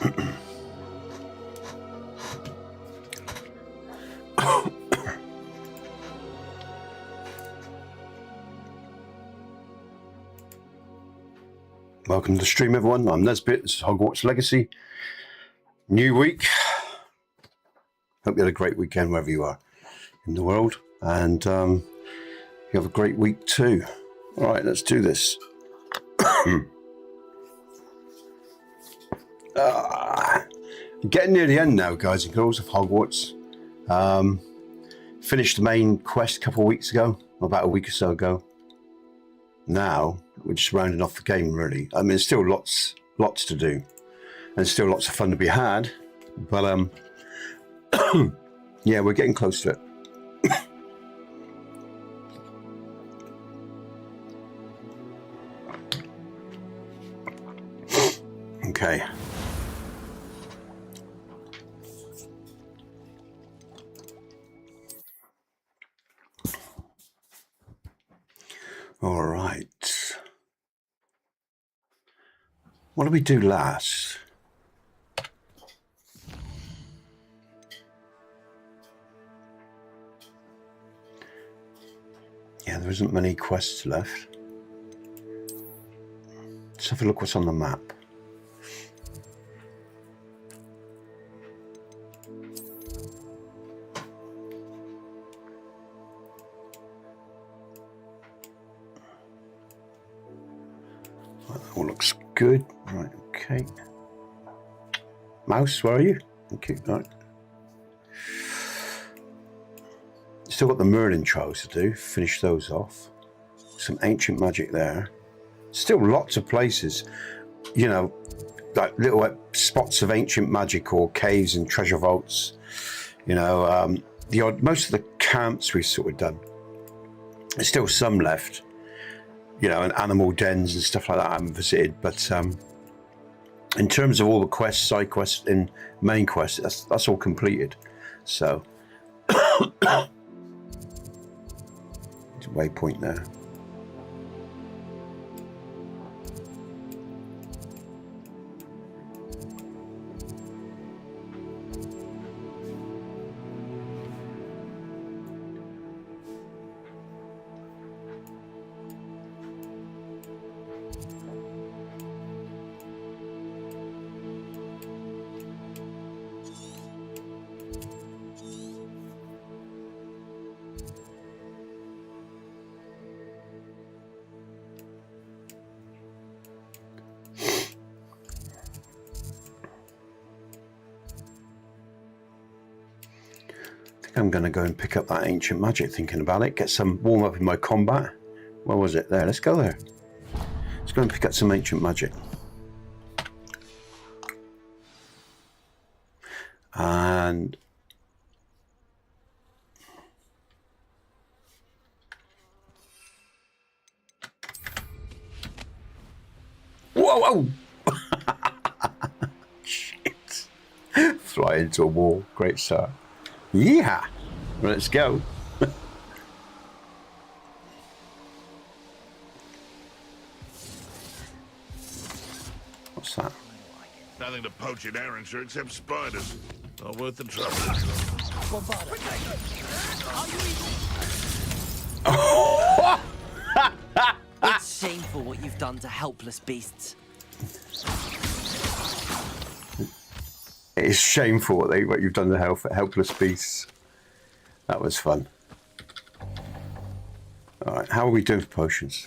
Welcome to the stream, everyone. I'm Nesbit. This is Hogwarts Legacy. New week. Hope you had a great weekend wherever you are in the world. And you have a great week too. All right, let's do this. Getting near the end now, guys and girls, of Hogwarts. Finished the main quest a couple of weeks ago, about a week or so ago. Now we're just rounding off the game, really. I mean, there's still lots to do, and still lots of fun to be had. But yeah, we're getting close to it. Okay. All right. What did we do last? Yeah, there isn't many quests left. Let's have a look what's on the map. All looks good. Right, okay. Mouse, where are you? Okay, right. Still got the Merlin trials to do. Finish those off. Some ancient magic there. Still lots of places, you know, like little spots of ancient magic or caves and treasure vaults. You know, most of the camps we've sort of done. There's still some left. You know, and animal dens and stuff like that I haven't visited, but in terms of all the quests, side quests, and main quests, that's all completed. So, waypoint there. I'm going to go and pick up that ancient magic, thinking about it, get some warm up in my combat. Where was it? There, let's go there. Let's go and pick up some ancient magic. And whoa! Shit. Fly into a wall. Great start. Yeah, let's go. What's that? Nothing to poach in Arranshire except spiders. Not worth the trouble. It's shameful what you've done to helpless beasts. It is shameful what you've done to helpless beasts. That was fun. All right, how are we doing for potions?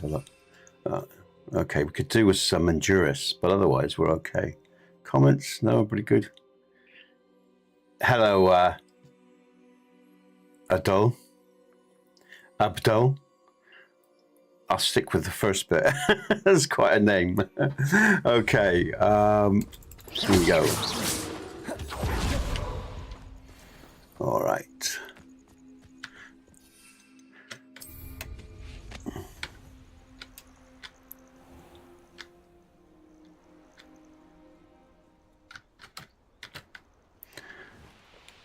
Okay, we could do with some endurance, but otherwise we're okay. Comments? No, pretty good. Hello, Abdul. I'll stick with the first bit. That's quite a name. Okay, here we go. All right.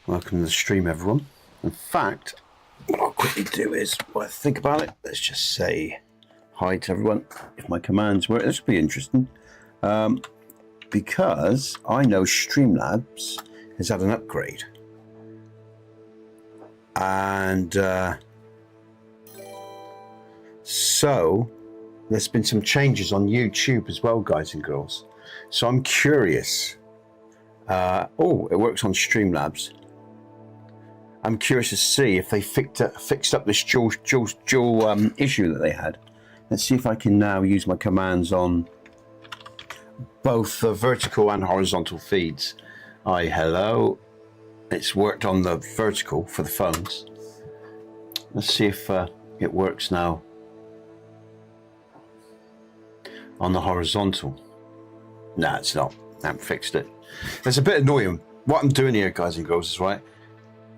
Welcome to the stream, everyone. In fact, what I'll quickly do is, while I think about it, let's just say hi to everyone. If my commands work, this will be interesting. because I know Streamlabs has had an upgrade. And so there's been some changes on YouTube as well, guys and girls. So I'm curious. Oh, it works on Streamlabs. I'm curious to see if they fixed up this dual issue that they had. Let's see if I can now use my commands on both the vertical and horizontal feeds. Hi, hello. It's worked on the vertical for the phones. Let's see if it works now on the horizontal. Nah, it's not. I haven't fixed it. It's a bit annoying. What I'm doing here, guys and girls, is right.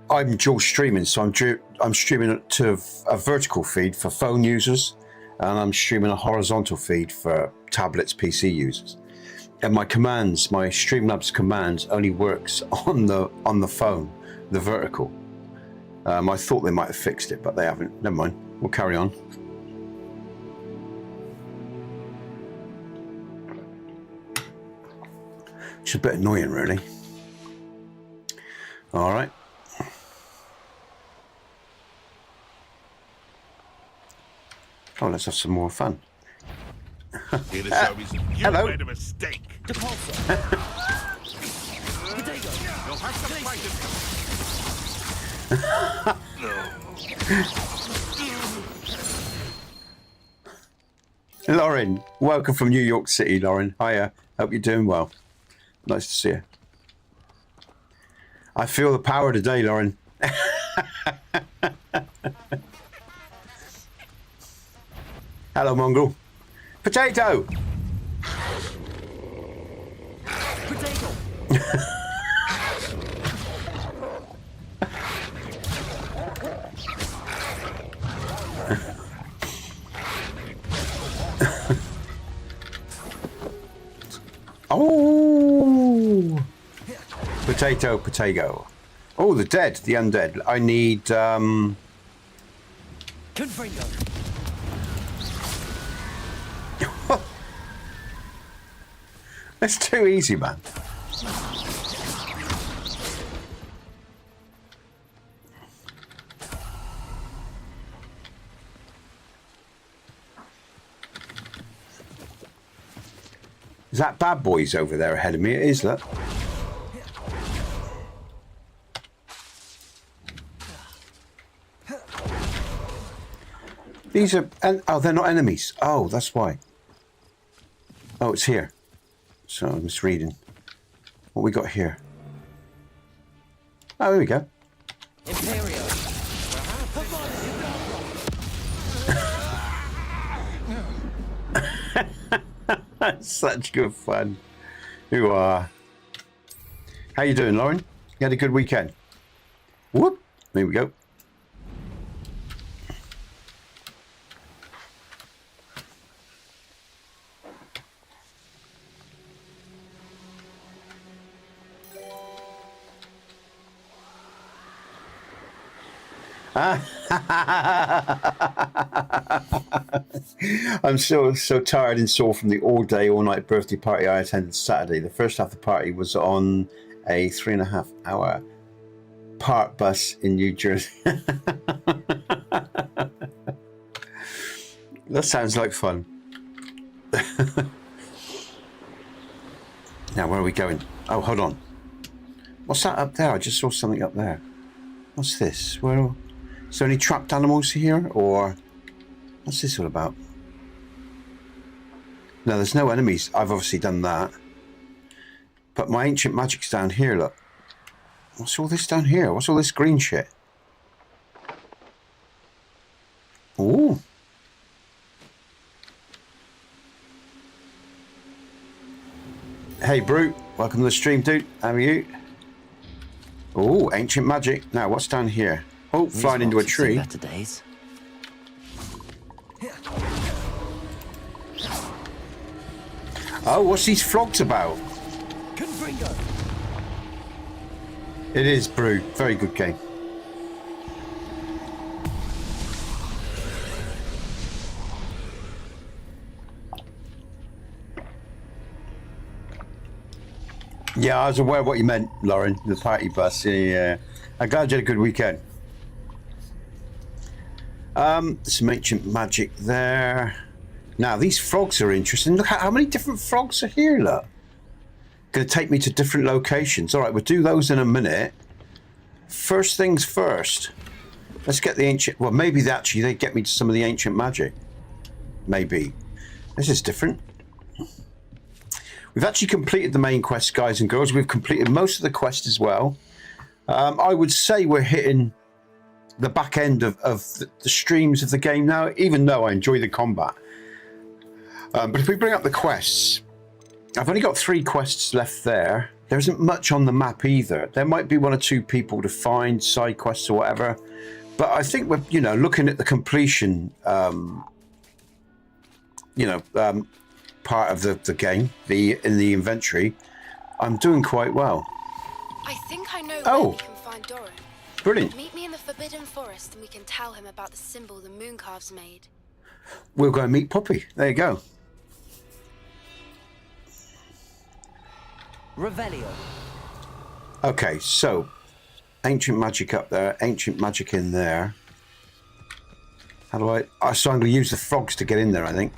I'm dual streaming, so I'm streaming to a vertical feed for phone users, and I'm streaming a horizontal feed for tablets, PC users. And my commands, my Streamlabs commands, only works on the phone, the vertical. I thought they might have fixed it, but they haven't. Never mind. We'll carry on. It's a bit annoying, really. All right. Oh, let's have some more fun. Here to show me you hello. made a mistake. Depulso. Potato. You'll have to fight it. Lauren, welcome from New York City, Lauren. Hiya. Hope you're doing well. Nice to see you. I feel the power today, Lauren. Hello, Mongrel. Potato! Potato. Oh! Potato, potato. Oh, the dead, the undead. I need, Confringo. That's too easy, man. Is that Bad Boys over there ahead of me? It is, look. These are... Oh, they're not enemies. Oh, that's why. Oh, it's here. So I'm just reading. What we got here? Oh, there we go. Imperio. Such good fun. You are. How you doing, Lauren? You had a good weekend? Whoop. There we go. I'm so tired and sore from the all day, all night birthday party I attended Saturday. The first half of the party was on a 3.5 hour park bus in New Jersey. That sounds like fun. Now, where are we going? Oh, hold on. What's that up there? I just saw something up there. What's this? Well, is there any trapped animals here, or what's this all about? No, there's no enemies. I've obviously done that. But my ancient magic's down here, look. What's all this down here? What's all this green shit? Ooh. Hey, Brute. Welcome to the stream, dude. How are you? Ooh, ancient magic. Now, what's down here? Oh, flying into a tree. Better days. Oh, what's these flogs about? Confringo. It is, Brew. Very good game. Yeah, I was aware of what you meant, Lauren. The party bus. Yeah. I'm glad you had a good weekend. Some ancient magic there. Now these frogs are interesting. Look how many different frogs are here. Look, going to take me to different locations. All right, we'll do those in a minute. First things first. Let's get the ancient. Well, maybe they get me to some of the ancient magic. Maybe this is different. We've actually completed the main quest, guys and girls. We've completed most of the quest as well. I would say we're hitting the back end of the streams of the game now, even though I enjoy the combat. But if we bring up the quests, I've only got 3 quests left there. There isn't much on the map either. There might be 1 or 2 people to find, side quests or whatever. But I think we're, looking at the completion, part of the game, in the inventory, I'm doing quite well. I think I know where we can find Doran. Brilliant. Meet me in the Forbidden Forest and we can tell him about the symbol the Mooncalves made. We'll go and meet Poppy. There you go. Revelio. Okay, so ancient magic up there, ancient magic in there. How do so I'm going to use the frogs to get in there, I think.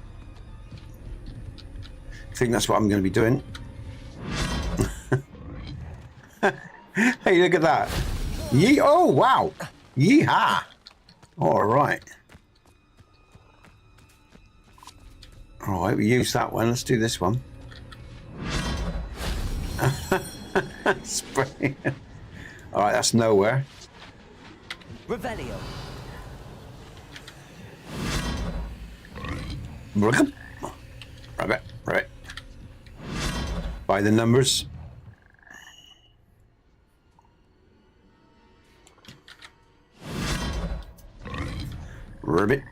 I think that's what I'm going to be doing. Hey, look at that. Oh, wow. Yeehaw. All right. All right, we use that one. Let's do this one. Spray. All right, that's nowhere. Revelio. Rabbit. By the numbers. Ribbit.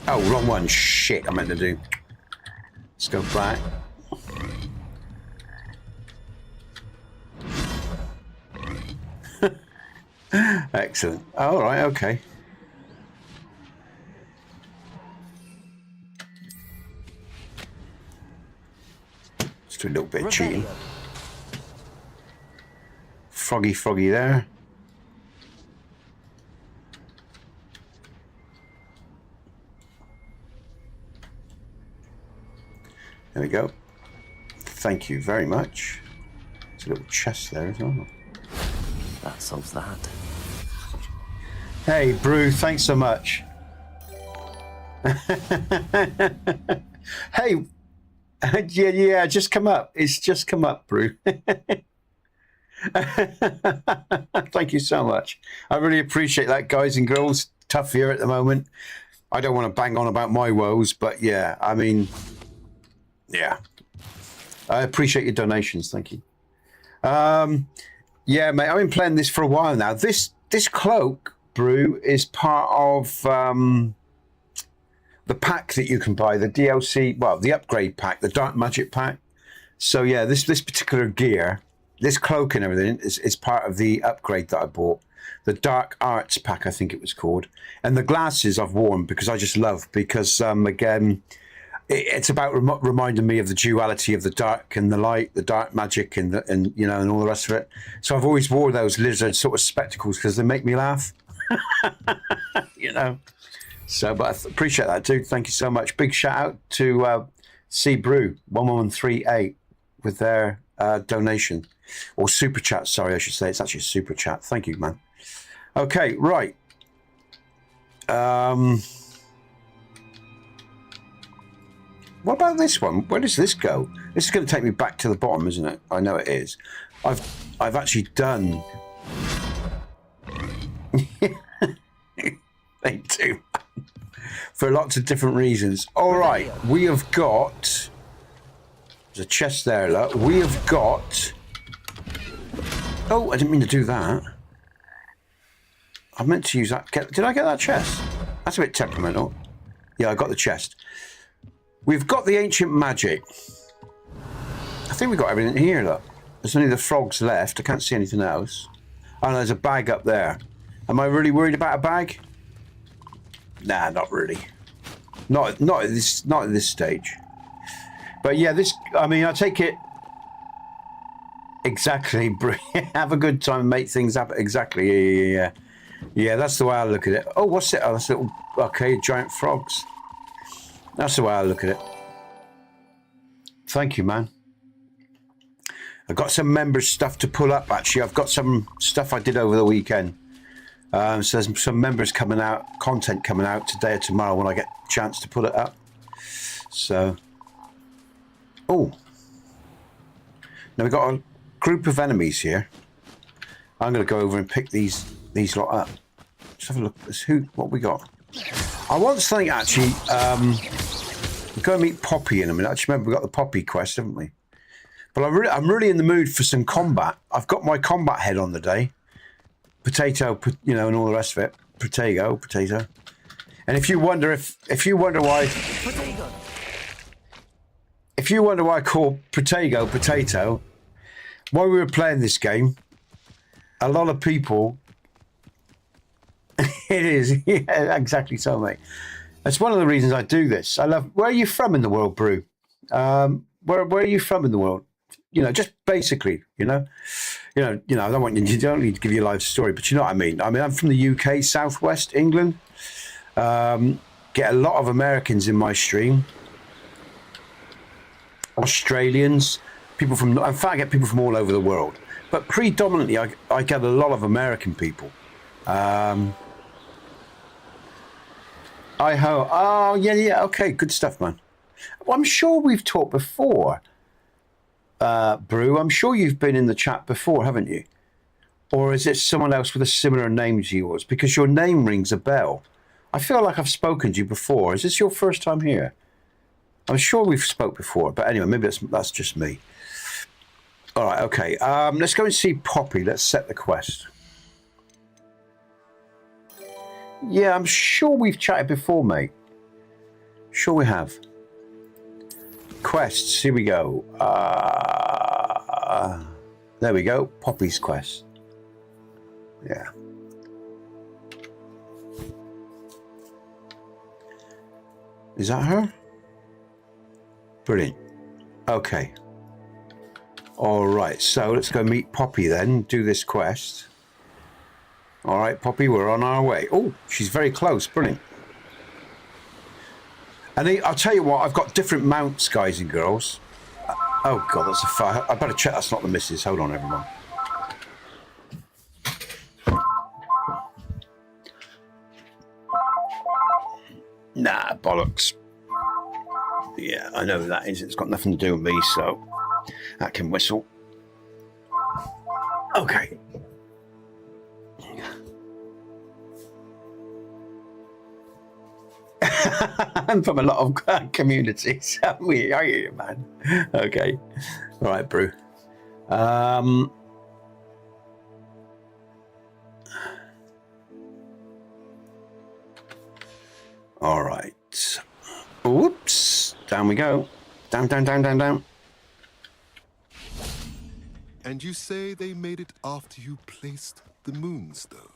Oh, wrong one. Shit, I meant to do. Let's go back. Excellent. All right, okay. Let's do a little bit of cheating. Froggy there. There we go. Thank you very much. There's a little chest there as well. That solves that. Hey, Brew, thanks so much. Hey, yeah, just come up. It's just come up, Brew. Thank you so much. I really appreciate that, guys and girls. Tough here at the moment. I don't want to bang on about my woes, but yeah, I mean, yeah. I appreciate your donations. Thank you. Yeah, mate, I've been playing this for a while now. This cloak, Brew, is part of the pack that you can buy, the DLC, well, the upgrade pack, the Dark Magic pack. So yeah, this particular gear, this cloak and everything is part of the upgrade that I bought. The Dark Arts pack, I think it was called. And the glasses I've worn because I just love, because again, it's about reminding me of the duality of the dark and the light, the dark magic and and all the rest of it. So I've always wore those lizard sort of spectacles because they make me laugh. So, but I appreciate that, dude. Thank you so much. Big shout out to C Brew 1138 with their donation, or super chat. Sorry, I should say it's actually a super chat. Thank you, man. Okay, right. What about this one? Where does this go? This is going to take me back to the bottom, isn't it? I know it is. I've actually done. They do. For lots of different reasons. All right, we have got. There's a chest there, look. We have got. Oh, I didn't mean to do that. I meant to use that. Did I get that chest? That's a bit temperamental. Yeah, I got the chest. We've got the ancient magic. I think we've got everything here, look. There's only the frogs left. I can't see anything else. Oh, there's a bag up there. Am I really worried about a bag? Nah, not really. Not at this stage. But yeah, this. I mean, I take it. Exactly. Have a good time, make things happen. Exactly. Yeah. Yeah, that's the way I look at it. Oh, what's it? Oh, that's little, okay, giant frogs. That's the way I look at it. Thank you, man. I've got some members stuff to pull up, actually. I've got some stuff I did over the weekend. So there's some members coming out, content coming out today or tomorrow when I get a chance to put it up. So, oh. Now we've got a group of enemies here. I'm going to go over and pick these lot up. Let's have a look. What we got? I want something actually. We're going to meet Poppy in a minute. I just remember we got the Poppy quest, haven't we? But I'm really in the mood for some combat. I've got my combat head on the day. Potato, you know, and all the rest of it. Potato. And if you wonder why I call potato, while we were playing this game, a lot of people. It is, yeah, exactly so, mate. That's one of the reasons I do this. I love. Where are you from in the world, Brew? Where are you from in the world? You know, just basically, you know. I don't want you don't need to give you a live story, but you know what I mean. I mean, I'm from the UK, southwest England. Get a lot of Americans in my stream. Australians, people from. In fact, I get people from all over the world, but predominantly, I get a lot of American people. Oh, yeah, okay, good stuff, man. Well, I'm sure we've talked before, Brew. I'm sure you've been in the chat before, haven't you? Or is it someone else with a similar name to yours? Because your name rings a bell. I feel like I've spoken to you before. Is this your first time here? I'm sure we've spoke before, but anyway, maybe that's just me. All right, okay. Let's go and see Poppy. Let's set the quest. Yeah, I'm sure we've chatted before, mate. Sure we have. Quests, here we go. There we go. Poppy's quest. Yeah. Is that her? Brilliant. Okay. All right, so let's go meet Poppy then, do this quest. All right, Poppy, we're on our way. Oh, she's very close. Brilliant. And I'll tell you what, I've got different mounts, guys and girls. Oh, God, that's a fire. I better check that's not the missus. Hold on, everyone. Nah, bollocks. Yeah, I know who that is. It's got nothing to do with me, so that can whistle. Okay. I'm from a lot of communities. I hear you, man. Okay. All right, Brew. All right. Whoops. Down we go. Down. And you say they made it after you placed the moonstone?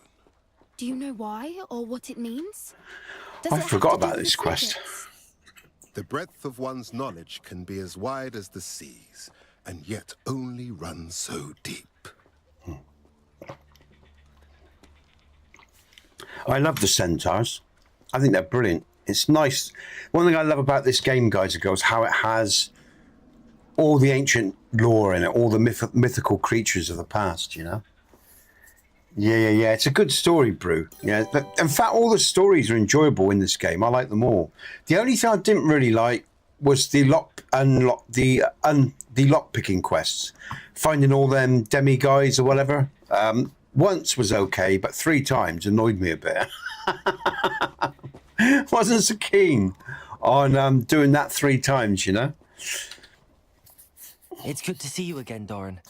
Do you know why or what it means? I forgot about this quest. The breadth of one's knowledge can be as wide as the seas, and yet only run so deep. I love the centaurs. I think they're brilliant. It's nice. One thing I love about this game, guys and girls, how it has all the ancient lore in it, all the mythical creatures of the past, you know? Yeah. It's a good story, Brew. Yeah, but in fact, all the stories are enjoyable in this game. I like them all. The only thing I didn't really like was the lock picking quests, finding all them demi guys or whatever. Once was okay, but 3 times annoyed me a bit. Wasn't so keen on doing that 3 times, you know. It's good to see you again, Doran.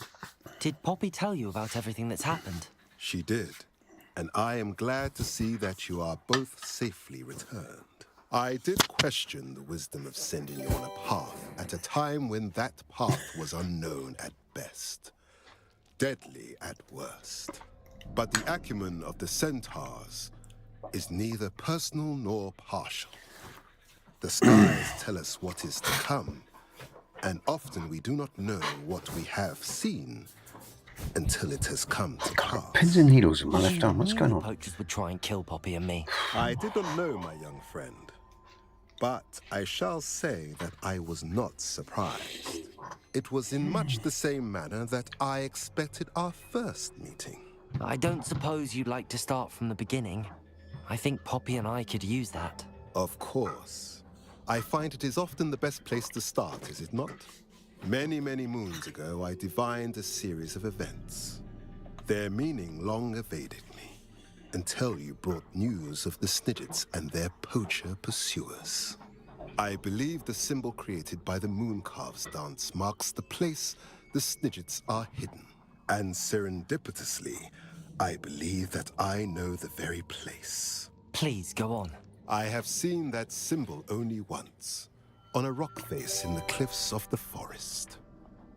Did Poppy tell you about everything that's happened? She did, and I am glad to see that you are both safely returned. I did question the wisdom of sending you on a path at a time when that path was unknown at best, deadly at worst. But the acumen of the centaurs is neither personal nor partial. The skies tell us what is to come, and often we do not know what we have seen until it has come to pass. Pins and needles in my You left arm. What's knew going the on? poachers would try and kill Poppy and me. I did not know, my young friend, but I shall say that I was not surprised. It was in much the same manner that I expected our first meeting. I don't suppose you'd like to start from the beginning. I think Poppy and I could use that. Of course. I find it is often the best place to start, is it not? Many, many moons ago, I divined a series of events. Their meaning long evaded me, until you brought news of the Snidgets and their poacher pursuers. I believe the symbol created by the Mooncalves dance marks the place the Snidgets are hidden. And serendipitously, I believe that I know the very place. Please, go on. I have seen that symbol only once, on a rock face in the cliffs of the forest.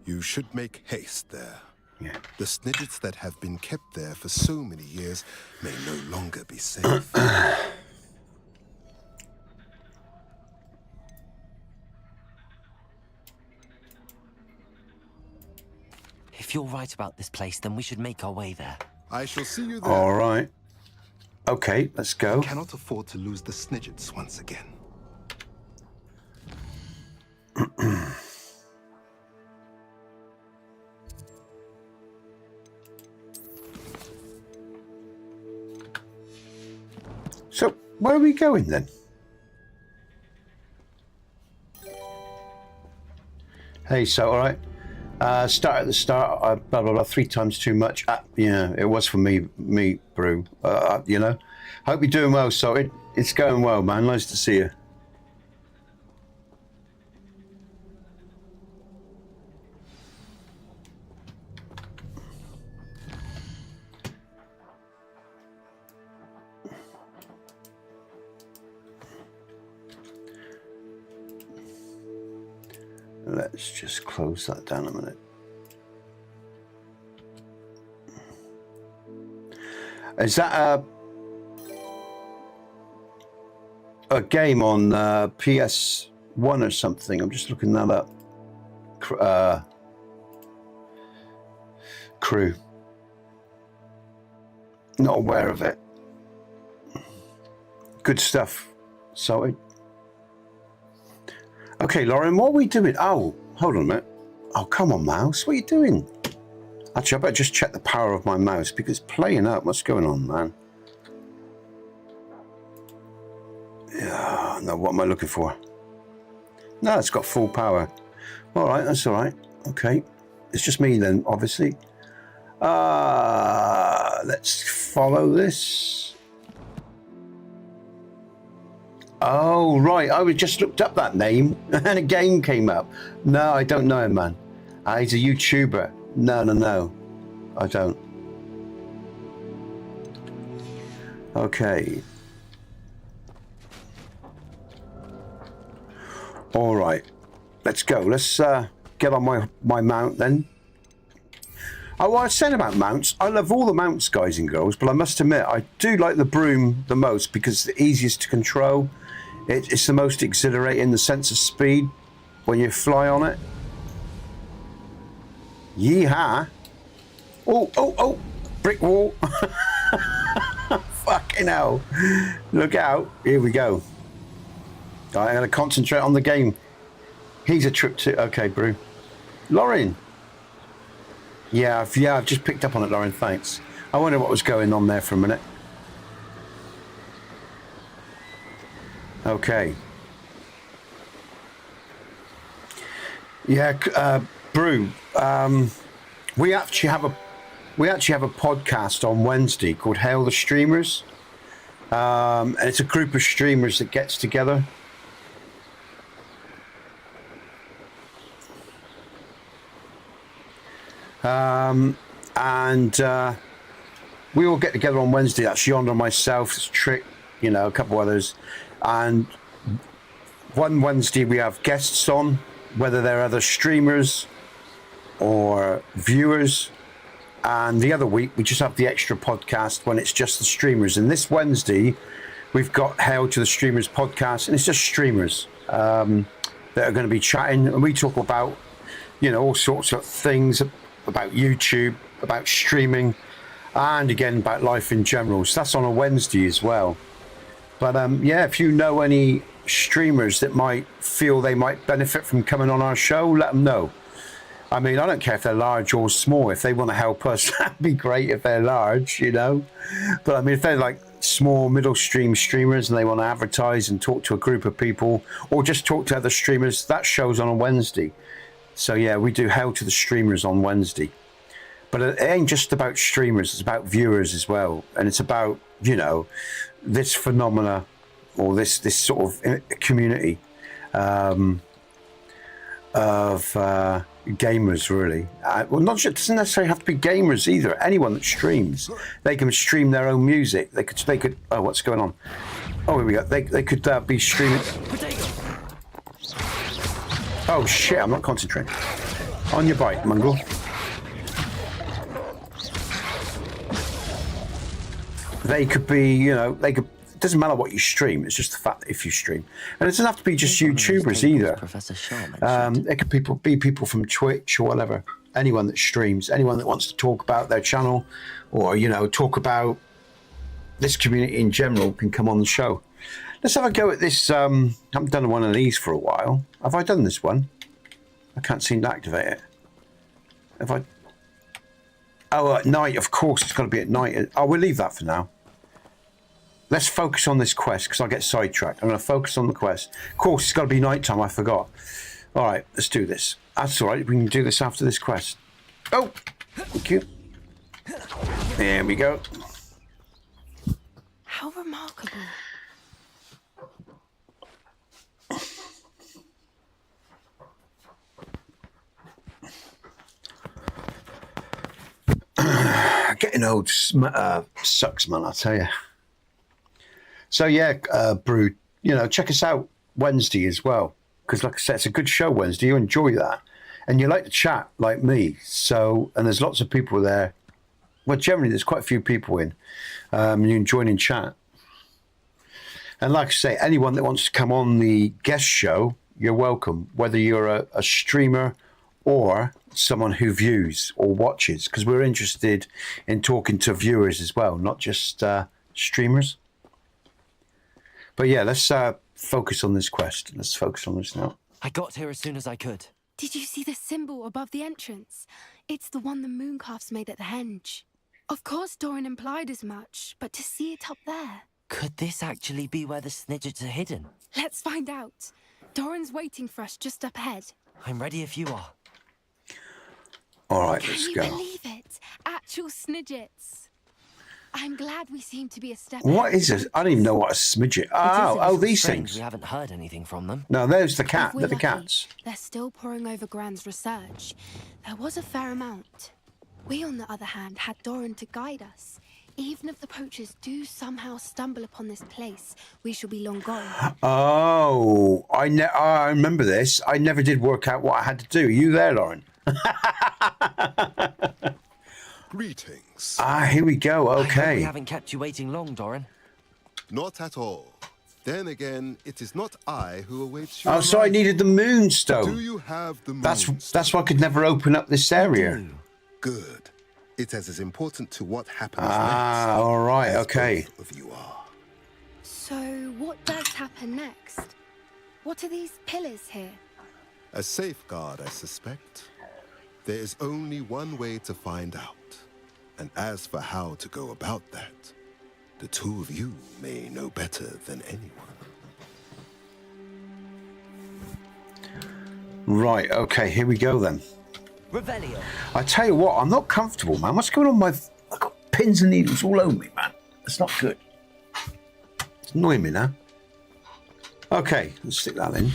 You should make haste there. Yeah. The Snidgets that have been kept there for so many years may no longer be safe. If you're right about this place, then we should make our way there. I shall see you there. All right. Okay, let's go. Cannot afford to lose the Snidgets once again. So, where are we going then? Hey, so all right. Start at the start. Blah blah blah. 3 times too much. Yeah, it was for me, Brew. You know. Hope you're doing well. So it's going well, man. Nice to see you. Let's just close that down a minute. Is that a game on PS1 or something? I'm just looking that up. Crew. Not aware of it. Good stuff. Sorted. Okay, Lauren, what are we doing? Oh, hold on a minute. Oh, come on, mouse. What are you doing? Actually, I better just check the power of my mouse because it's playing up. What's going on, man? Yeah, no, what am I looking for? No, it's got full power. All right, that's all right. Okay. It's just me then, obviously. Let's follow this. Oh, right. I just looked up that name and a game came up. No, I don't know him, man. He's a YouTuber. No. I don't. Okay. All right. Let's go. Let's get on my mount then. Oh, well, I said about mounts. I love all the mounts, guys and girls, but I must admit, I do like the broom the most because it's the easiest to control. It's the most exhilarating, the sense of speed when you fly on it. Yeehaw. Oh, brick wall. Fucking hell. Look out. Here we go. All right, I'm going to concentrate on the game. He's a trip to... Okay, Brew. Lauren. Yeah, I've just picked up on it, Lauren. Thanks. I wonder what was going on there for a minute. Okay. Yeah, Brew. We actually have a podcast on Wednesday called Hail the Streamers, and it's a group of streamers that gets together. And we all get together on Wednesday. That's Yonder, myself, Trick, a couple others. And one Wednesday we have guests on, whether they're other streamers or viewers. And the other week we just have the extra podcast when it's just the streamers. And this Wednesday we've got Hail to the Streamers podcast, and it's just streamers that are going to be chatting. And we talk about, all sorts of things about YouTube, about streaming, and again about life in general. So that's on a Wednesday as well. But yeah, if you know any streamers that might feel they might benefit from coming on our show, let them know. I mean, I don't care if they're large or small. If they want to help us, that'd be great if they're large, you know. But I mean, if they're like small, middle streamers and they want to advertise and talk to a group of people or just talk to other streamers, that show's on a Wednesday. So yeah, we do Hail to the Streamers on Wednesday. But it ain't just about streamers, it's about viewers as well. And it's about, you know, this phenomena or this sort of community of gamers, really. Well, not just, it doesn't necessarily have to be gamers either. Anyone that streams, they can stream their own music. They could. Oh, what's going on? Oh, here we go. They could be streaming. Oh shit! I'm not concentrating. On your bike, Mungle. They could be, you know, they could. It doesn't matter what you stream. It's just the fact that if you stream, and it doesn't have to be just YouTubers either. It could be people from Twitch or whatever. Anyone that streams, anyone that wants to talk about their channel, or you know, talk about this community in general, can come on the show. Let's have a go at this. I haven't done one of these for a while. Have I done this one? I can't seem to activate it. Have I? Oh, at night. Of course, it's got to be at night. Oh, we'll leave that for now. Let's focus on this quest because I'll get sidetracked. I'm going to focus on the quest. Of course, it's got to be nighttime. I forgot. All right, let's do this. That's all right. We can do this after this quest. Oh, thank you. There we go. How remarkable. Getting old sucks, man, I tell you. So yeah, Brood, you know, check us out Wednesday as well, because like I said, it's a good show Wednesday. You enjoy that, and you like to chat like me. So, and there's lots of people there. Well, generally there's quite a few people in. You can join in chat, and like I say, anyone that wants to come on the guest show, you're welcome. Whether you're a streamer or someone who views or watches, because we're interested in talking to viewers as well, not just streamers. But yeah, let's focus on this quest. Let's focus on this now. I got here as soon as I could. Did you see the symbol above the entrance? It's the one the mooncalfs made at the henge. Of course Doran implied as much, but to see it up there... Could this actually be where the Snidgets are hidden? Let's find out. Doran's waiting for us just up ahead. I'm ready if you are. All right, let's go. Can you believe it? Actual Snidgets. I'm glad we seem to be a step What ahead. is this? I don't even know what a smidget. Oh, these Strange things. we haven't heard anything from them. No, there's the cat. If we're They're the lucky, cats. They're still poring over Gran's research. There was a fair amount. We, on the other hand, had Doran to guide us. Even if the poachers do somehow stumble upon this place, we shall be long gone. Oh, I remember this. I never did work out what I had to do. Are you there, Lauren? Greetings. Ah, here we go. I hope we Okay. haven't kept you waiting long, Doran. Not at all. Then again, it is not I who awaits your Oh, so I arrival. needed the Do moonstone. you have the That's moonstone? why I could never open up this area. Ooh. Good. It is as important to what happens Ah, next. all right. as Okay. both of you are. So, what does happen next? What are these pillars here? A safeguard, I suspect. There is only one way to find out. And as for how to go about that, the two of you may know better than anyone. Right. Okay. Here we go then. Revelio. I tell you what, I'm not comfortable, man. What's going on with my... I've got pins and needles all over me, man. It's not good. It's annoying me now. Okay, let's stick that in.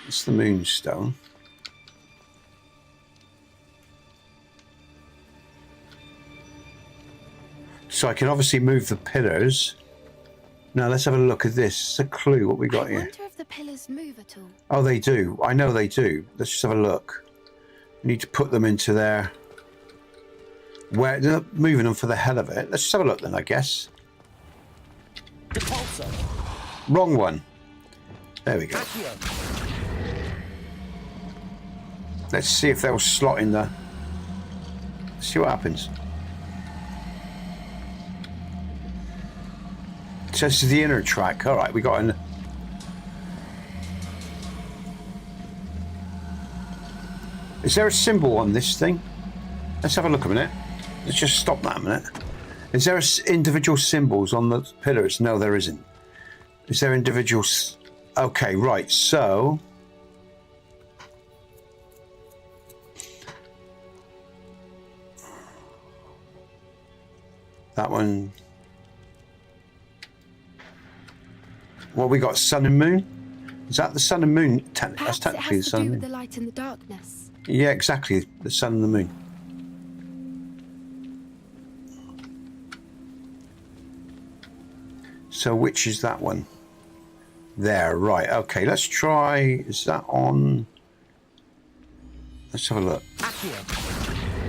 It's the moonstone. So I can obviously move the pillars. Now let's have a look at this. It's a clue what we got I here. wonder if the pillars move at all. Oh, they do. I know they do. Let's just have a look. We need to put them into their... Where they're not moving them for the hell of it. Let's just have a look then, I guess. Repulsor. Wrong one. There we go. Accio. Let's see if they'll slot in the See what happens. So this is the inner track. All right, we got an. Is there a symbol on this thing? Let's have a look a minute. Let's just stop that a minute. Is there individual symbols on the pillars? No, there isn't. Is there individual? Okay, right. So that one. Well, we got sun and moon. Is that the sun and moon? That's technically the sun and moon. Perhaps it has to do with the light and the darkness. Yeah, exactly. The sun and the moon. So which is that one? There, right. Okay, let's try. Is that on? Let's have a look.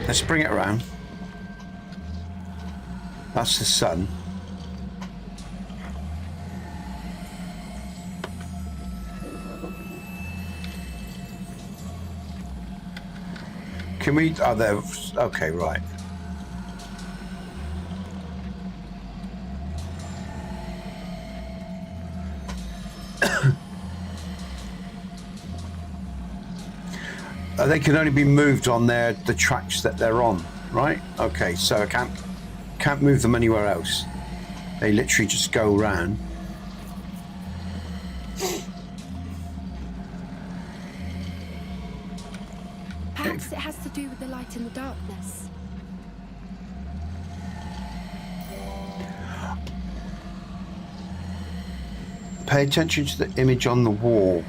Let's bring it around. That's the sun. Can we? Oh, there. Okay, right. They can only be moved on the tracks that they're on, right? Okay, so I can't move them anywhere else. They literally just go round. Perhaps it has to do with the light and the darkness. Pay attention to the image on the wall.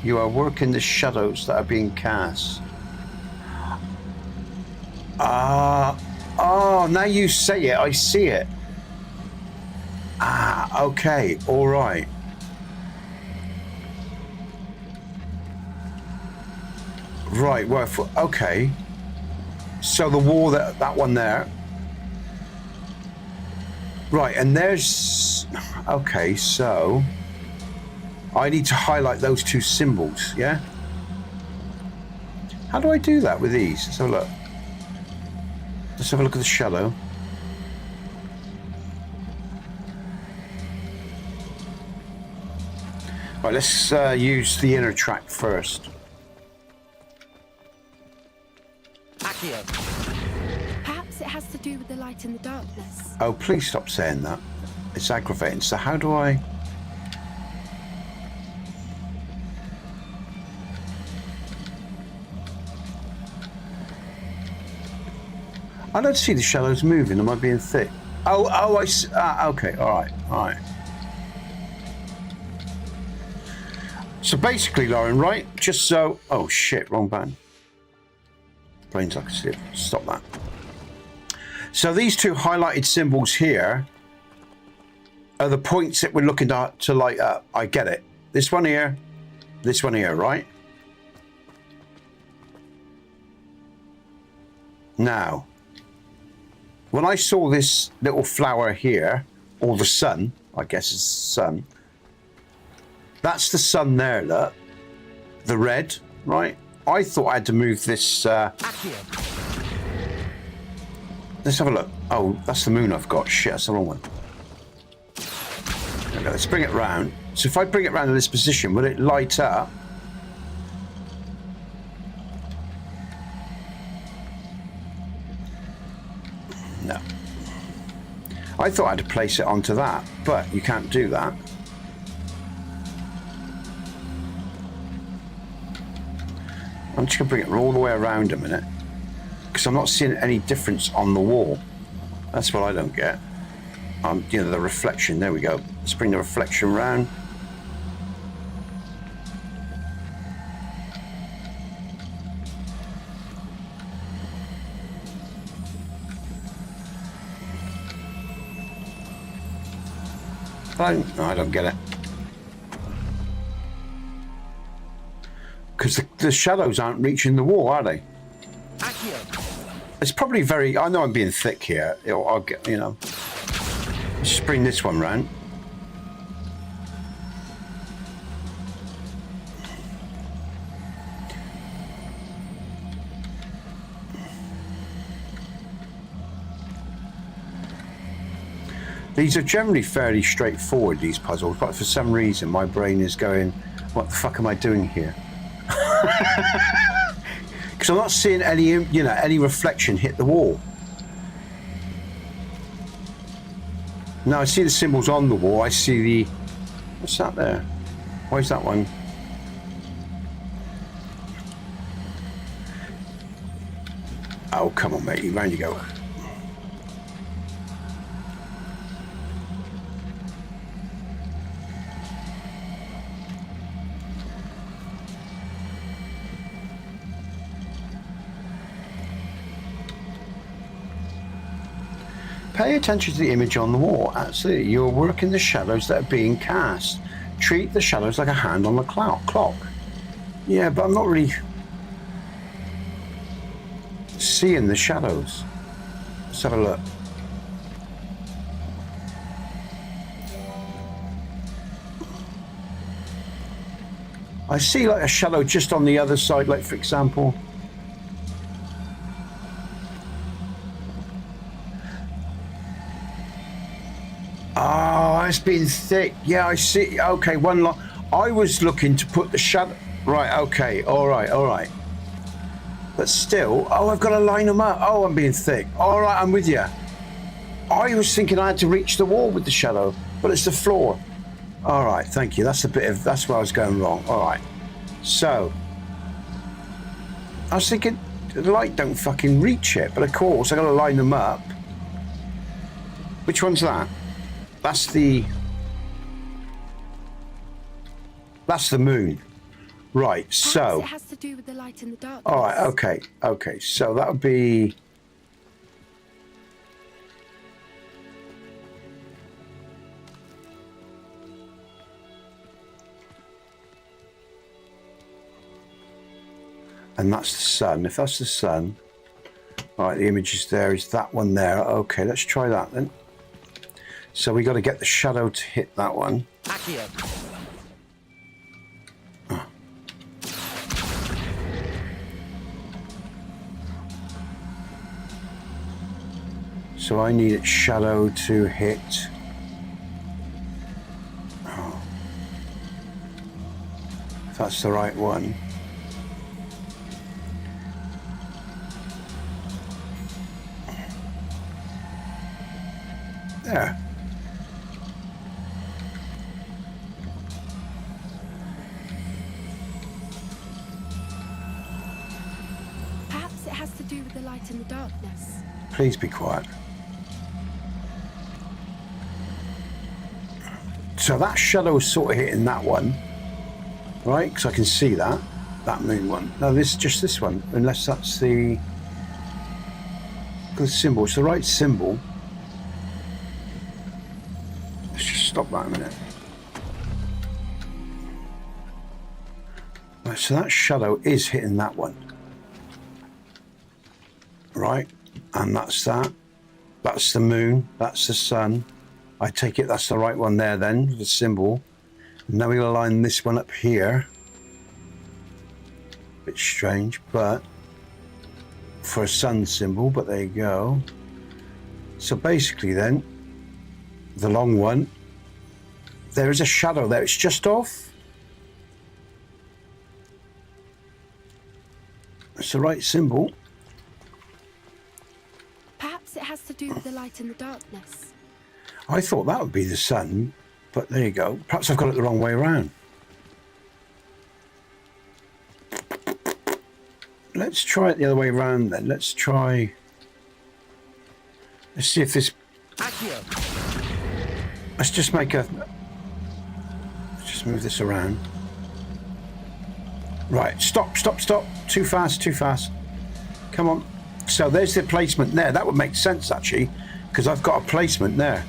You are working the shadows that are being cast. Oh, now you say it, I see it. Okay, all right. Right, well, okay. So the wall, that one there. Right, and there's... Okay, so... I need to highlight those two symbols, yeah? How do I do that with these? Let's have a look. Let's have a look at the shadow. Right, let's use the inner track first. Perhaps it has to do with the light and the darkness. Oh, please stop saying that. It's aggravating. So how do I... I don't see the shadows moving. Am I being thick? Oh, I see. Okay, all right. So basically, Lauren, right? Just so... Oh, shit, wrong button. Plain as I can see it. Stop that. So these two highlighted symbols here are the points that we're looking to light up. I get it. This one here, right? Now, when I saw this little flower here, or the sun, I guess it's the sun. That's the sun there, look. The red, right? I thought I had to move this. Let's have a look. Oh, that's the moon I've got. Shit, that's the wrong one. Okay, let's bring it round. So if I bring it round in this position, will it light up? No. I thought I had to place it onto that, but you can't do that. I'm just going to bring it all the way around a minute, because I'm not seeing any difference on the wall. That's what I don't get. You know, the reflection. There we go. Let's bring the reflection round. I don't get it. Because the shadows aren't reaching the wall, are they? It's probably very... I know I'm being thick here. I'll get, you know... Let's just bring this one round. These are generally fairly straightforward, these puzzles, but for some reason my brain is going, what the fuck am I doing here? Because I'm not seeing any, you know, any reflection hit the wall. No, I see the symbols on the wall. I see the... What's that there? Where's that one? Oh, come on, mate. Round you go. Pay attention to the image on the wall. Absolutely. You're working the shadows that are being cast. Treat the shadows like a hand on the clock. Yeah, but I'm not really seeing the shadows. Let's have a look. I see like a shadow just on the other side, like for example. Oh, it's been thick. Yeah, I see. Okay, one lot. I was looking to put the shadow. Right, okay, all right. But still, oh, I've got to line them up. Oh, I'm being thick. All right, I'm with you. I was thinking I had to reach the wall with the shadow, but it's the floor. All right, thank you. That's where I was going wrong. All right. So, I was thinking the light don't fucking reach it, but of course I got to line them up. Which one's that? That's the moon. Right, so... Perhaps it has to do with the light in the darkness. All right, okay. So that would be... And that's the sun. If that's the sun... All right, the image is there. Is that one there? Okay, let's try that then. So we got to get the shadow to hit that one. Accio. Oh. So I need its shadow to hit. Oh. If that's the right one. There. Perhaps it has to do with the light in the darkness. Please be quiet. So that shadow is sort of hitting that one, right? Because I can see that moon one. No, just this one, unless that's the symbol. It's the right symbol. Let's just stop that a minute. Right, so that shadow is hitting that one. Right, and that's that. That's the moon. That's the sun. I take it that's the right one there then, the symbol. Now we'll align this one up here. Bit strange, but for a sun symbol, but there you go. So basically then, the long one, there is a shadow there. It's just off. It's the right symbol. Perhaps it has to do with the light in the darkness. I thought that would be the sun, but there you go. Perhaps I've got it the wrong way around. Let's try it the other way around then. Let's see if this... Accio. Let's just move this around. Right, stop. Too fast. Come on. So there's the placement there. That would make sense actually, because I've got a placement there.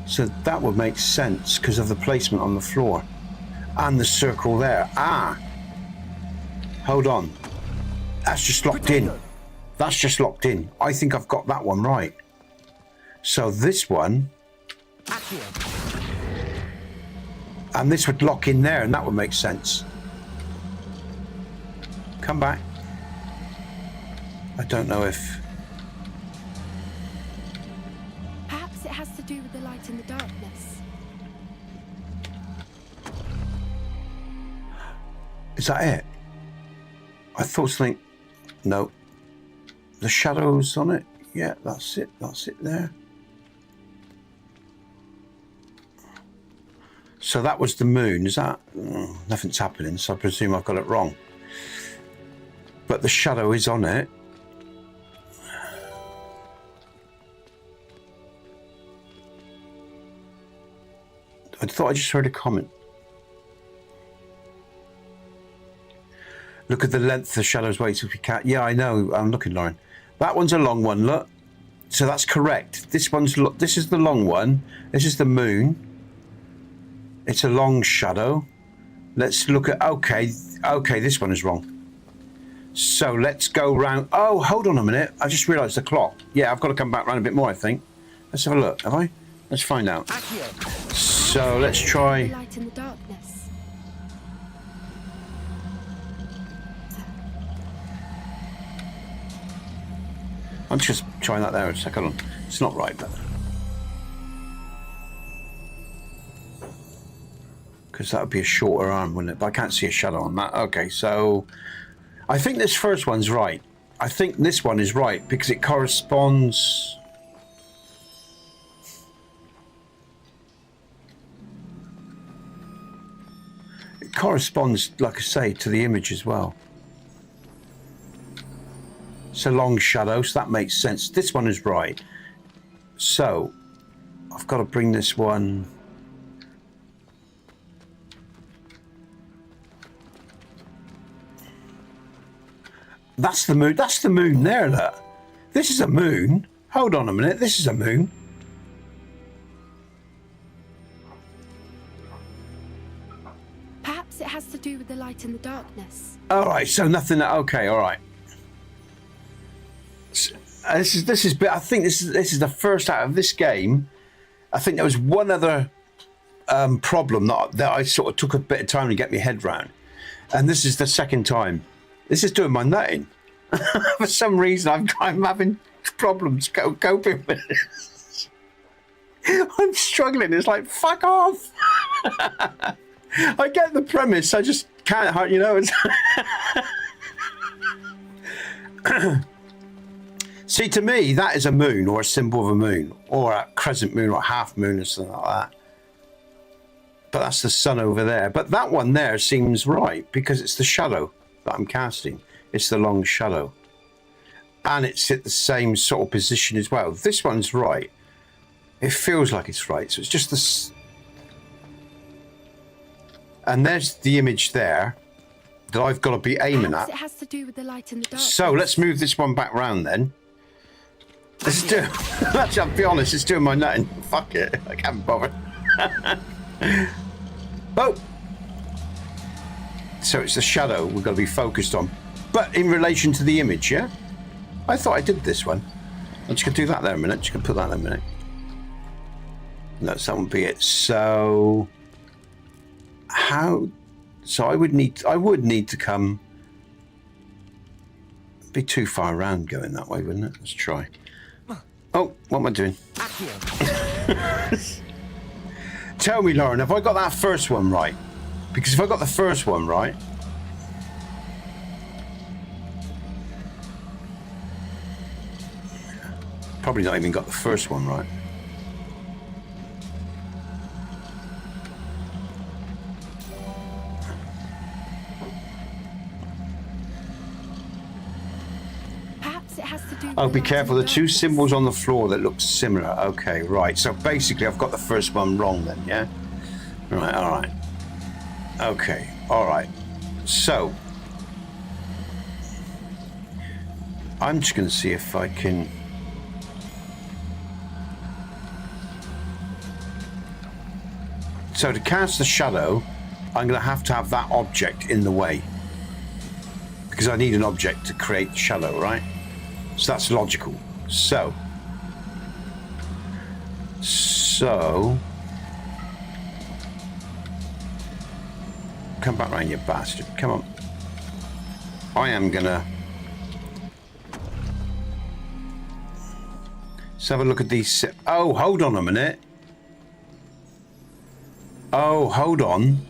So that would make sense because of the placement on the floor and the circle there. Ah, hold on. That's just locked in. That's just locked in. I think I've got that one right. So this one, Accio. and this would lock in there, and that would make sense. Come back. I don't know if... Perhaps it has do with the light in the darkness. Is that it? I thought something. No. The shadows on it. Yeah, that's it. That's it there. So that was the moon. Is that? Oh, nothing's happening, so I presume I've got it wrong. But the shadow is on it. I thought I just heard a comment. Look at the length the shadows waits if you can't. Yeah, I know. I'm looking, Lauren. That one's a long one. Look. So that's correct. This is the long one. This is the moon. It's a long shadow. Let's look at. Okay, this one is wrong. So let's go round. Oh, hold on a minute. I just realised the clock. Yeah, I've got to come back round a bit more, I think. Let's have a look. Have I? Let's find out. So let's try. Light in the darkness. I'm just trying that there a second. Hold on. It's not right, but because that would be a shorter arm, wouldn't it? But I can't see a shadow on that. Okay, so I think this first one's right. I think this one is right because it corresponds. It corresponds, like I say, to the image as well. It's a long shadow, so that makes sense. This one is right. So I've got to bring this one. That's the moon. That's the moon there, look. This is a moon. Hold on a minute. This is a moon. Perhaps it has to do with the light in the darkness. All right. So nothing. Okay. All right. This is. I think this is the first out of this game. I think there was one other problem that I sort of took a bit of time to get my head round, and this is the second time. This is doing my nutting. For some reason, I'm having problems coping with this. I'm struggling. It's like, fuck off. I get the premise. I just can't, you know. See, to me, that is a moon or a symbol of a moon or a crescent moon or a half moon or something like that. But that's the sun over there. But that one there seems right because it's the shadow that I'm casting. It's the long shadow. And it's at the same sort of position as well. This one's right. It feels like it's right. So it's just this. And there's the image there that I've got to be aiming at. It has to do with the light in the darkness. So let's move this one back round then. Let's do. Actually, I'll be honest, it's doing my nutting. Fuck it. I can't bother. Oh! So it's the shadow we've got to be focused on. But in relation to the image, yeah? I thought I did this one. I'm just going to do that there a minute. Just going to put that there a minute. No, that won't be it. So how? So I would need to come. It'd be too far around going that way, wouldn't it? Let's try. Oh, what am I doing? Tell me, Lauren, have I got that first one right? Because if I got the first one right, probably not even got the first one right. Perhaps it has to do with Oh, the be light careful. in The two darkness. symbols on the floor that look similar. Okay, right. So basically, I've got the first one wrong then, yeah? Right, all right. Okay, all right. So I'm just going to see if I can. So to cast the shadow, I'm going to have that object in the way. Because I need an object to create the shadow, right? So that's logical. So come back round, you bastard. Come on. I am gonna. Let's have a look at these. Oh, hold on a minute. Oh, hold on.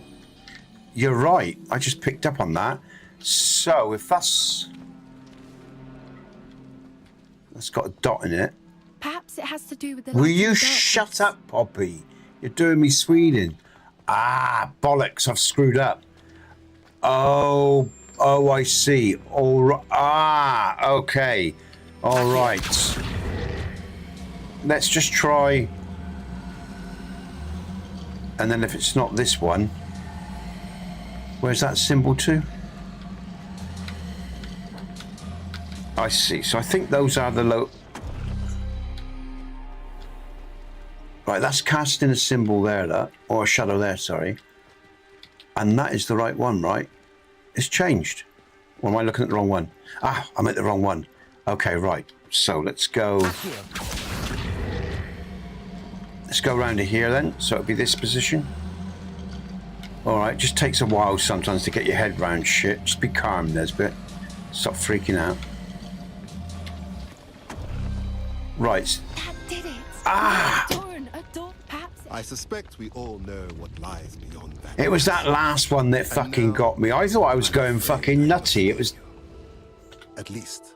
You're right. I just picked up on that. So if that's got a dot in it. Perhaps it has to do with the. Will light you and shut darkness. up, Poppy? You're doing me Sweden. Ah, bollocks! I've screwed up. Oh, I see. All right. Ah, okay. All right. Let's just try. And then if it's not this one, where's that symbol to? I see. So I think those are the low. Right, that's casting a symbol there, that, or a shadow there, sorry. And that is the right one, right? It's changed. Or am I looking at the wrong one? Ah, I'm at the wrong one. Okay, right. So let's go. Let's go around to here then. So it'll be this position. All right, just takes a while sometimes to get your head round shit. Just be calm, Nesbit. Stop freaking out. Right. That did it. Ah! Perhaps. I suspect we all know what lies beyond that. It was that last one that fucking got me. I thought I was going fucking nutty. It was. At least.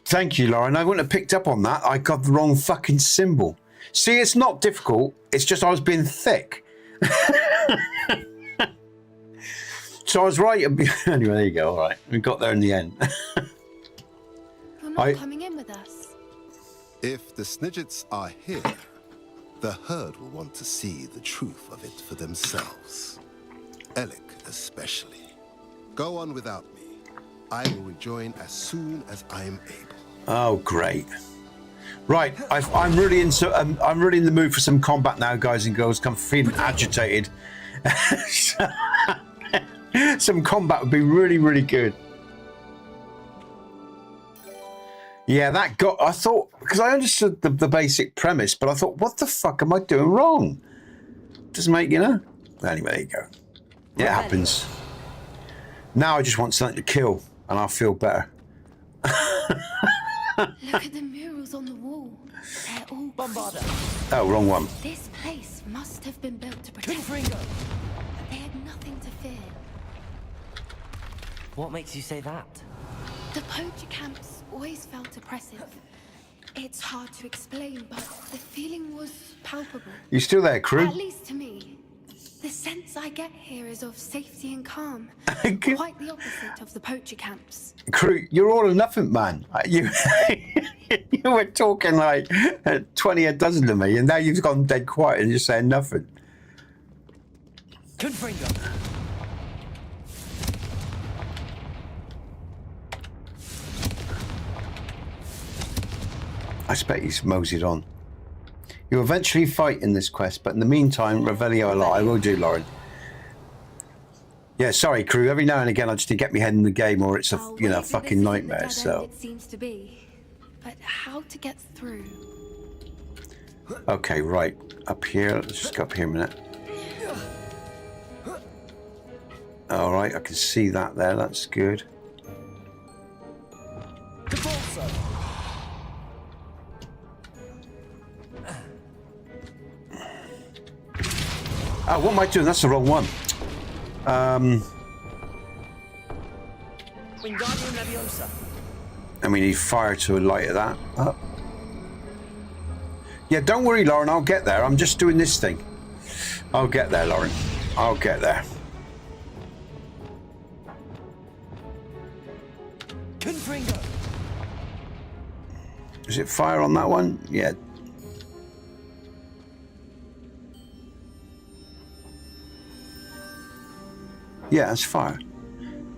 Thank you, Lauren. I wouldn't have picked up on that. I got the wrong fucking symbol. See, it's not difficult. It's just I was being thick. So I was right. Anyway, there you go. All right. We got there in the end. You're not coming in with us. If the Snidgets are here, the herd will want to see the truth of it for themselves. Alec especially. Go on without me. I will rejoin as soon as I am able. Oh, great. Right, I'm really in the mood for some combat now, guys and girls. I'm feeling agitated. Some combat would be really, really good. Yeah, that got. I thought, because I understood the basic premise, but I thought, what the fuck am I doing wrong? Doesn't make, you know. Anyway, there you go. Yeah, it happens. Now I just want something to kill, and I'll feel better. Look at the murals on the wall. They're all Bombarda. Oh, wrong one. This place must have been built to protect. Confringo. They had nothing to fear. What makes you say that? The poacher camps always felt oppressive. It's hard to explain, but the feeling was palpable. You still there, crew? At least to me. The sense I get here is of safety and calm. Good. Quite the opposite of the poacher camps. Crew, you're all or nothing, man. You were talking like 20 a dozen to me, and now you've gone dead quiet and you're saying nothing. Confringo. I expect he's moseyed on. You'll eventually fight in this quest, but in the meantime, Revelio a lot. I will do, Lauren. Yeah, sorry, crew. Every now and again, I just need to get my head in the game, or it's a fucking nightmare. So It seems to be, but how to get through? okay, right up here. Let's just go up here a minute. All right, I can see that there. That's good. Oh, what am I doing? That's the wrong one. Wingardium Leviosa. And we need fire to light that up. Yeah, don't worry, Lauren. I'll get there. I'm just doing this thing. I'll get there, Lauren. I'll get there. Confringo. Is it fire on that one? Yeah. Yeah, that's fire.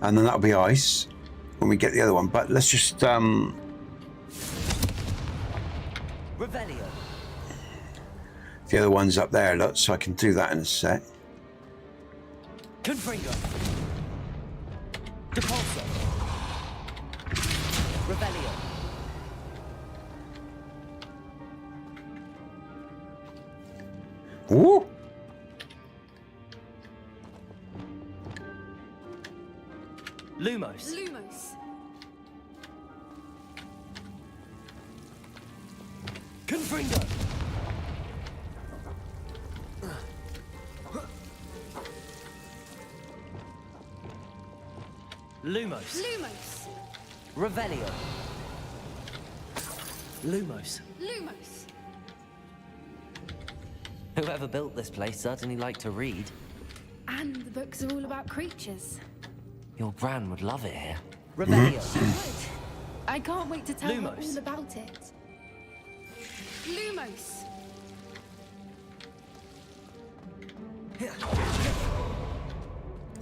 And then that'll be ice when we get the other one. But let's just Revelio. the other one's up there, look, so I can do that in a sec. Confringo. Depulso. Revelio. Ooh! Lumos. Confringo. Lumos. Lumos! Revelio. Lumos. Lumos! Whoever built this place certainly liked to read. And the books are all about creatures. Your Gran would love it here. Revelio. Good. I can't wait to tell her Lumos. all about it. Lumos!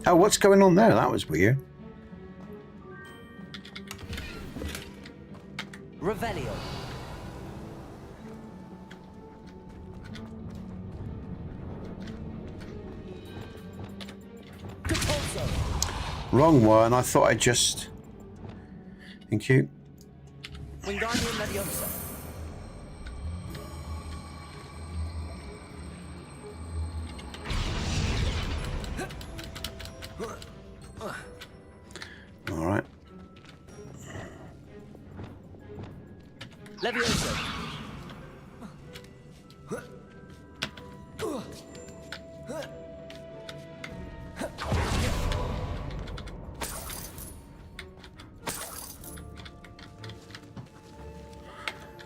Oh, what's going on there? That was weird. Revelio. Capozzo. Wrong one. I thought I just... Thank you. Wingardium Leviosa. All right. Leviosa.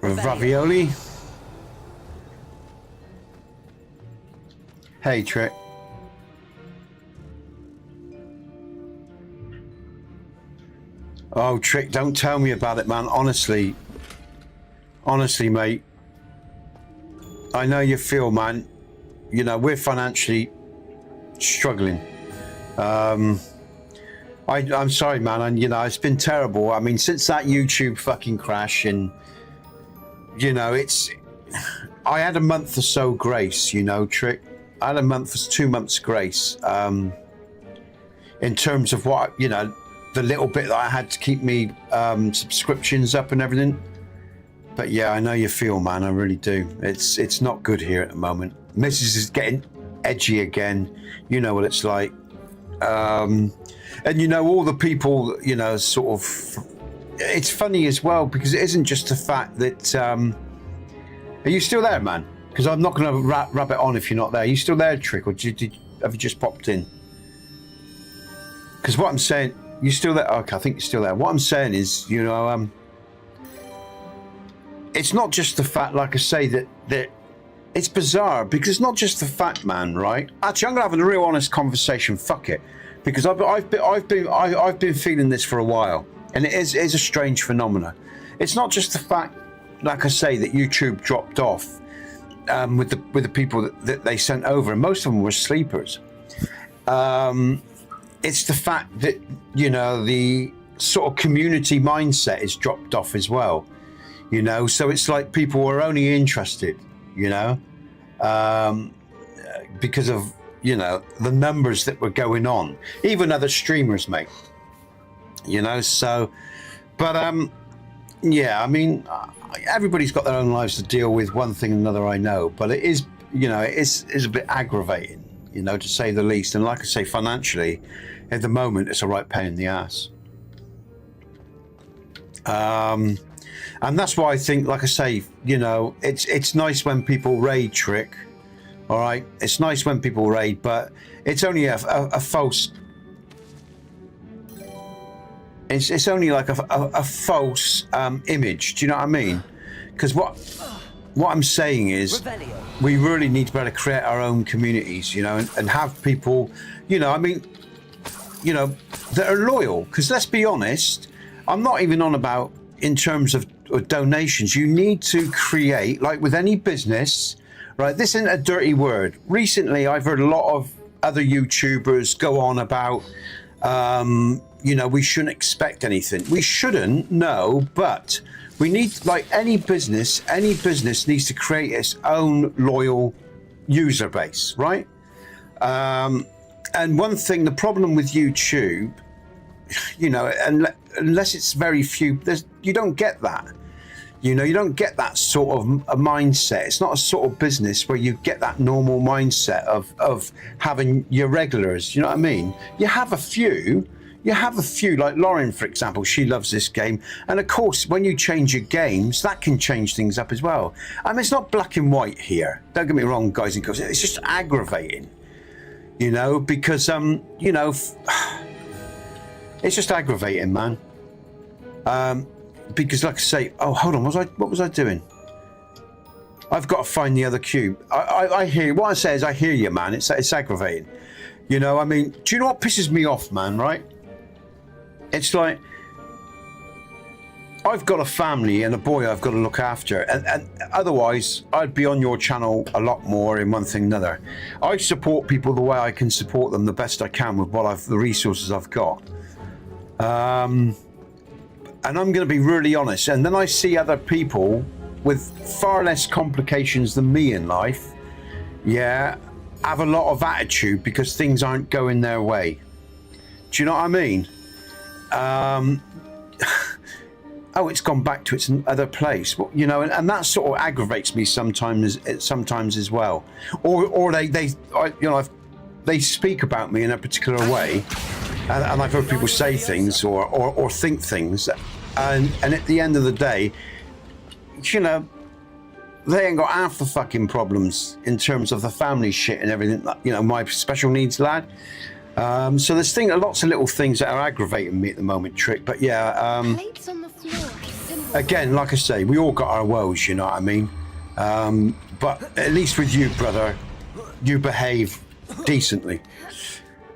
Ravioli. Hey, Trick. Oh, Trick, don't tell me about it, man. Honestly, mate. I know you feel, man. You know, we're financially struggling. I'm sorry, man. And, you know, it's been terrible. I mean, since that YouTube fucking crash and, you know, I had a month or so grace, you know, Trick. I had a month, 2 months grace. In terms of what, you know, the little bit that I had to keep me subscriptions up and everything. But yeah, I know you feel, man. I really do. It's not good here at the moment. Mrs. is getting edgy again. You know what it's like. And you know, all the people, you know, sort of. It's funny as well because it isn't just the fact that. Are you still there, man? Because I'm not going to rub it on if you're not there. Are you still there, Trick, or have you just popped in? Because what I'm saying, you still there? Okay, I think you're still there. What I'm saying is, you know, it's not just the fact, like I say, that it's bizarre because it's not just the fact, man. Right? Actually, I'm gonna have a real honest conversation. Fuck it, because I've been feeling this for a while, and it is a strange phenomena. It's not just the fact, like I say, that YouTube dropped off with the people that they sent over, and most of them were sleepers. It's the fact that, you know, the sort of community mindset is dropped off as well. You know, so it's like people were only interested, you know, because of, you know, the numbers that were going on, even other streamers, mate, you know, so, but, yeah, I mean, everybody's got their own lives to deal with, one thing and another, I know, but it is, you know, it's a bit aggravating, you know, to say the least. And like I say, financially, at the moment, it's a right pain in the ass. And that's why I think, like I say, you know, it's nice when people raid, Trick. All right, it's nice when people raid, but it's only a false. It's only like a false image. Do you know what I mean? Because what I'm saying is, we really need to be able to create our own communities, you know, and have people, you know, I mean, you know, that are loyal. Because let's be honest, I'm not even on about in terms of donations. You need to create, like with any business, right? This isn't a dirty word. Recently, I've heard a lot of other YouTubers go on about, you know, we shouldn't expect anything. We shouldn't, no, but we need, like any business needs to create its own loyal user base, right? And one thing, the problem with YouTube, you know, unless it's very few, you don't get that. You know, you don't get that sort of a mindset. It's not a sort of business where you get that normal mindset of having your regulars. You know what I mean? You have a few, You have a few, like Lauren, for example, she loves this game. And of course, when you change your games, that can change things up as well. I mean, it's not black and white here. Don't get me wrong, guys and girls. It's just aggravating, you know, because, you know, it's just aggravating, man. Because like I say, oh, hold on, what was I doing? I've got to find the other cube. I hear, what I say is I hear you, man. It's aggravating. You know, I mean, do you know what pisses me off, man, right? It's like, I've got a family and a boy I've got to look after, and otherwise I'd be on your channel a lot more in one thing or another. I support people the way I can support them the best I can with the resources I've got. And I'm going to be really honest, and then I see other people with far less complications than me in life, yeah, have a lot of attitude because things aren't going their way. Do you know what I mean? Oh, it's gone back to its other place. Well, you know, and that sort of aggravates me sometimes as well. Or they you know, they speak about me in a particular way, and I've heard people say things or think things, and at the end of the day, you know, they ain't got half the fucking problems in terms of the family shit and everything. You know, my special needs lad. So there's lots of little things that are aggravating me at the moment, Trick. But yeah, Plates on the floor. again, like I say, we all got our woes, you know what I mean? But at least with you, brother, you behave decently.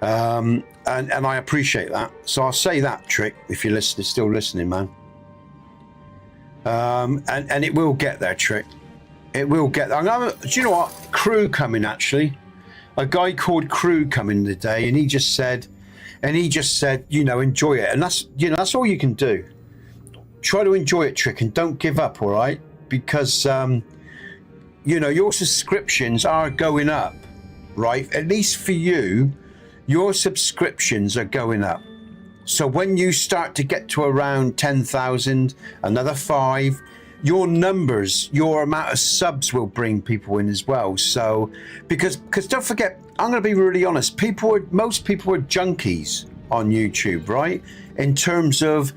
And I appreciate that. So I'll say that, Trick, if you're still listening, man. And it will get there, Trick. It will get there. Do you know what? Crew coming, actually. A guy called Crew coming today, and he just said, you know, enjoy it. And that's, you know, that's all you can do. Try to enjoy it, Trick, and don't give up, all right? Because, you know, your subscriptions are going up, right? At least for you, your subscriptions are going up. So when you start to get to around 10,000, another 5, your numbers, your amount of subs will bring people in as well. So, because don't forget, I'm going to be really honest, most people are junkies on YouTube, right? In terms of,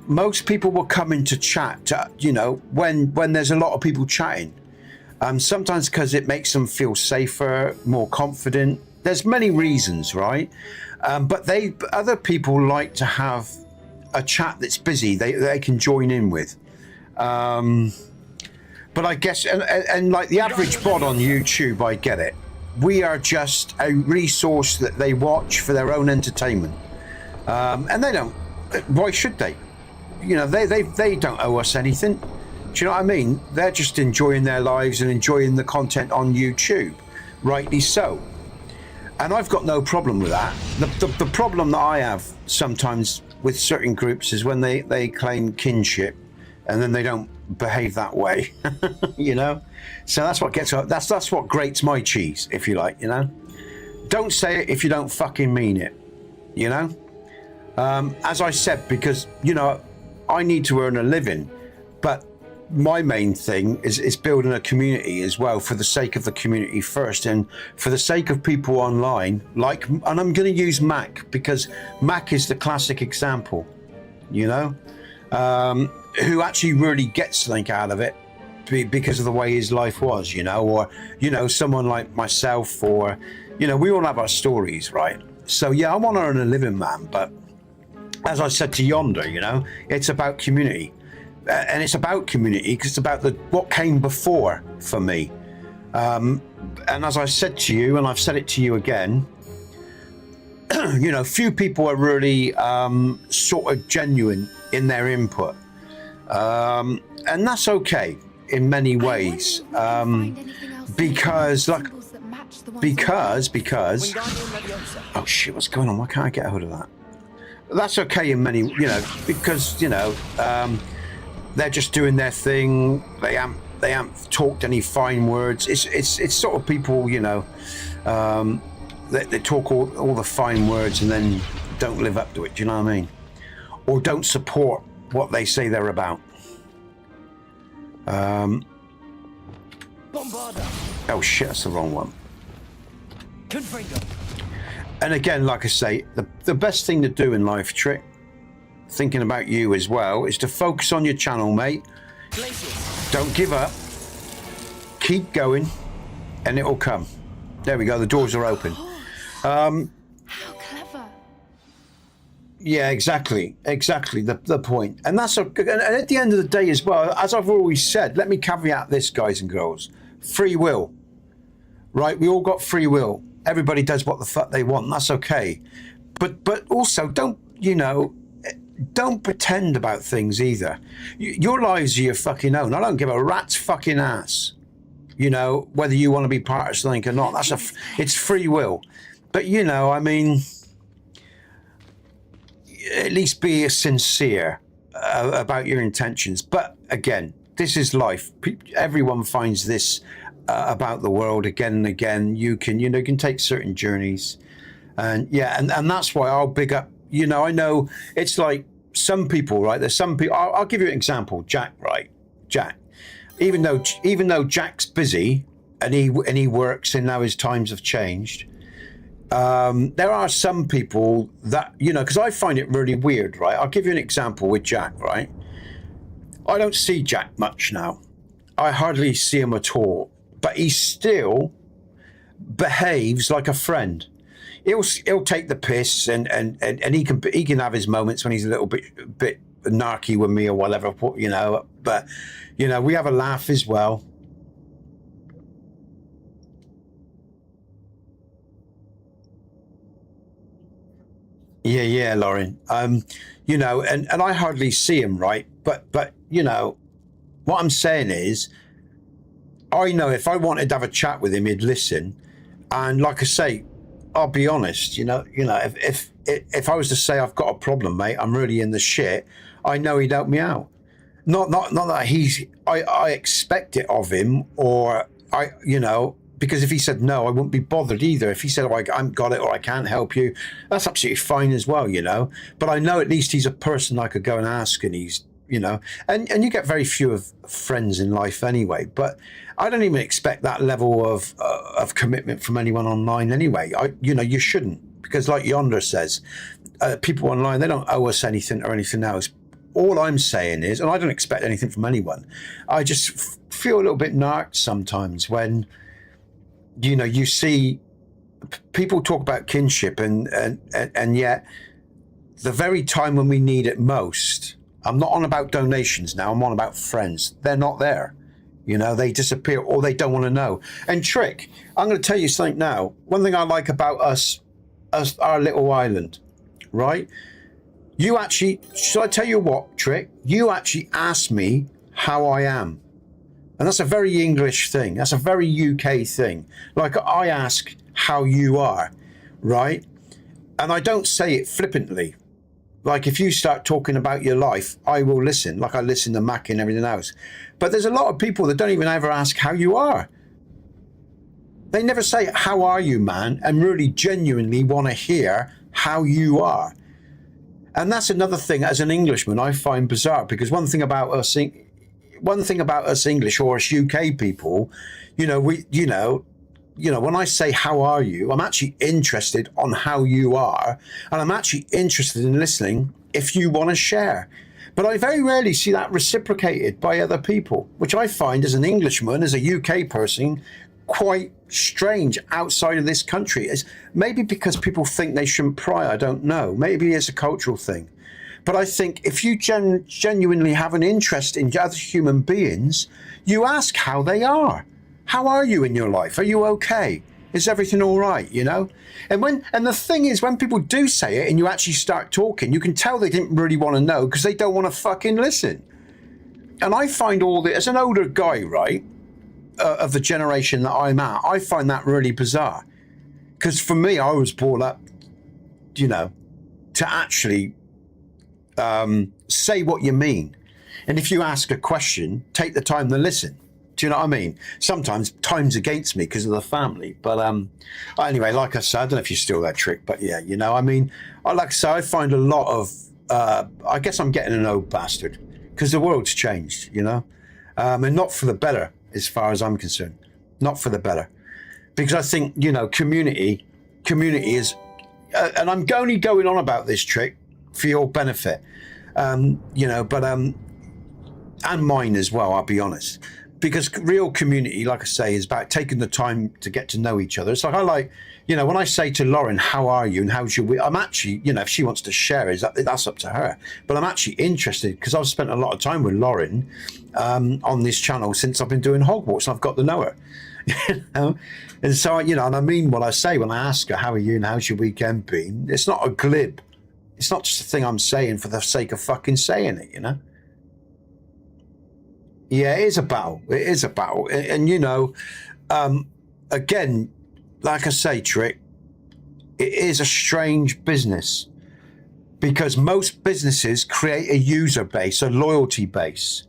most people will come into chat, you know, when there's a lot of people chatting. Sometimes because it makes them feel safer, more confident. There's many reasons, right? But other people like to have a chat that's busy, they can join in with. But I guess, and like the average bot on YouTube, I get it. We are just a resource that they watch for their own entertainment. And they don't, why should they? You know, they don't owe us anything. Do you know what I mean? They're just enjoying their lives and enjoying the content on YouTube. Rightly so. And I've got no problem with that. The problem that I have sometimes with certain groups is when they claim kinship and then they don't behave that way, you know? So that's what gets up. That's what grates my cheese, if you like, you know? Don't say it if you don't fucking mean it, you know? As I said, because, you know, I need to earn a living, but my main thing is building a community as well, for the sake of the community first, and for the sake of people online, like, and I'm going to use Mac because Mac is the classic example, you know, who actually really gets something out of it because of the way his life was, you know, or, you know, someone like myself, or, you know, we all have our stories, right? So yeah, I want to earn a living, man, but as I said to Yonder, you know, it's about community. And it's about community because it's about what came before for me. And as I said to you, and I've said it to you again, you know, few people are really sort of genuine in their input. And that's okay in many ways. Because oh shit, what's going on? Why can't I get a hold of that? That's okay in many, you know, because, you know, they're just doing their thing. They haven't talked any fine words. It's sort of people, you know, they talk all the fine words and then don't live up to it. Do you know what I mean? Or don't support what they say they're about. Oh shit, that's the wrong one. And again, like I say, the best thing to do in life, Trick, thinking about you as well, is to focus on your channel, mate. Don't give up. Keep going, and it'll come. There we go. The doors are open. How clever. Yeah, exactly. The point. And that's and at the end of the day as well, as I've always said, let me caveat this, guys and girls. Free will. Right? We all got free will. Everybody does what the fuck they want. That's okay. But also don't pretend about things either. Your lives are your fucking own. I don't give a rat's fucking ass. Whether you want to be part of something or not. It's free will. But I mean, at least be sincere about your intentions. But again, this is life. Everyone finds this about the world again and again. You can take certain journeys, and that's why I'll big up. I know it's like some people, right? There's some people. I'll give you an example. Jack, right? Jack. Even though Jack's busy and he works, and now his times have changed. There are some people that, because I find it really weird, right? I'll give you an example with Jack, right? I don't see Jack much now. I hardly see him at all, but he still behaves like a friend. He'll take the piss and he can have his moments when he's a little bit narky with me or whatever, but we have a laugh as well. Yeah, Lauren. And I hardly see him, right? But what I'm saying is, I know if I wanted to have a chat with him, he'd listen. And like I say, I'll be honest, if I was to say I've got a problem, mate, I'm really in the shit, I know he'd help me out. Not that I expect it of him, or because if he said no, I wouldn't be bothered either. If he said, I haven't got it, or I can't help you, that's absolutely fine as well, But I know at least he's a person I could go and ask, and he's, and you get very few of friends in life anyway. But I don't even expect that level of commitment from anyone online anyway. You shouldn't, because like Yonder says, people online, they don't owe us anything or anything else. All I'm saying is, and I don't expect anything from anyone, I just feel a little bit narked sometimes when you see people talk about kinship and yet the very time when we need it most, I'm not on about donations now, I'm on about friends. They're not there. They disappear, or they don't want to know. And Trick, I'm going to tell you something now. One thing I like about us, our little island, right? You actually, shall I tell you what, Trick? You actually asked me how I am. And that's a very English thing. That's a very UK thing. Like, I ask how you are, right? And I don't say it flippantly. Like, if you start talking about your life, I will listen, like I listen to Mac and everything else. But there's a lot of people that don't even ever ask how you are. They never say, how are you, man? And really genuinely want to hear how you are. And that's another thing, as an Englishman, I find bizarre, because one thing about us English, or us UK people, when I say how are you, I'm actually interested on how you are, and I'm actually interested in listening if you want to share. But I very rarely see that reciprocated by other people, which I find as an Englishman, as a UK person, quite strange outside of this country. It's maybe because people think they shouldn't pry, I don't know. Maybe it's a cultural thing. But I think if you genuinely have an interest in other human beings, you ask how they are. How are you in your life? Are you okay? Is everything all right, And the thing is, when people do say it and you actually start talking, you can tell they didn't really want to know, because they don't want to fucking listen. And I find as an older guy, right, of the generation that I'm at, I find that really bizarre. Because for me, I was brought up, to actually say what you mean. And if you ask a question, take the time to listen. Do you know what I mean? Sometimes time's against me because of the family. But anyway, like I said, I don't know if you're still that Trick, but yeah, like I say, I find a lot of, I guess I'm getting an old bastard, because the world's changed, and not for the better, as far as I'm concerned. Not for the better. Because I think, community is and I'm only going on about this trick for your benefit, you know, but and mine as well, I'll be honest, because real community, like I say, is about taking the time to get to know each other. It's like I like, you know, when I say to Lauren, how are you and how's your week, I'm actually, you know, if she wants to share, that's up to her, but I'm actually interested because I've spent a lot of time with Lauren on this channel since I've been doing Hogwarts, and I've got to know her. You know? And so, you know, and I mean what I say when I ask her, how are you and how's your weekend been? It's not a glib. It's not just a thing I'm saying for the sake of fucking saying it, you know? Yeah, it is a battle. It is a battle. And you know, again, like I say, Trick, it is a strange business because most businesses create a user base, a loyalty base.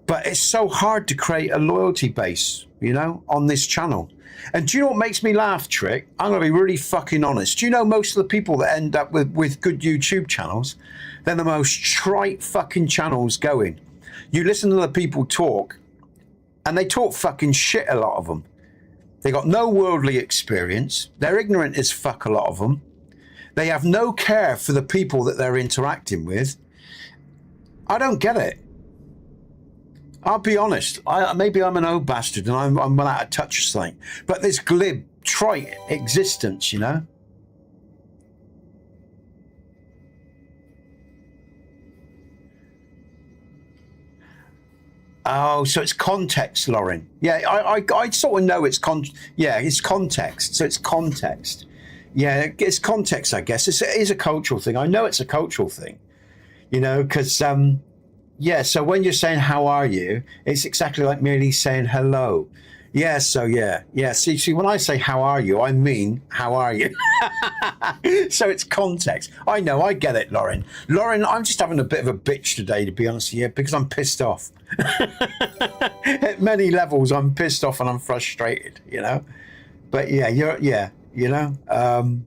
But it's so hard to create a loyalty base, you know, on this channel. And do you know what makes me laugh, Trick? I'm going to be really fucking honest. Do you know most of the people that end up with good YouTube channels, they're the most trite fucking channels going. You listen to the people talk, and they talk fucking shit, a lot of them. They got no worldly experience. They're ignorant as fuck, a lot of them. They have no care for the people that they're interacting with. I don't get it. I'll be honest. Maybe I'm an old bastard and I'm well out of touch or something. But this glib, trite existence, you know? Oh, so it's context, Lauren. Yeah, I sort of know it's it's context. So it's context. Yeah, it's context, I guess. It is a cultural thing. I know it's a cultural thing, you know, because, yeah, so when you're saying, how are you? It's exactly like merely saying hello. Yeah, so yeah. See, when I say, how are you? I mean, how are you? So it's context. I know, I get it, Lauren. Lauren, I'm just having a bit of a bitch today, to be honest with you, because I'm pissed off. At many levels, I'm pissed off and I'm frustrated, you know? But yeah, you know?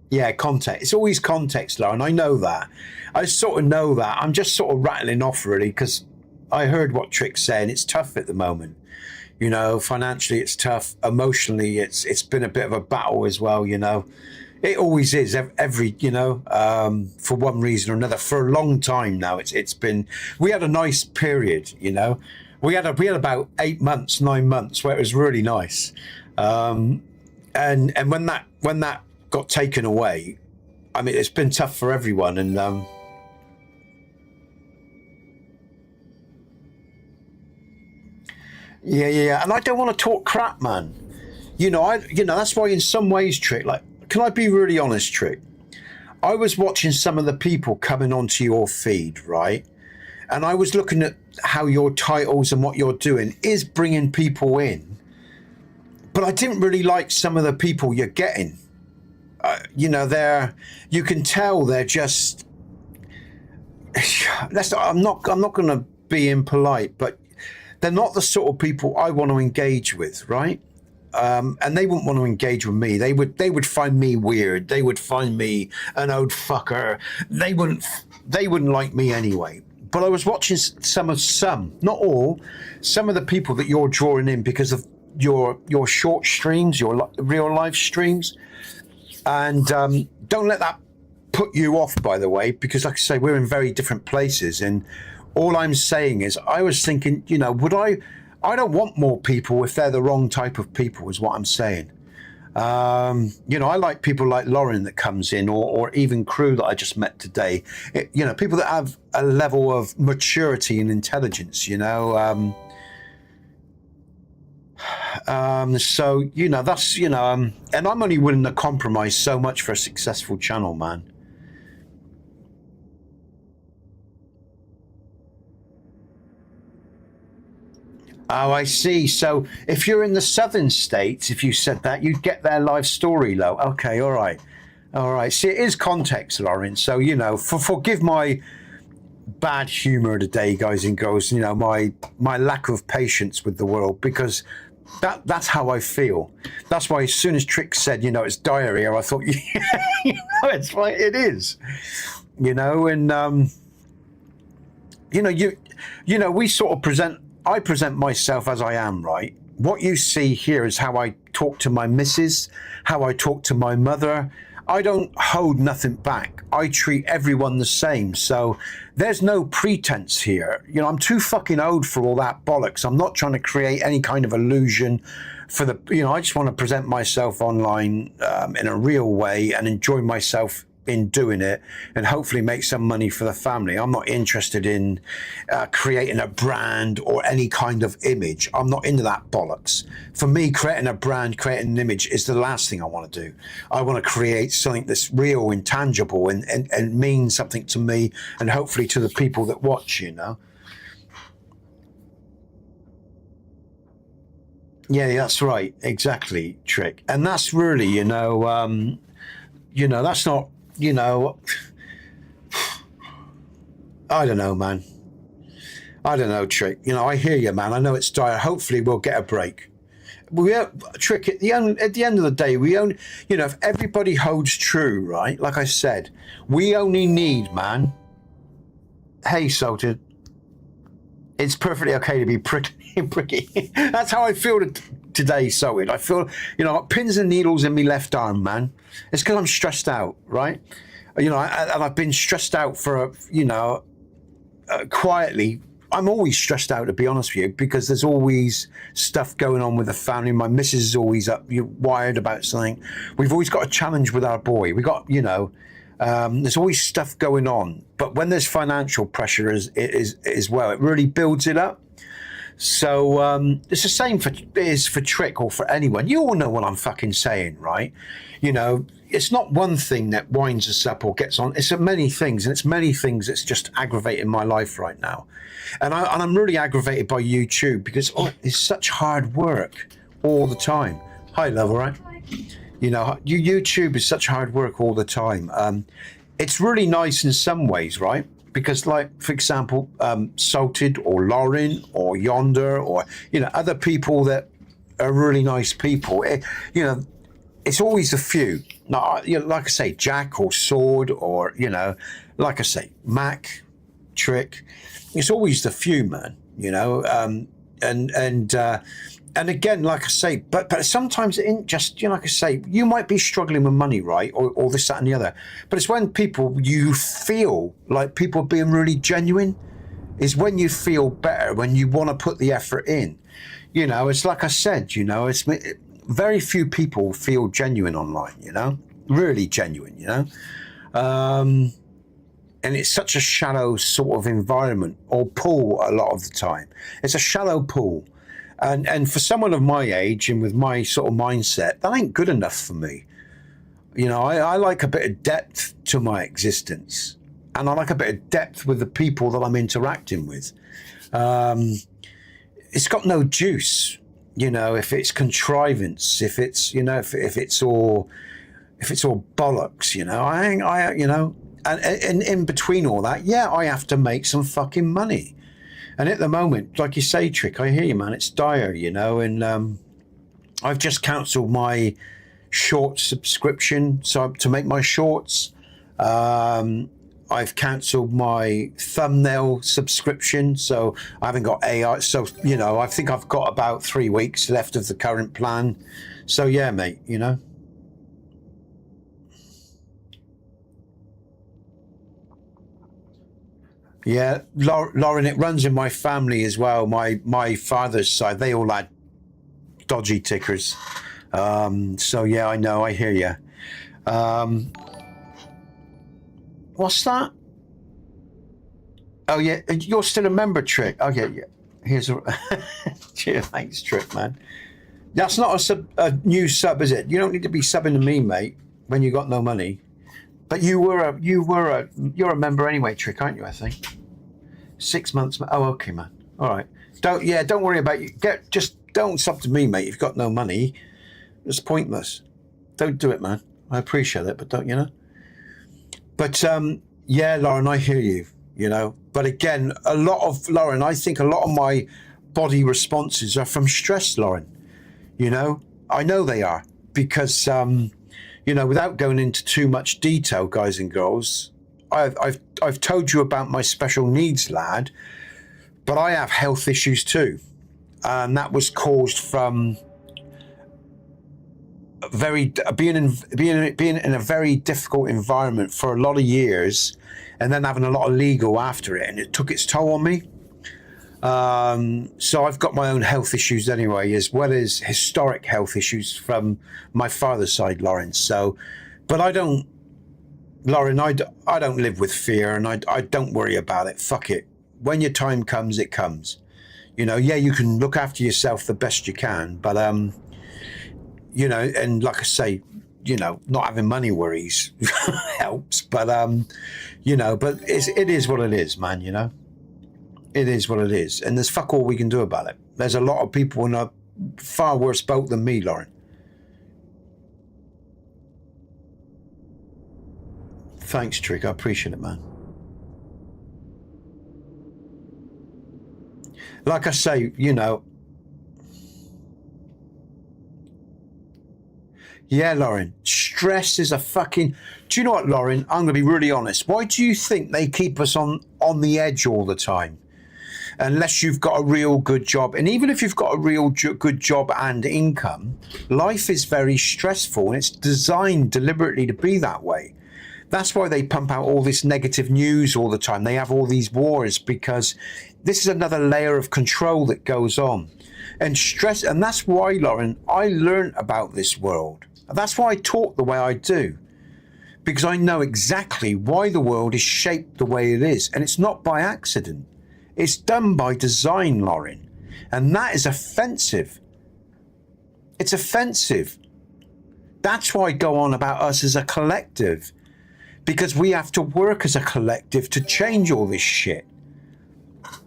Yeah, context. It's always context, Lauren. I know that. I sort of know that. I'm just sort of rattling off, really, because I heard what Trick's saying. It's tough at the moment. You know, financially, it's tough. Emotionally, it's been a bit of a battle as well, you know. It always is. Every you know, for one reason or another, for a long time now. It's been. We had a nice period, you know. We had about 8 months, 9 months where it was really nice. And when that got taken away, I mean, it's been tough for everyone. And yeah. And I don't want to talk crap, man. You know, that's why in some ways, Trick, like, can I be really honest, Trick? I was watching some of the people coming onto your feed, right? And I was looking at how your titles and what you're doing is bringing people in. But I didn't really like some of the people you're getting. You know, you can tell they're just, I'm not going to be impolite, but they're not the sort of people I want to engage with, right? And they wouldn't want to engage with me. They would find me weird. They would find me an old fucker. They wouldn't like me anyway. But I was watching some, not all, some of the people that you're drawing in because of your short streams, your real life streams. And don't let that put you off, by the way, because like I say, we're in very different places. And all I'm saying is I was thinking, you know, I don't want more people if they're the wrong type of people, is what I'm saying. You know, I like people like Lauren that comes in, or even Crew that I just met today. You know, people that have a level of maturity and intelligence, you know. So, you know, that's, you know, and I'm only willing to compromise so much for a successful channel, man. Oh, I see. So if you're in the southern states, if you said that, you'd get their live story low. Okay, all right. All right. See, it is context, Lauren. So, you know, forgive my bad humor today, guys and girls, you know, my lack of patience with the world, because that's how I feel. That's why as soon as Trick said, you know, it's diarrhea, I thought, yeah, you know, it's like, it is, you know, and, you know, we sort of I present myself as I am, right? What you see here is how I talk to my missus, how I talk to my mother. I don't hold nothing back. I treat everyone the same. So there's no pretense here. You know, I'm too fucking old for all that bollocks. I'm not trying to create any kind of illusion for the, you know, I just want to present myself online in a real way and enjoy myself in doing it and hopefully make some money for the family. I'm not interested in creating a brand or any kind of image. I'm not into that bollocks. For me, creating a brand, creating an image is the last thing I want to do. I want to create something that's real, intangible, and means something to me and hopefully to the people that watch, you know. Yeah, that's right. Exactly, Trick. And that's really, you know, that's not, you know, I don't know, man. I don't know, Trick. You know, I hear you, man. I know it's dire. Hopefully we'll get a break. Trick, at the end of the day, we only, you know, if everybody holds true, right? Like I said, we only need, man. Hey, Salted. It's perfectly okay to be pricky. That's how I feel today, Salted. I feel, you know, I got pins and needles in my left arm, man. It's because I'm stressed out, right? You know, and I've been stressed out for, you know, quietly. I'm always stressed out, to be honest with you, because there's always stuff going on with the family. My missus is always wired about something. We've always got a challenge with our boy. We got, you know, there's always stuff going on. But when there's financial pressure as well, it really builds it up. So it's the same for Trick or for anyone. You all know what I'm fucking saying, right? You know, it's not one thing that winds us up or gets on. It's many things, and it's many things that's just aggravating my life right now. And I'm really aggravated by YouTube because it's such hard work all the time. Hi, love, all right? You know, YouTube is such hard work all the time. It's really nice in some ways, right? Because, like, for example, Salted or Lauren or Yonder or, you know, other people that are really nice people, you know, it's always a few. Now, you know, like I say, Jack or Sword or, you know, like I say, Mac, Trick. It's always the few, man, you know, and again, like I say, but sometimes it ain't just, you know, like I say, you might be struggling with money, right? Or this, that, and the other. But it's when you feel like people are being really genuine, is when you feel better, when you want to put the effort in. You know, it's like I said, you know, it's very few people feel genuine online, you know, really genuine, you know. And it's such a shallow sort of environment or pool a lot of the time. It's a shallow pool. And for someone of my age and with my sort of mindset, that ain't good enough for me. You know, I like a bit of depth to my existence. And I like a bit of depth with the people that I'm interacting with. It's got no juice, you know, if it's contrivance, if it's, you know, if it's all bollocks, you know, you know, and in between all that, yeah, I have to make some fucking money. And at the moment, like you say, Trick, I hear you, man. It's dire, you know. And I've just cancelled my short subscription, so to make my shorts. I've cancelled my thumbnail subscription, so I haven't got AI. So, you know, I think I've got about 3 weeks left of the current plan. So yeah, mate, you know. Yeah, Lauren, it runs in my family as well. My father's side, they all had dodgy tickers. So yeah, I know, I hear you. What's that? Oh yeah, you're still a member, Trick. Okay, yeah. Here's a cheers, thanks, Trick, man. That's not a new sub, is it? You don't need to be subbing to me, mate, when you got no money. But you're a member anyway, Trick, aren't you? I think 6 months. Oh, okay, man. All right. Don't worry about you. Just don't sub to me, mate. You've got no money. It's pointless. Don't do it, man. I appreciate it, but don't, you know. But yeah, Lauren, I hear you. You know. But again, Lauren, I think a lot of my body responses are from stress, Lauren. You know, I know they are because. You know, without going into too much detail, guys and girls, I've told you about my special needs lad, but I have health issues too, and that was caused from being in a very difficult environment for a lot of years, and then having a lot of legal after it, and it took its toll on me. So I've got my own health issues anyway, as well as historic health issues from my father's side, Lauren. So, but I don't, Lauren, I don't live with fear, and I don't worry about it. Fuck it. When your time comes, it comes. You know, yeah, you can look after yourself the best you can, but you know, and like I say, you know, not having money worries helps, but you know, but it is what it is, man. You know, it is what it is, and there's fuck all we can do about it. There's a lot of people in a far worse boat than me, Lauren. Thanks, Trick. I appreciate it, man. Like I say, you know. Yeah, Lauren, stress is a fucking... Do you know what, Lauren? I'm going to be really honest. Why do you think they keep us on the edge all the time? Unless you've got a real good job. And even if you've got a real good job and income, life is very stressful, and it's designed deliberately to be that way. That's why they pump out all this negative news all the time. They have all these wars, because this is another layer of control that goes on. And stress, and that's why, Lauren, I learned about this world. That's why I talk the way I do, because I know exactly why the world is shaped the way it is, and it's not by accident. It's done by design, Lauren, and that is offensive. It's offensive. That's why I go on about us as a collective, because we have to work as a collective to change all this shit,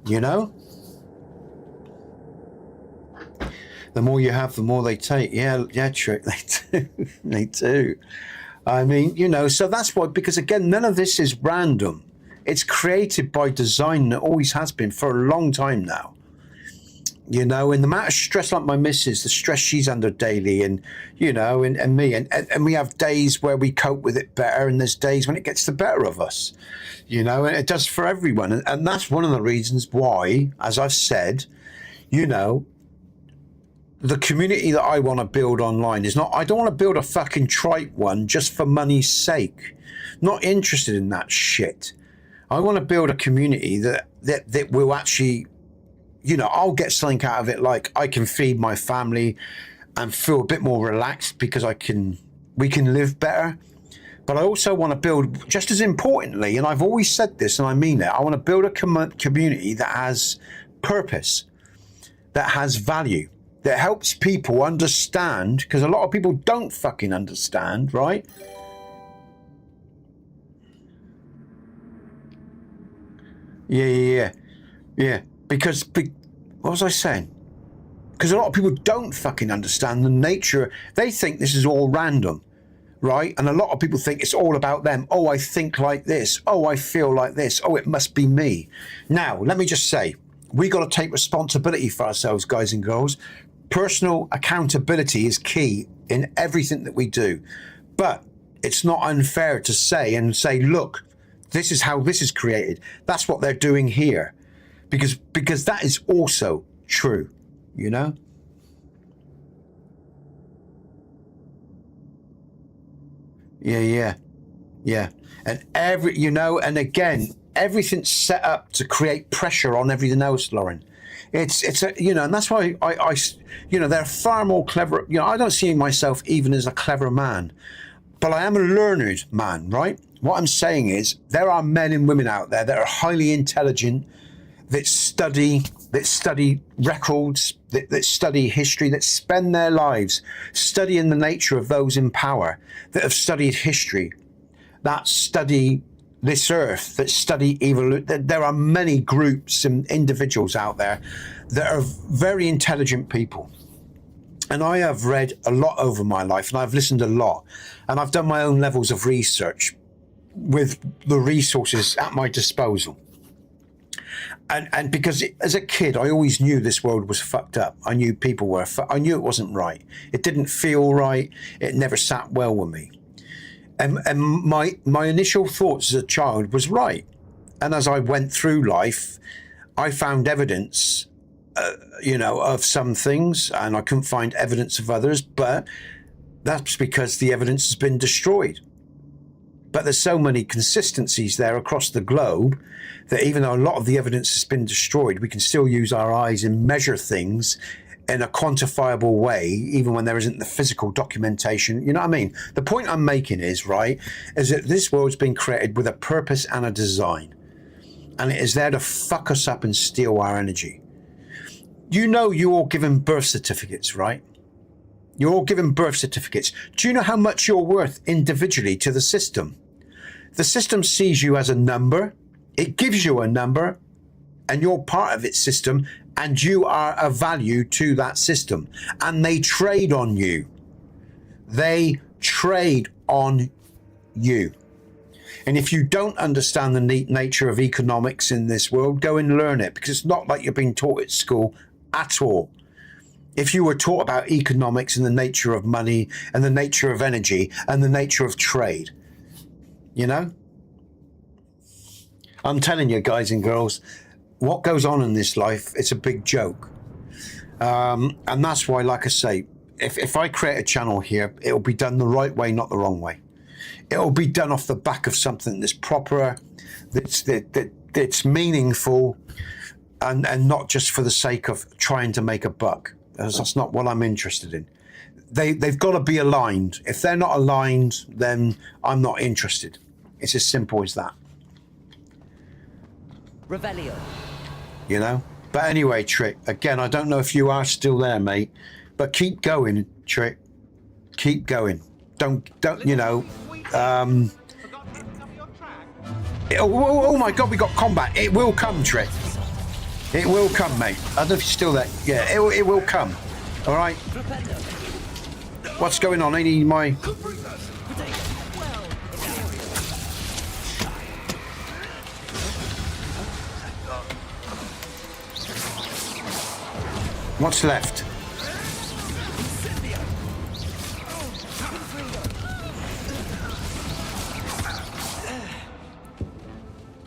you know? The more you have, the more they take. Yeah, Trick, they do. They do. I mean, you know, so that's why, because again, none of this is random. It's created by design, and it always has been for a long time now. You know, and the amount of stress, like my missus, the stress she's under daily, and, you know, and me, and we have days where we cope with it better, and there's days when it gets the better of us, you know, and it does for everyone. And that's one of the reasons why, as I've said, you know, the community that I want to build online is not, I don't want to build a fucking trite one just for money's sake. Not interested in that shit. I want to build a community that will actually, you know, I'll get something out of it, like I can feed my family and feel a bit more relaxed because we can live better. But I also want to build, just as importantly, and I've always said this and I mean it, I want to build a community that has purpose, that has value, that helps people understand, because a lot of people don't fucking understand, right? Yeah. Because what was I saying? Because a lot of people don't fucking understand the nature. They think this is all random, right? And a lot of people think it's all about them. Oh, I think like this. Oh, I feel like this. Oh, it must be me. Now, let me just say, we got to take responsibility for ourselves, guys and girls. Personal accountability is key in everything that we do. But it's not unfair to say, look, this is how this is created. That's what they're doing here. Because that is also true, you know? Yeah. And and again, everything's set up to create pressure on everything else, Lauren. It's and that's why I they're far more clever. You know, I don't see myself even as a clever man, but I am a learned man, right? What I'm saying is there are men and women out there that are highly intelligent, that study records, that study history, that spend their lives studying the nature of those in power, that have studied history, that study this earth, that study evolution. There are many groups and individuals out there that are very intelligent people. And I have read a lot over my life, and I've listened a lot, and I've done my own levels of research with the resources at my disposal. And because as a kid, I always knew this world was fucked up. I knew people were, I knew it wasn't right. It didn't feel right. It never sat well with me. And my initial thoughts as a child was right. And as I went through life, I found evidence, of some things, and I couldn't find evidence of others. But That's because the evidence has been destroyed. But there's so many consistencies there across the globe that even though a lot of the evidence has been destroyed, we can still use our eyes and measure things in a quantifiable way, even when there isn't the physical documentation. You know what I mean? The point I'm making is, right, is that this world's been created with a purpose and a design. And it is there to fuck us up and steal our energy. You know you're all given birth certificates, right? You're all given birth certificates. Do you know how much you're worth individually to the system? The system sees you as a number. It gives you a number, and you're part of its system, and you are of value to that system. And they trade on you. They trade on you. And if you don't understand the neat nature of economics in this world, go and learn it, because it's not like you're being taught at school at all. If you were taught about economics and the nature of money and the nature of energy and the nature of trade, you know? I'm telling you, guys and girls, what goes on in this life, it's a big joke. And that's why, like I say, if I create a channel here, it'll be done the right way, not the wrong way. It'll be done off the back of something that's proper, that's meaningful, and not just for the sake of trying to make a buck. That's not what I'm interested in. They've got to be aligned. If they're not aligned, then I'm not interested. It's as simple as that. Revelio. You know? But anyway, Trick, again, I don't know if you are still there, mate, but keep going, Trick. Keep going. Don't you know, oh my God, we got combat. It will come, Trick. It will come, mate. I don't know if you're still there. Yeah, it will come. All right? What's going on? I need my... What's left?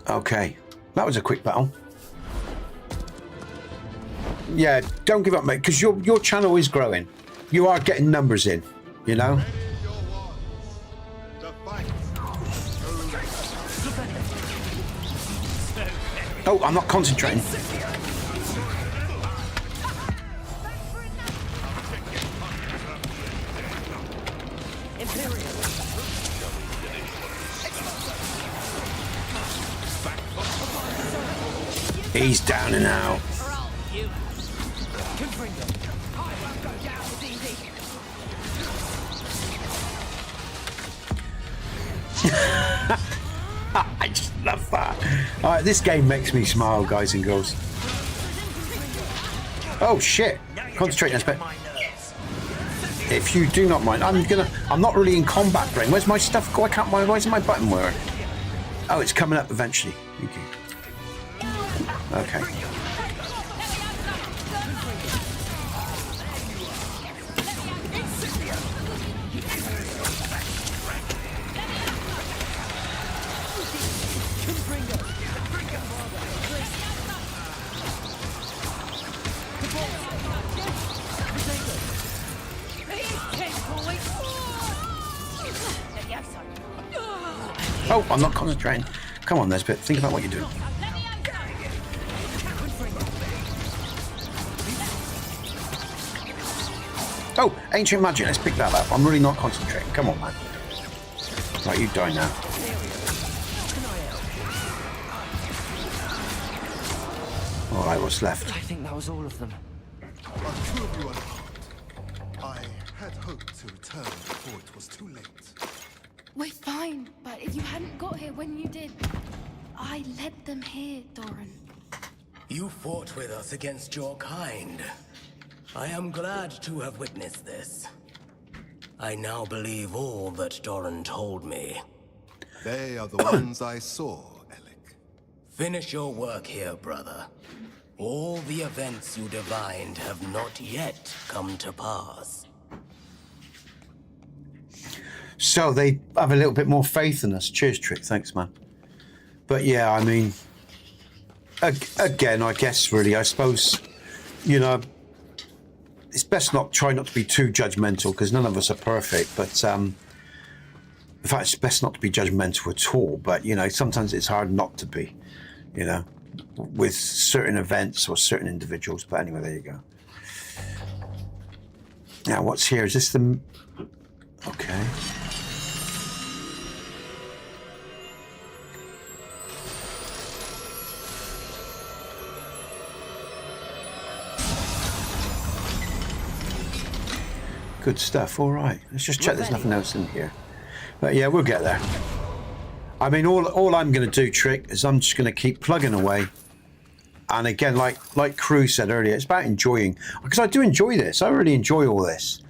Okay. That was a quick battle. Yeah, don't give up, mate, because your channel is growing. You are getting numbers in, you know? Oh, I'm not concentrating. He's down and out. I just love that. All right, this game makes me smile, guys and girls. Oh shit! Concentrate, Nesbit. If you do not mind, I'm not really in combat brain. Where's my stuff? Why can't why isn't my button work? Oh, it's coming up eventually. Thank you. Okay. Oh, I'm not concentrating. Come on, Nesbit. Think about what you're doing. Oh, ancient magic. Let's pick that up. I'm really not concentrating. Come on, man. Right, you die now. All right, what's left? I think that was all of them. I had hoped to return before it was too late. We're fine, but if you hadn't got here when you did, I led them here, Doran. You fought with us against your kind. I am glad to have witnessed this. I now believe all that Doran told me. They are the ones I saw, Alec. Finish your work here, brother. All the events you divined have not yet come to pass. So they have a little bit more faith in us. Cheers, Trick. Thanks, man. But yeah, I mean, again, I guess really, I suppose, you know, it's best try not to be too judgmental, because none of us are perfect. But in fact, it's best not to be judgmental at all. But you know, sometimes it's hard not to be. You know, with certain events or certain individuals. But anyway, there you go. Now, what's here? Is this the? Okay. Good stuff. All right. Let's just check there's nothing else in here. But yeah, we'll get there. I mean, all I'm going to do, Trick, is I'm just going to keep plugging away. And again, like Crew said earlier, it's about enjoying. Because I do enjoy this. I really enjoy all this.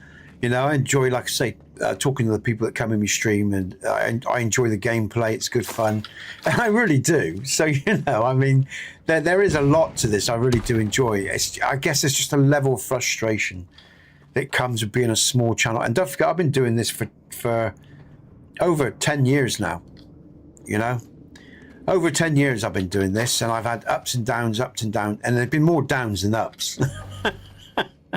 You know, I enjoy, like I say, talking to the people that come in my stream. And I enjoy the gameplay. It's good fun. And I really do. So, you know, I mean, there is a lot to this I really do enjoy. I guess it's just a level of frustration that comes with being a small channel. And don't forget, I've been doing this for over 10 years now. You know, over 10 years I've been doing this, and I've had ups and downs, and there've been more downs than ups. And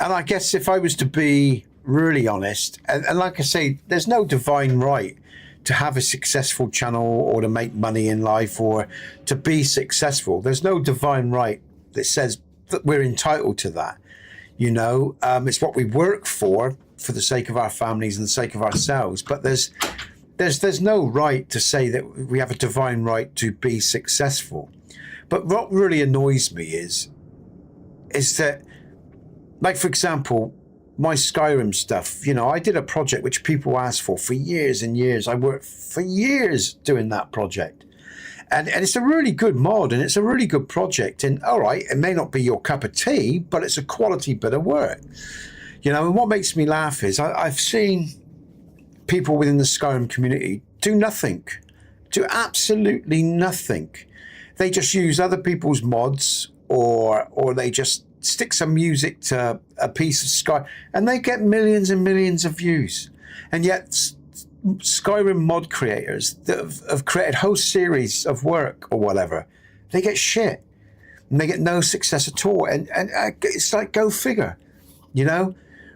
I guess if I was to be really honest, and like I say, there's no divine right to have a successful channel or to make money in life or to be successful. There's no divine right that says that we're entitled to that. You know, it's what we work for the sake of our families and the sake of ourselves. But there's no right to say that we have a divine right to be successful. But what really annoys me is that, like, for example, my Skyrim stuff, you know, I did a project which people asked for years and years. I worked for years doing that project. And it's a really good mod, and it's a really good project. And all right, it may not be your cup of tea, but it's a quality bit of work. You know, and what makes me laugh is I've seen people within the Skyrim community do nothing, do absolutely nothing. They just use other people's mods, or they just stick some music to a piece of Sky, and they get millions and millions of views. And yet Skyrim mod creators that have created whole series of work or whatever, they get shit and they get no success at all. And it's like, go figure, you know,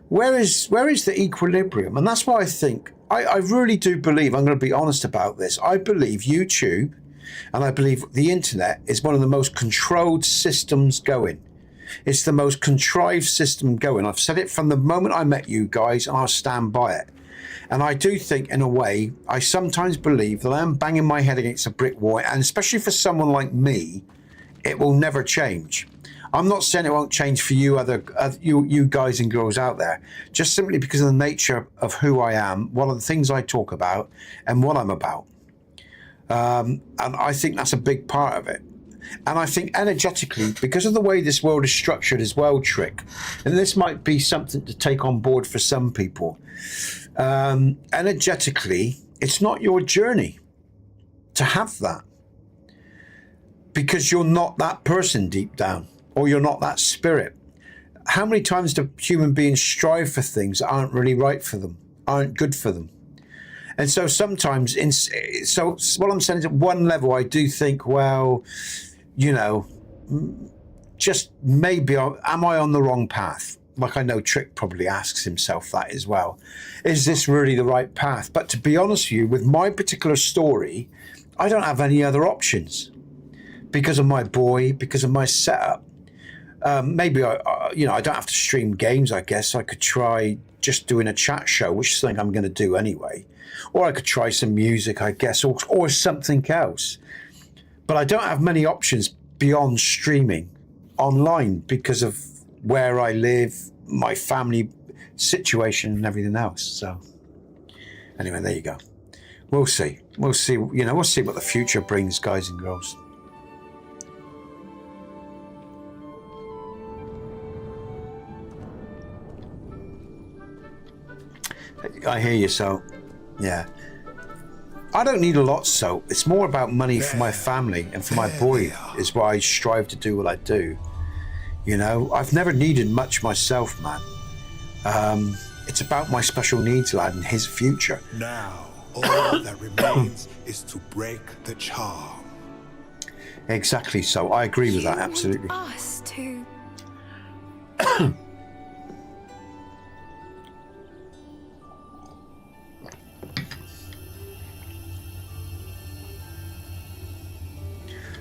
where is the equilibrium? And that's why I think, I really do believe, I'm going to be honest about this, I believe YouTube and I believe the internet is one of the most controlled systems going. It's the most contrived system going. I've said it from the moment I met you guys, and I'll stand by it. And I do think, in a way, I sometimes believe that I'm banging my head against a brick wall, and especially for someone like me, it will never change. I'm not saying it won't change for you you guys and girls out there, just simply because of the nature of who I am, one of the things I talk about, and what I'm about. And I think that's a big part of it. And I think energetically, because of the way this world is structured as well, Trick, and this might be something to take on board for some people, energetically, it's not your journey to have that, because you're not that person deep down, or you're not that spirit. How many times do human beings strive for things that aren't really right for them, aren't good for them? And so sometimes, so what I'm saying is, at one level, I do think, well, you know, just maybe, am I on the wrong path? Like, I know Trick probably asks himself that as well. Is this really the right path? But to be honest with you, with my particular story, I don't have any other options because of my boy, because of my setup. Maybe you know, I don't have to stream games. I guess I could try just doing a chat show, which is something I'm going to do anyway. Or I could try some music, I guess, or something else. But I don't have many options beyond streaming online because of where I live, my family situation, and everything else. So anyway, there you go. We'll see. We'll see. You know, we'll see what the future brings, guys and girls. I hear you, so yeah. I don't need a lot, so it's more about money for my family and for my boy is why I strive to do what I do. You know, I've never needed much myself, man. It's about my special needs lad and his future. Now, all that remains is to break the charm. Exactly so. I agree with that, absolutely. Us to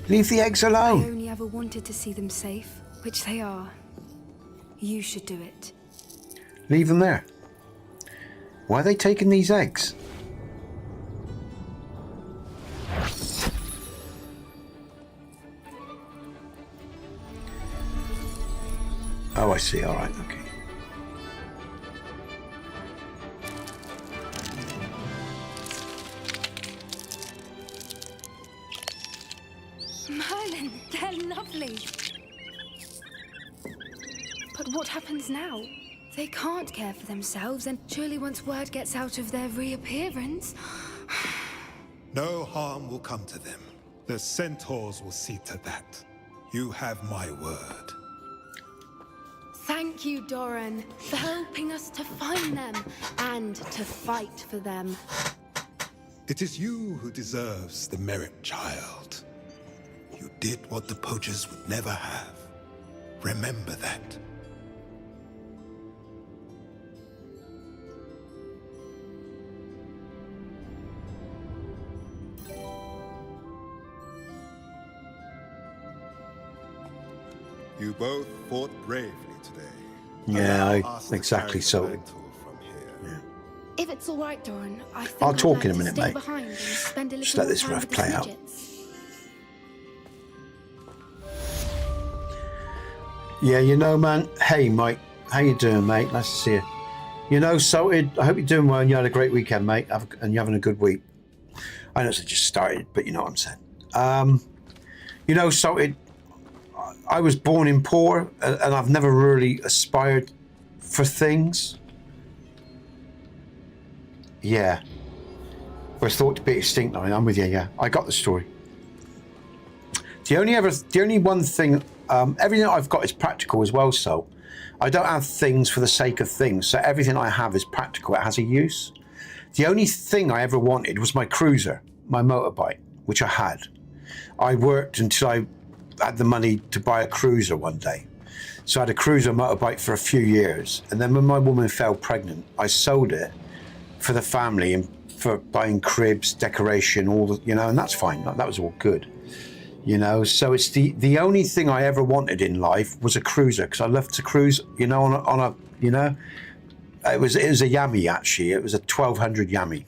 Leave the eggs I alone. only ever wanted to see them safe, which they are. You should do it. Leave them there. Why are they taking these eggs? Oh, I see. All right. Okay. Merlin, they're lovely. But what happens now? They can't care for themselves, and surely once word gets out of their reappearance... No harm will come to them. The centaurs will see to that. You have my word. Thank you, Doran, for helping us to find them and to fight for them. It is you who deserves the merit, child. You did what the poachers would never have. Remember that. You both fought bravely today. Yeah, Allow us to exactly carry the so. mantle from here. If it's all right, Doran, I think I'll I'd talk like in a to minute, stay mate. behind and spend a Just little let more this time rough with the play out. midgets. Yeah, you know, man. Hey, Mike. How you doing, mate? Nice to see you. You know, Salted, I hope you're doing well and you had a great weekend, mate. And you're having a good week. I know it's just started, but you know what I'm saying. You know, Salted, I was born in poor and I've never really aspired for things. Yeah. We're thought to be extinct now. I'm with you, yeah. I got the story. The only one thing, everything I've got is practical as well, so I don't have things for the sake of things. So everything I have is practical. It has a use. The only thing I ever wanted was my cruiser, my motorbike, which I had. I worked until I had the money to buy a cruiser one day. So I had a cruiser motorbike for a few years. And then when my woman fell pregnant, I sold it for the family and for buying cribs, decoration, all the, you know, and that's fine. That was all good. You know, so it's the only thing I ever wanted in life was a cruiser, because I love to cruise, you know, on a you know, it was a Yami actually. It was a 1200 Yami,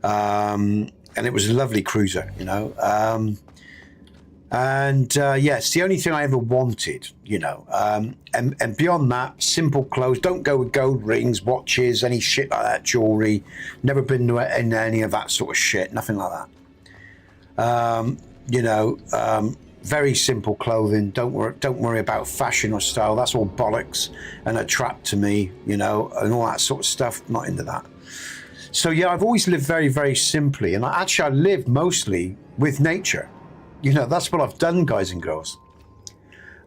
and it was a lovely cruiser, you know. Yeah, it's the only thing I ever wanted, you know. And beyond that, simple clothes. Don't go with gold rings, watches, any shit like that, jewelry. Never been in any of that sort of shit. Nothing like that. You know, very simple clothing. Don't worry about fashion or style. That's all bollocks and a trap to me, you know, and all that sort of stuff. Not into that. So yeah, I've always lived very, very simply, and I live mostly with nature. You know, that's what I've done, guys and girls.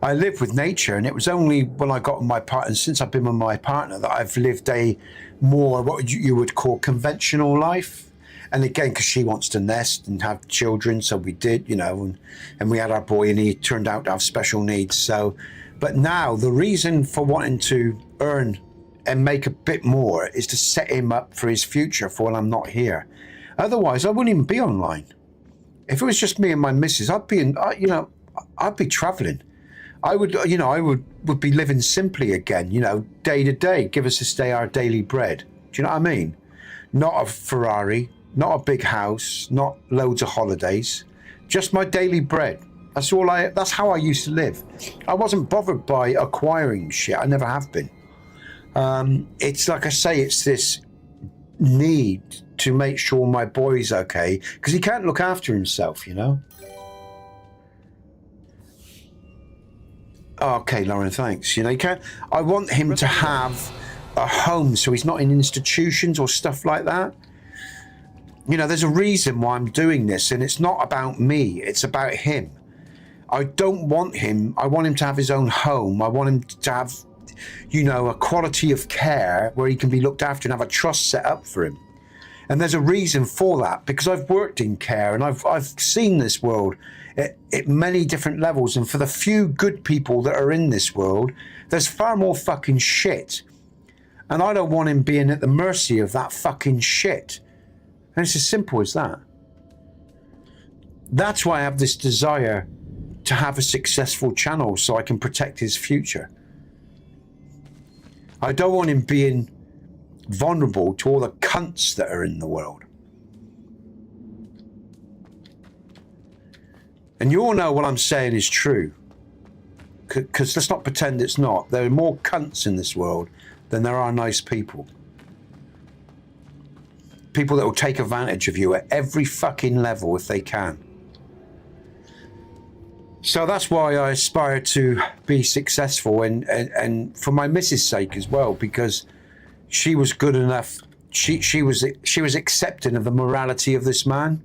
I live with nature, and it was only when I got with my partner, and since I've been with my partner, that I've lived a more what you would call conventional life. And again, because she wants to nest and have children, so we did, you know, and we had our boy, and he turned out to have special needs. So, but now the reason for wanting to earn and make a bit more is to set him up for his future for when I'm not here. Otherwise, I wouldn't even be online. If it was just me and my missus, I'd be in, you know, I'd be traveling. I would, you know, I would be living simply again, you know, day to day. Give us this day our daily bread. Do you know what I mean? Not a Ferrari. Not a big house, not loads of holidays, just my daily bread. That's how I used to live. I wasn't bothered by acquiring shit. I never have been. It's like I say, it's this need to make sure my boy's okay, because he can't look after himself, you know? Okay, Lauren, thanks. You know, I want him to have a home so he's not in institutions or stuff like that. You know, there's a reason why I'm doing this, and it's not about me, it's about him. I don't want him, I want him to have his own home. I want him to have, you know, a quality of care where he can be looked after and have a trust set up for him. And there's a reason for that, because I've worked in care and I've seen this world at many different levels. And for the few good people that are in this world, there's far more fucking shit. And I don't want him being at the mercy of that fucking shit. And it's as simple as that. That's why I have this desire to have a successful channel so I can protect his future. I don't want him being vulnerable to all the cunts that are in the world. And you all know what I'm saying is true. Because let's not pretend it's not. There are more cunts in this world than there are nice people. People that will take advantage of you at every fucking level if they can. So that's why I aspire to be successful, and for my missus' sake as well, because she was good enough. She was accepting of the morality of this man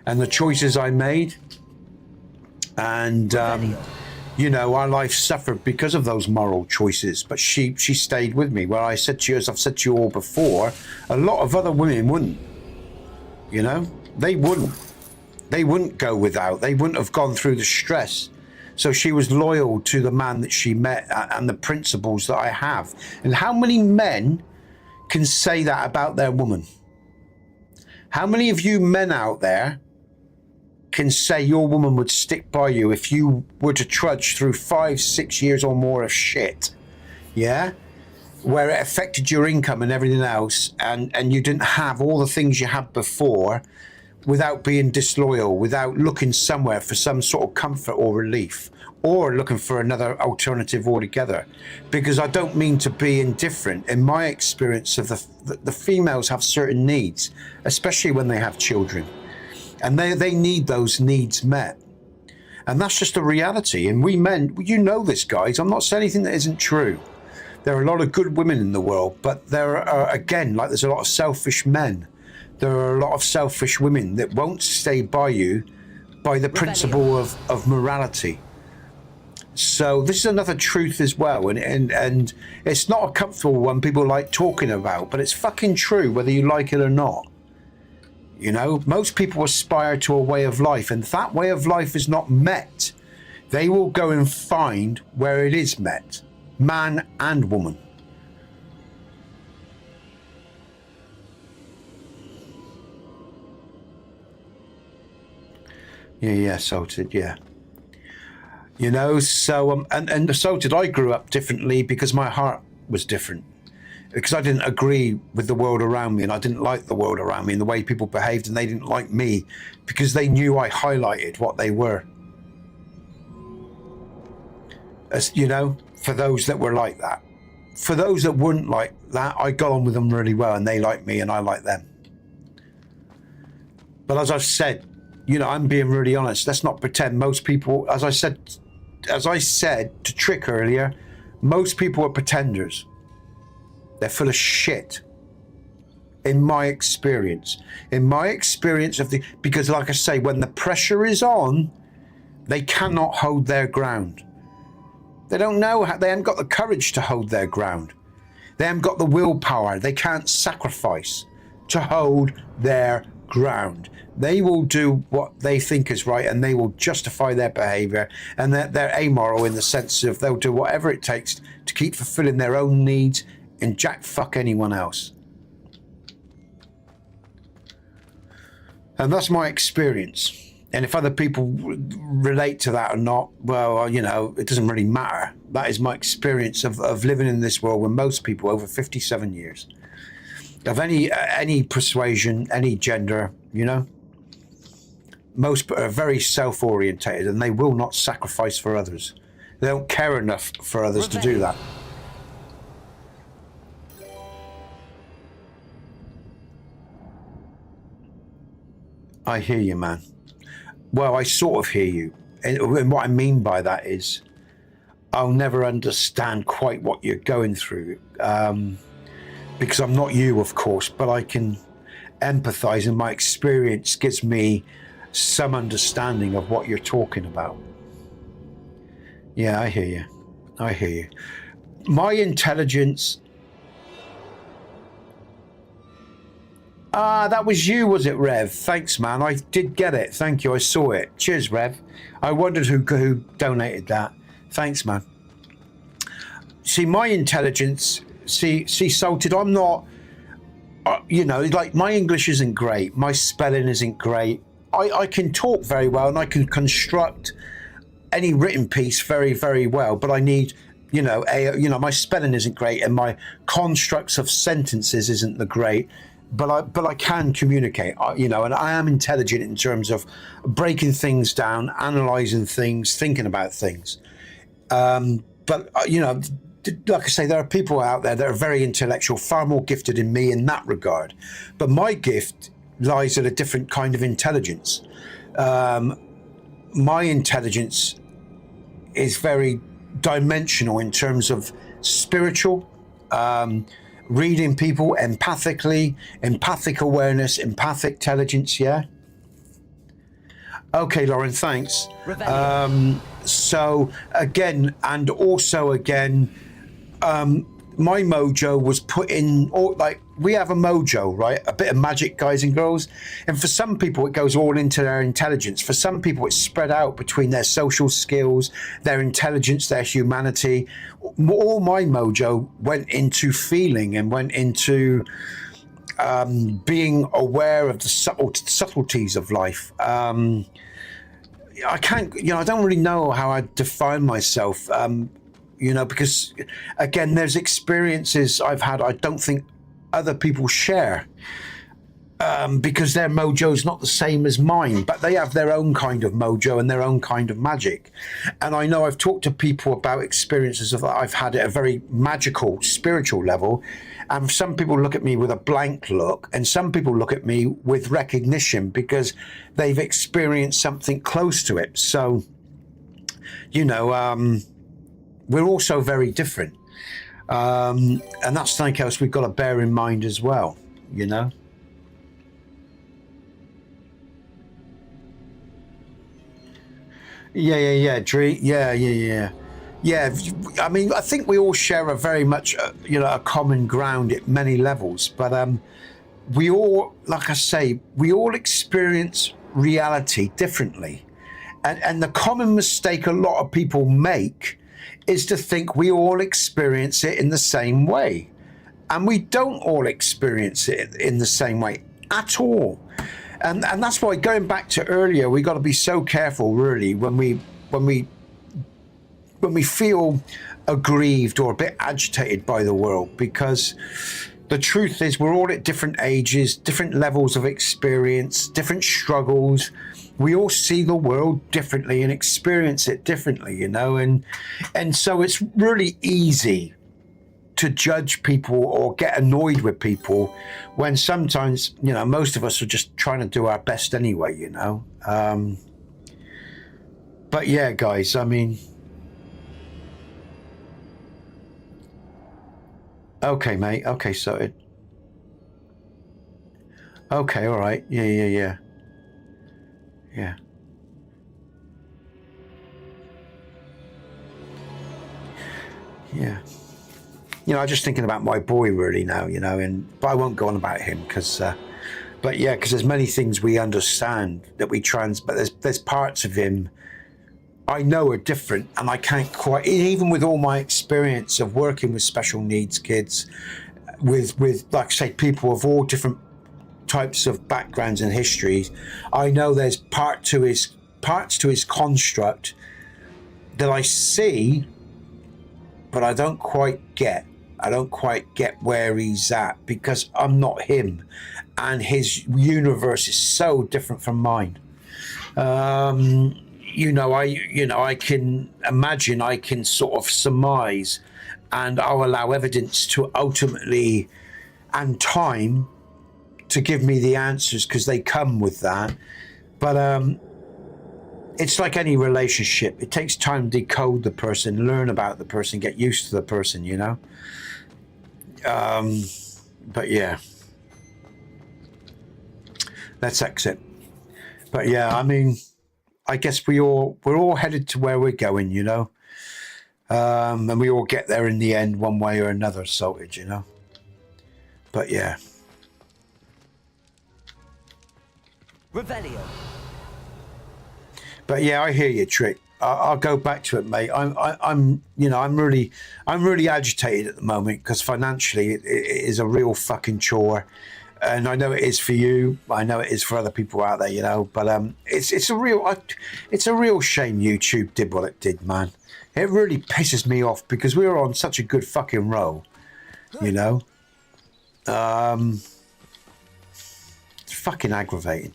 and the choices I made. And you know, our life suffered because of those moral choices, but she stayed with me. Where I said to you, as I've said to you all before, a lot of other women wouldn't. You know, they wouldn't. They wouldn't go without. They wouldn't have gone through the stress. So she was loyal to the man that she met and the principles that I have. And how many men can say that about their woman? How many of you men out there can say your woman would stick by you if you were to trudge through 5-6 years or more of shit? Yeah? Where it affected your income and everything else, and you didn't have all the things you had before, without being disloyal, without looking somewhere for some sort of comfort or relief, or looking for another alternative altogether. Because I don't mean to be indifferent. In my experience of the females have certain needs, especially when they have children, and they need those needs met. And that's just a reality. And we men, you know this, guys, I'm not saying anything that isn't true. There are a lot of good women in the world, but there are, again, like there's a lot of selfish men. There are a lot of selfish women that won't stay by you by the principle of morality. So this is another truth as well. And it's not a comfortable one people like talking about, but it's fucking true whether you like it or not. You know, most people aspire to a way of life, and if that way of life is not met, they will go and find where it is met, man and woman. Yeah, Salted, yeah. You know, so, and Salted, I grew up differently because my heart was different. Because I didn't agree with the world around me, and I didn't like the world around me and the way people behaved, and they didn't like me because they knew I highlighted what they were. As, you know, for those that were like that. For those that weren't like that, I got on with them really well, and they liked me and I liked them. But as I've said, you know, I'm being really honest. Let's not pretend. Most people, as I said to Trick earlier, most people are pretenders. They're full of shit. In my experience because like I say, when the pressure is on, they cannot hold their ground. They don't know how, they haven't got the courage to hold their ground. They haven't got the willpower. They can't sacrifice to hold their ground. They will do what they think is right, and they will justify their behavior, and they're amoral in the sense of they'll do whatever it takes to keep fulfilling their own needs and jack fuck anyone else. And that's my experience. And if other people relate to that or not, well, you know, it doesn't really matter. That is my experience of living in this world with most people over 57 years. Of any persuasion, any gender, you know. Most are very self-orientated, and they will not sacrifice for others. They don't care enough for others to do that. I hear you, man. Well, I sort of hear you. And what I mean by that is I'll never understand quite what you're going through. Because I'm not you, of course, but I can empathize, and my experience gives me some understanding of what you're talking about. Yeah, I hear you. I hear you. My intelligence Ah, that was you, was it, Rev? Thanks, man. I did get it. Thank you. I saw it. Cheers, Rev. I wondered who donated that. Thanks, man. See, my intelligence, see, Salted, I'm not, you know, like my English isn't great. My spelling isn't great. I can talk very well and I can construct any written piece very, very well, but I need, you know, my spelling isn't great and my constructs of sentences isn't the great. But I can communicate, you know, and I am intelligent in terms of breaking things down, analysing things, thinking about things. But, you know, like I say, there are people out there that are very intellectual, far more gifted than me in that regard. But my gift lies at a different kind of intelligence. My intelligence is very dimensional in terms of spiritual, reading people empathically, empathic awareness, empathic intelligence, yeah? Okay, Lauren, thanks. So, again, and also again, my mojo was put in, or like, we have a mojo, right? A bit of magic, guys and girls. And for some people, it goes all into their intelligence. For some people, it's spread out between their social skills, their intelligence, their humanity. All my mojo went into feeling and went into being aware of the subtleties of life. I can't, you know, I don't really know how I define myself, you know, because, again, there's experiences I've had I don't think other people share, because their mojo's not the same as mine, but they have their own kind of mojo and their own kind of magic. And I know I've talked to people about experiences that I've had at a very magical, spiritual level, and some people look at me with a blank look, and some people look at me with recognition because they've experienced something close to it. So, you know, we're also very different. And that's something else we've got to bear in mind as well, you know? Yeah, Dree. Yeah. I mean, I think we all share a very much, you know, a common ground at many levels. But we all, like I say, we all experience reality differently. And the common mistake a lot of people make is to think we all experience it in the same way. And we don't all experience it in the same way at all. And that's why, going back to earlier, we got to be so careful, really, when we feel aggrieved or a bit agitated by the world, because the truth is we're all at different ages, different levels of experience, different struggles. We all see the world differently and experience it differently, you know, and so it's really easy to judge people or get annoyed with people when sometimes, you know, most of us are just trying to do our best anyway, you know. But yeah, guys, I mean, okay, mate. Okay, so it. Okay, all right. Yeah. You know, I'm just thinking about my boy really now, you know, but I won't go on about him because, but yeah, because there's many things we understand that but there's parts of him I know are different, and I can't quite, even with all my experience of working with special needs kids, with like I say, people of all different types of backgrounds and histories, I know there's parts to his construct that I see, but I don't quite get. I don't quite get where he's at because I'm not him, and his universe is so different from mine. I can imagine, I can sort of surmise, and I'll allow evidence to ultimately, and time, to give me the answers because they come with that. But it's like any relationship. It takes time to decode the person, learn about the person, get used to the person, you know? But yeah. Let's exit. But yeah, I mean, I guess we're all headed to where we're going, you know? And we all get there in the end, one way or another, Salted, you know? But yeah. Revelio. But yeah, I hear you, Trick. I'll go back to it, mate. I'm really agitated at the moment because financially it is a real fucking chore, and I know it is for you. I know it is for other people out there, you know. But it's a real shame YouTube did what it did, man. It really pisses me off because we were on such a good fucking roll, you know. It's fucking aggravating.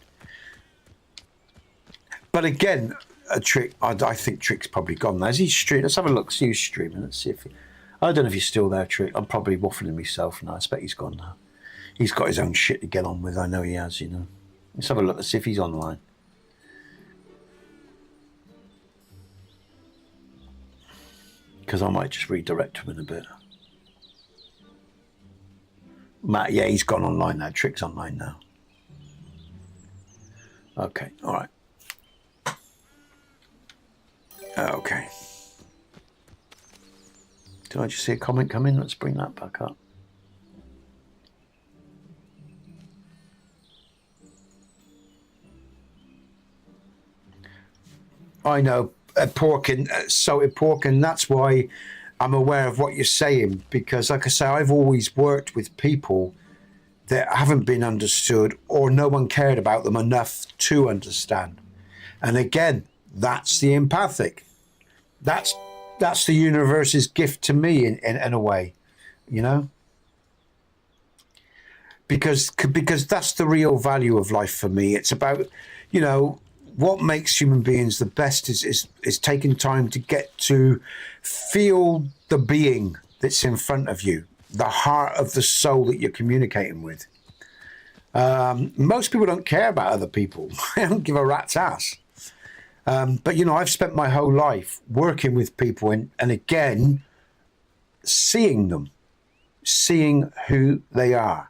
But again, a Trick. I think Trick's probably gone now. Is he streaming? Let's have a look. See who's streaming. Let's see if he, I don't know if he's still there, Trick. I'm probably waffling myself now. I expect he's gone now. He's got his own shit to get on with. I know he has, you know. Let's have a look. Let's see if he's online. Because I might just redirect him in a bit. Matt, yeah, he's gone online now. Trick's online now. Okay, all right. Okay. Did I just see a comment come in? Let's bring that back up. I know, Porkin, salted pork, and that's why I'm aware of what you're saying, because like I say, I've always worked with people that haven't been understood or no one cared about them enough to understand. And again, that's the empathic. That's the universe's gift to me in a way, you know? Because that's the real value of life for me. It's about, you know, what makes human beings the best is taking time to get to feel the being that's in front of you, the heart of the soul that you're communicating with. Most people don't care about other people. They don't give a rat's ass. But, you know, I've spent my whole life working with people and again, seeing them, seeing who they are.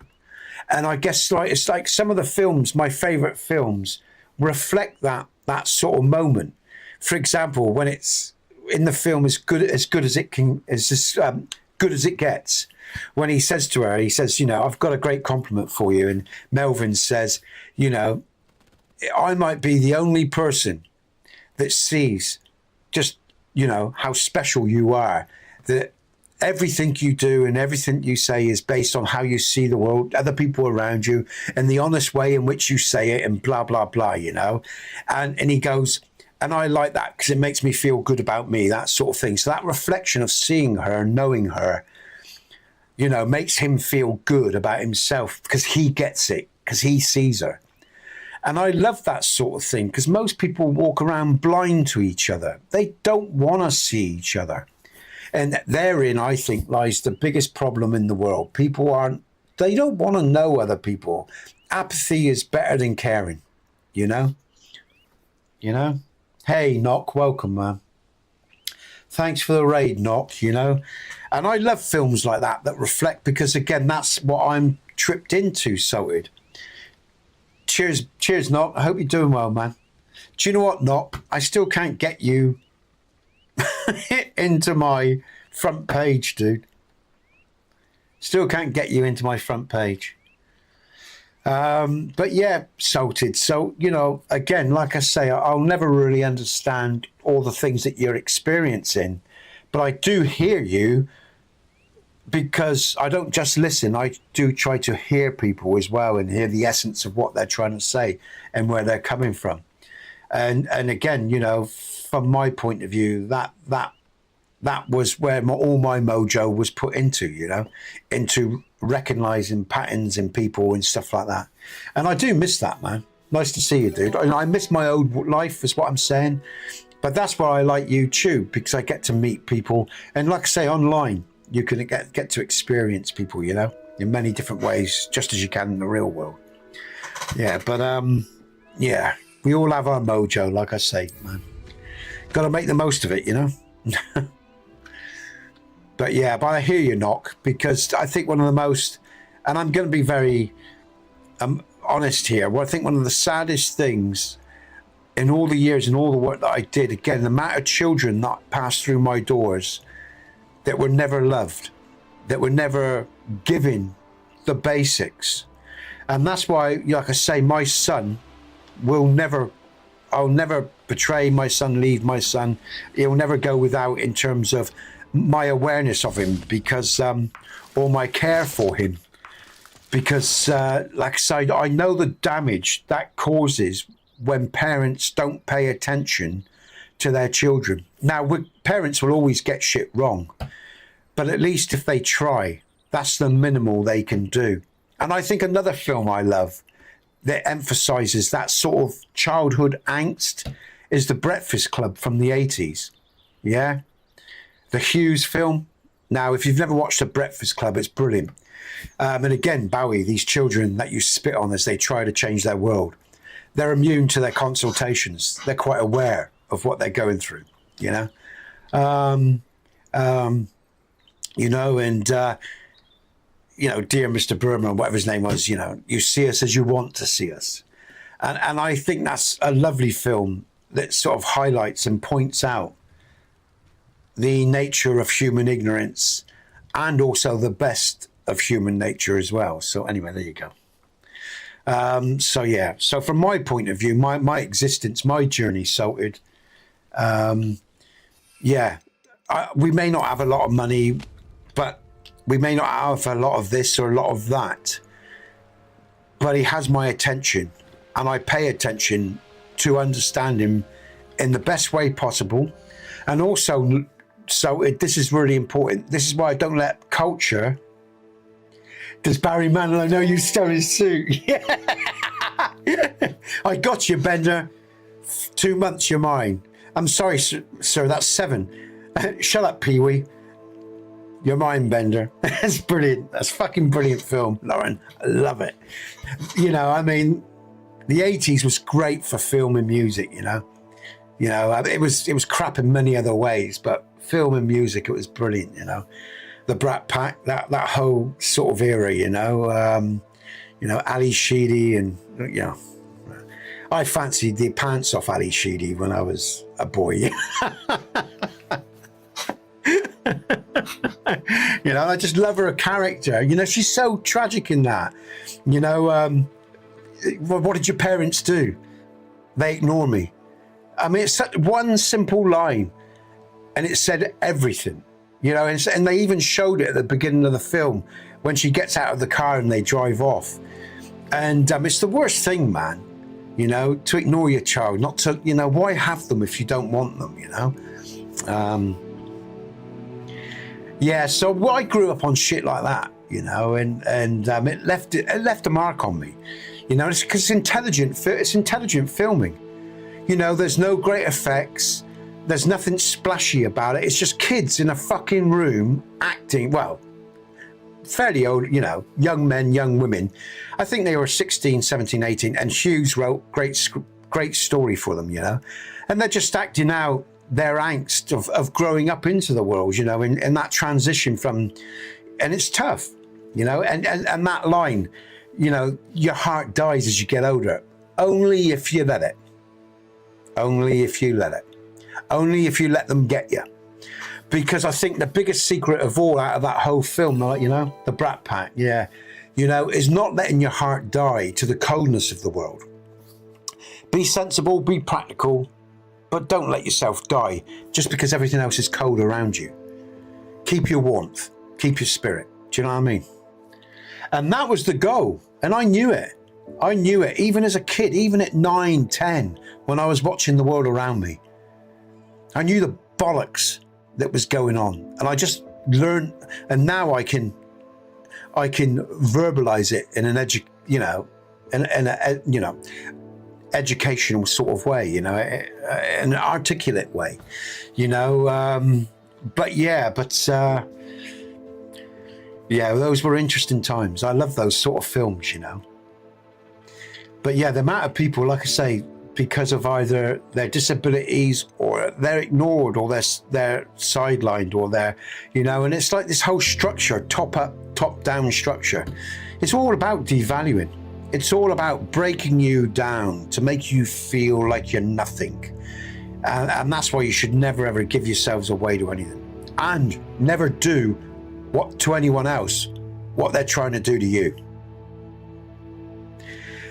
And I guess it's like some of the films, my favorite films, reflect that sort of moment. For example, when it's in the film as good as it can, good as it gets. When he says to her, he says, you know, I've got a great compliment for you. And Melvin says, you know, I might be the only person that sees just, you know, how special you are, that everything you do and everything you say is based on how you see the world, other people around you, and the honest way in which you say it, and blah, blah, blah, you know. And he goes, and I like that because it makes me feel good about me, that sort of thing. So that reflection of seeing her and knowing her, you know, makes him feel good about himself because he gets it, because he sees her. And I love that sort of thing because most people walk around blind to each other. They don't want to see each other. And therein, I think, lies the biggest problem in the world. They don't want to know other people. Apathy is better than caring, you know? You know? Hey, Knock, welcome, man. Thanks for the raid, Knock, you know? And I love films like that reflect, because, again, that's what I'm tripped into, Salted. Cheers, Knock. I hope you're doing well, man. Do you know what, Knock? I still can't get you into my front page, dude. Still can't get you into my front page. But yeah, Salted. So, you know, again, like I say, I'll never really understand all the things that you're experiencing, but I do hear you, because I don't just listen. I do try to hear people as well and hear the essence of what they're trying to say and where they're coming from. And again, you know, from my point of view, that was where all my mojo was put into, you know, into recognizing patterns in people and stuff like that. And I do miss that, man. Nice to see you, dude. I miss my old life, is what I'm saying. But that's why I like YouTube, because I get to meet people. And like I say, online, you can get to experience people, you know, in many different ways, just as you can in the real world. Yeah, but yeah, we all have our mojo, like I say, man. Got to make the most of it, you know. But yeah, but I hear you, Knock, because I think one of the most, and I'm going to be very honest here, well, I think one of the saddest things in all the years and all the work that I did, again, the amount of children that passed through my doors that were never loved, that were never given the basics. And that's why, like I say, my son I'll never betray my son, leave my son. He'll never go without in terms of my awareness of him, because or my care for him, because like I said, I know the damage that causes when parents don't pay attention to their children. Now, parents will always get shit wrong, but at least if they try, that's the minimal they can do. And I think another film I love that emphasizes that sort of childhood angst is The Breakfast Club from the 80s. Yeah? The Hughes film. Now, if you've never watched The Breakfast Club, it's brilliant. And again, Bowie, these children that you spit on as they try to change their world, they're immune to their consultations. They're quite aware of what they're going through, you know? You know, and, you know, dear Mr. Burma, whatever his name was, you know, you see us as you want to see us. And I think that's a lovely film that sort of highlights and points out the nature of human ignorance and also the best of human nature as well. So anyway, there you go. So yeah, so from my point of view, my existence, my journey sorted. Yeah, we may not have a lot of money, but we may not have a lot of this or a lot of that, but he has my attention, and I pay attention to understand him in the best way possible. And also, this is really important. This is why I don't let culture. Does Barry Manilow know you stole his suit? Yeah. I got you, Bender. 2 months, you're mine. I'm sorry, sir, that's 7. Shut up, Pee-wee. You're mine, Bender. That's brilliant. That's fucking brilliant film, Lauren. I love it. You know, I mean, the 80s was great for film and music, you know. You know, it was crap in many other ways, but film and music, it was brilliant, you know. The Brat Pack, that whole sort of era, you know, Ali Sheedy, and, you know, I fancied the pants off Ali Sheedy when I was a boy. You know, I just love her character. You know, she's so tragic in that. You know, what did your parents do? They ignore me. I mean, it's such one simple line, and it said everything. You know, and they even showed it at the beginning of the film when she gets out of the car and they drive off. And it's the worst thing, man, you know, to ignore your child, not to, you know, why have them if you don't want them, you know? Yeah, so I grew up on shit like that, you know, and it left a mark on me, you know, it's because it's intelligent filming. You know, there's no great effects. There's nothing splashy about it. It's just kids in a fucking room acting, well, fairly old, you know, young men, young women. I think they were 16, 17, 18, and Hughes wrote great story for them, you know. And they're just acting out their angst of growing up into the world, you know, in that transition from, and it's tough, you know, and that line, you know, your heart dies as you get older. Only if you let it. Only if you let it. Only if you let them get you. Because I think the biggest secret of all out of that whole film, like, you know, the Brat Pack, yeah, you know, is not letting your heart die to the coldness of the world. Be sensible, be practical, but don't let yourself die just because everything else is cold around you. Keep your warmth, keep your spirit. Do you know what I mean? And that was the goal. And I knew it. I knew it, even as a kid, even at 9, 10, when I was watching the world around me. I knew the bollocks that was going on, and I just learned, and now I can verbalize it in an educational sort of way, you know, an articulate way, you know. Yeah, those were interesting times. I love those sort of films, you know. But yeah, the amount of people, like I say, because of either their disabilities or they're ignored or they're sidelined or they're, you know, and it's like this whole structure, top up, top down structure. It's all about devaluing. It's all about breaking you down to make you feel like you're nothing. And that's why you should never ever give yourselves away to anything, and never do to anyone else what they're trying to do to you.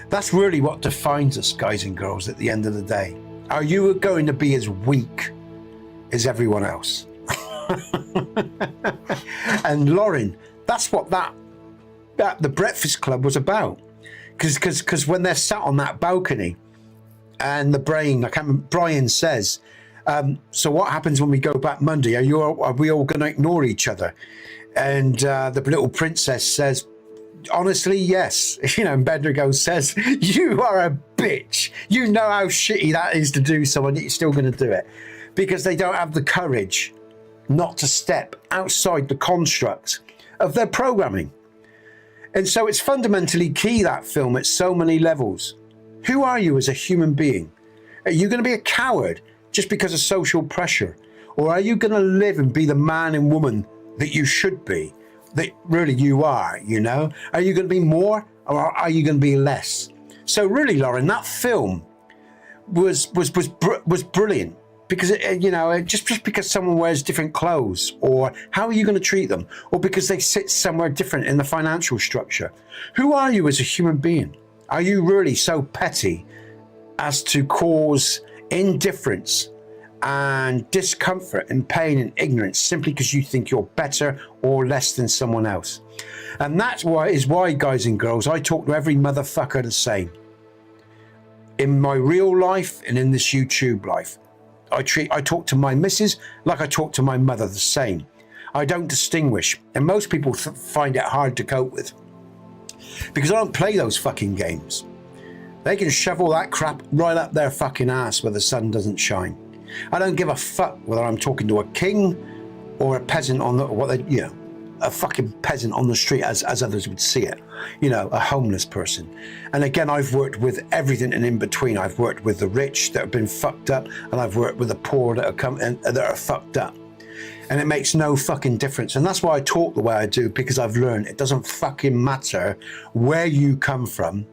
That's really what defines us, guys and girls, at the end of the day. Are you going to be as weak as everyone else? And Lauren, that's what that the Breakfast Club was about. Because when they're sat on that balcony and the brain, I can't remember, Brian says, so what happens when we go back Monday? Are we all going to ignore each other? And the little princess says, honestly, yes. And Bendigo says, you are a bitch. You know how shitty that is to do someone, you're still going to do it. Because they don't have the courage not to step outside the construct of their programming. And so it's fundamentally key, that film, at so many levels. Who are you as a human being? Are you going to be a coward just because of social pressure? Or are you going to live and be the man and woman that you should be, that really you are, Are you going to be more or are you going to be less? So really, Lauren, that film was brilliant. Because, just because someone wears different clothes, or how are you going to treat them? Or because they sit somewhere different in the financial structure. Who are you as a human being? Are you really so petty as to cause indifference and discomfort and pain and ignorance simply because you think you're better or less than someone else? And that's why, guys and girls, I talk to every motherfucker the same. In my real life and in this YouTube life. I talk to my missus like I talk to my mother the same. I don't distinguish. And most people find it hard to cope with. Because I don't play those fucking games. They can shove all that crap right up their fucking ass where the sun doesn't shine. I don't give a fuck whether I'm talking to a king or a peasant on the, a fucking peasant on the street as others would see it. A homeless person. And again, I've worked with everything and in between. I've worked with the rich that have been fucked up, and I've worked with the poor that are fucked up. And it makes no fucking difference. And that's why I talk the way I do, because I've learned it doesn't fucking matter where you come from.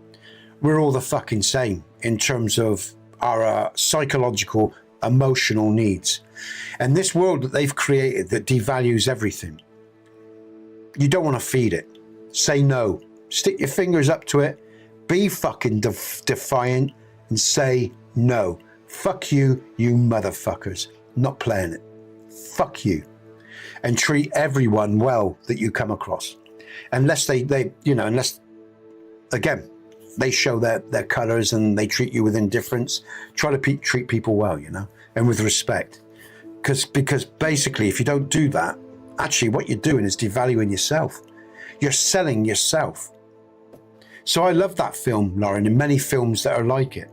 We're all the fucking same in terms of our psychological, emotional needs. And this world that they've created that devalues everything, you don't want to feed it. Say no. Stick your fingers up to it. Be fucking defiant and say no. Fuck you, you motherfuckers. Not playing it. Fuck you. And treat everyone well that you come across. Unless unless, again, they show their colours and they treat you with indifference. Try to treat people well, and with respect. Because basically, if you don't do that, actually what you're doing is devaluing yourself. You're selling yourself. So I love that film, Lauren, and many films that are like it,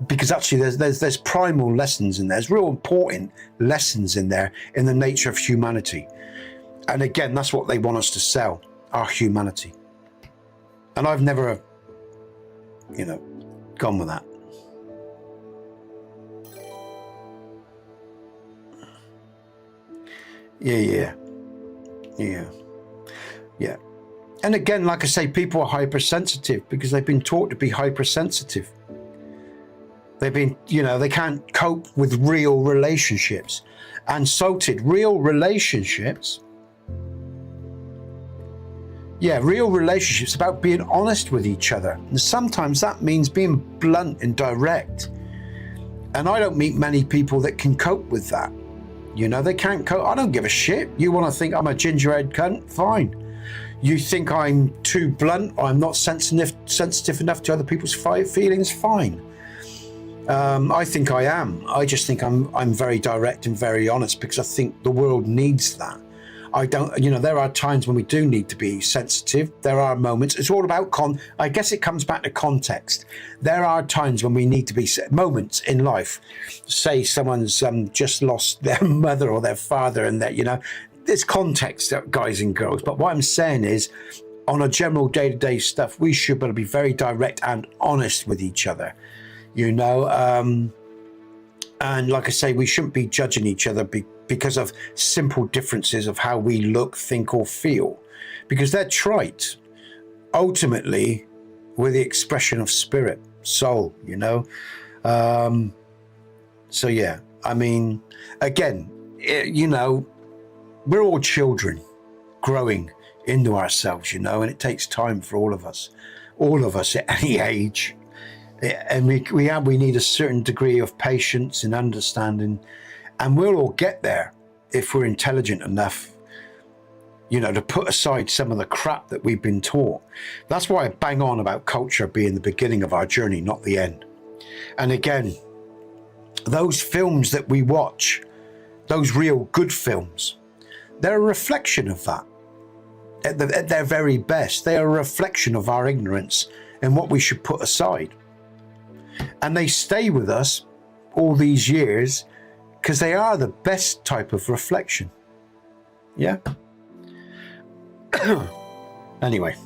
because actually there's primal lessons in there. There's real important lessons in there in the nature of humanity. And again, that's what they want us to sell, our humanity. And I've never, gone with that. Yeah. And again, like I say, people are hypersensitive because they've been taught to be hypersensitive. They've been, they can't cope with real relationships. And salted, real relationships. Yeah, real relationships about being honest with each other. And sometimes that means being blunt and direct. And I don't meet many people that can cope with that. They can't cope. I don't give a shit. You want to think I'm a gingerhead cunt? Fine. You think I'm too blunt or I'm not sensitive enough to other people's feelings? Fine. I think I am. I just think I'm very direct and very honest because I think the world needs that. I don't, there are times when we do need to be sensitive. There are moments. It's all about I guess it comes back to context. There are times when we need to be moments in life. Say someone's just lost their mother or their father, and that there's context, guys and girls. But what I'm saying is, on a general day-to-day stuff, we should be very direct and honest with each other. And like I say, we shouldn't be judging each other because of simple differences of how we look, think, or feel, because they're trite. Ultimately, we're the expression of spirit, soul, So yeah, I mean, again, we're all children growing into ourselves, and it takes time for all of us. all of us at any age. And we need a certain degree of patience and understanding, and we'll all get there if we're intelligent enough, you know, to put aside some of the crap that we've been taught. That's why I bang on about culture being the beginning of our journey, not the end. And again, those films that we watch, those real good films, they're a reflection of that. At their very best, they are a reflection of our ignorance and what we should put aside. And they stay with us all these years because they are the best type of reflection. Yeah? Anyway.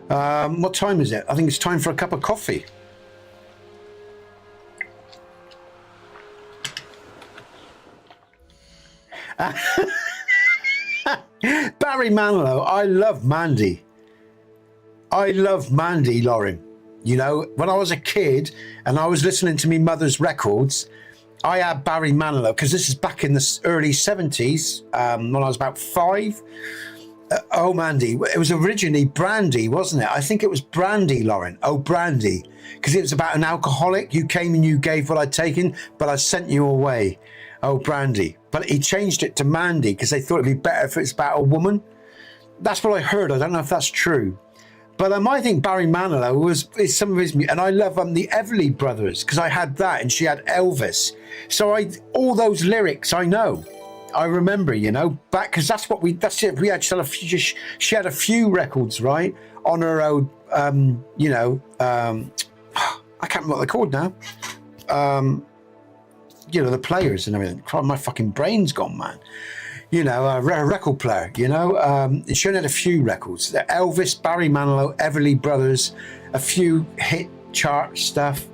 What time is it? I think it's time for a cup of coffee. Barry Manilow, I love Mandy. I love Mandy, Lauren. You know, when I was a kid and I was listening to me mother's records, I had Barry Manilow, because this is back in the early 70s, when I was about 5. Oh, Mandy. It was originally Brandy, wasn't it? I think it was Brandy, Lauren. Oh, Brandy. Because it was about an alcoholic. You came and you gave what I'd taken, but I sent you away. Oh, Brandy. But he changed it to Mandy because they thought it'd be better if it's about a woman. That's what I heard. I don't know if that's true. But I think Barry Manilow is some of his music. And I love the Everly Brothers because I had that and she had Elvis. So all those lyrics I know. I remember, you know, back because that's it. We had she had a few records, right, on her own, you know, I can't remember what they're called now. You know, the players and everything. My fucking brain's gone, man. You know, a record player, you know. She only had a few records. Elvis, Barry Manilow, Everly Brothers, a few hit chart stuff.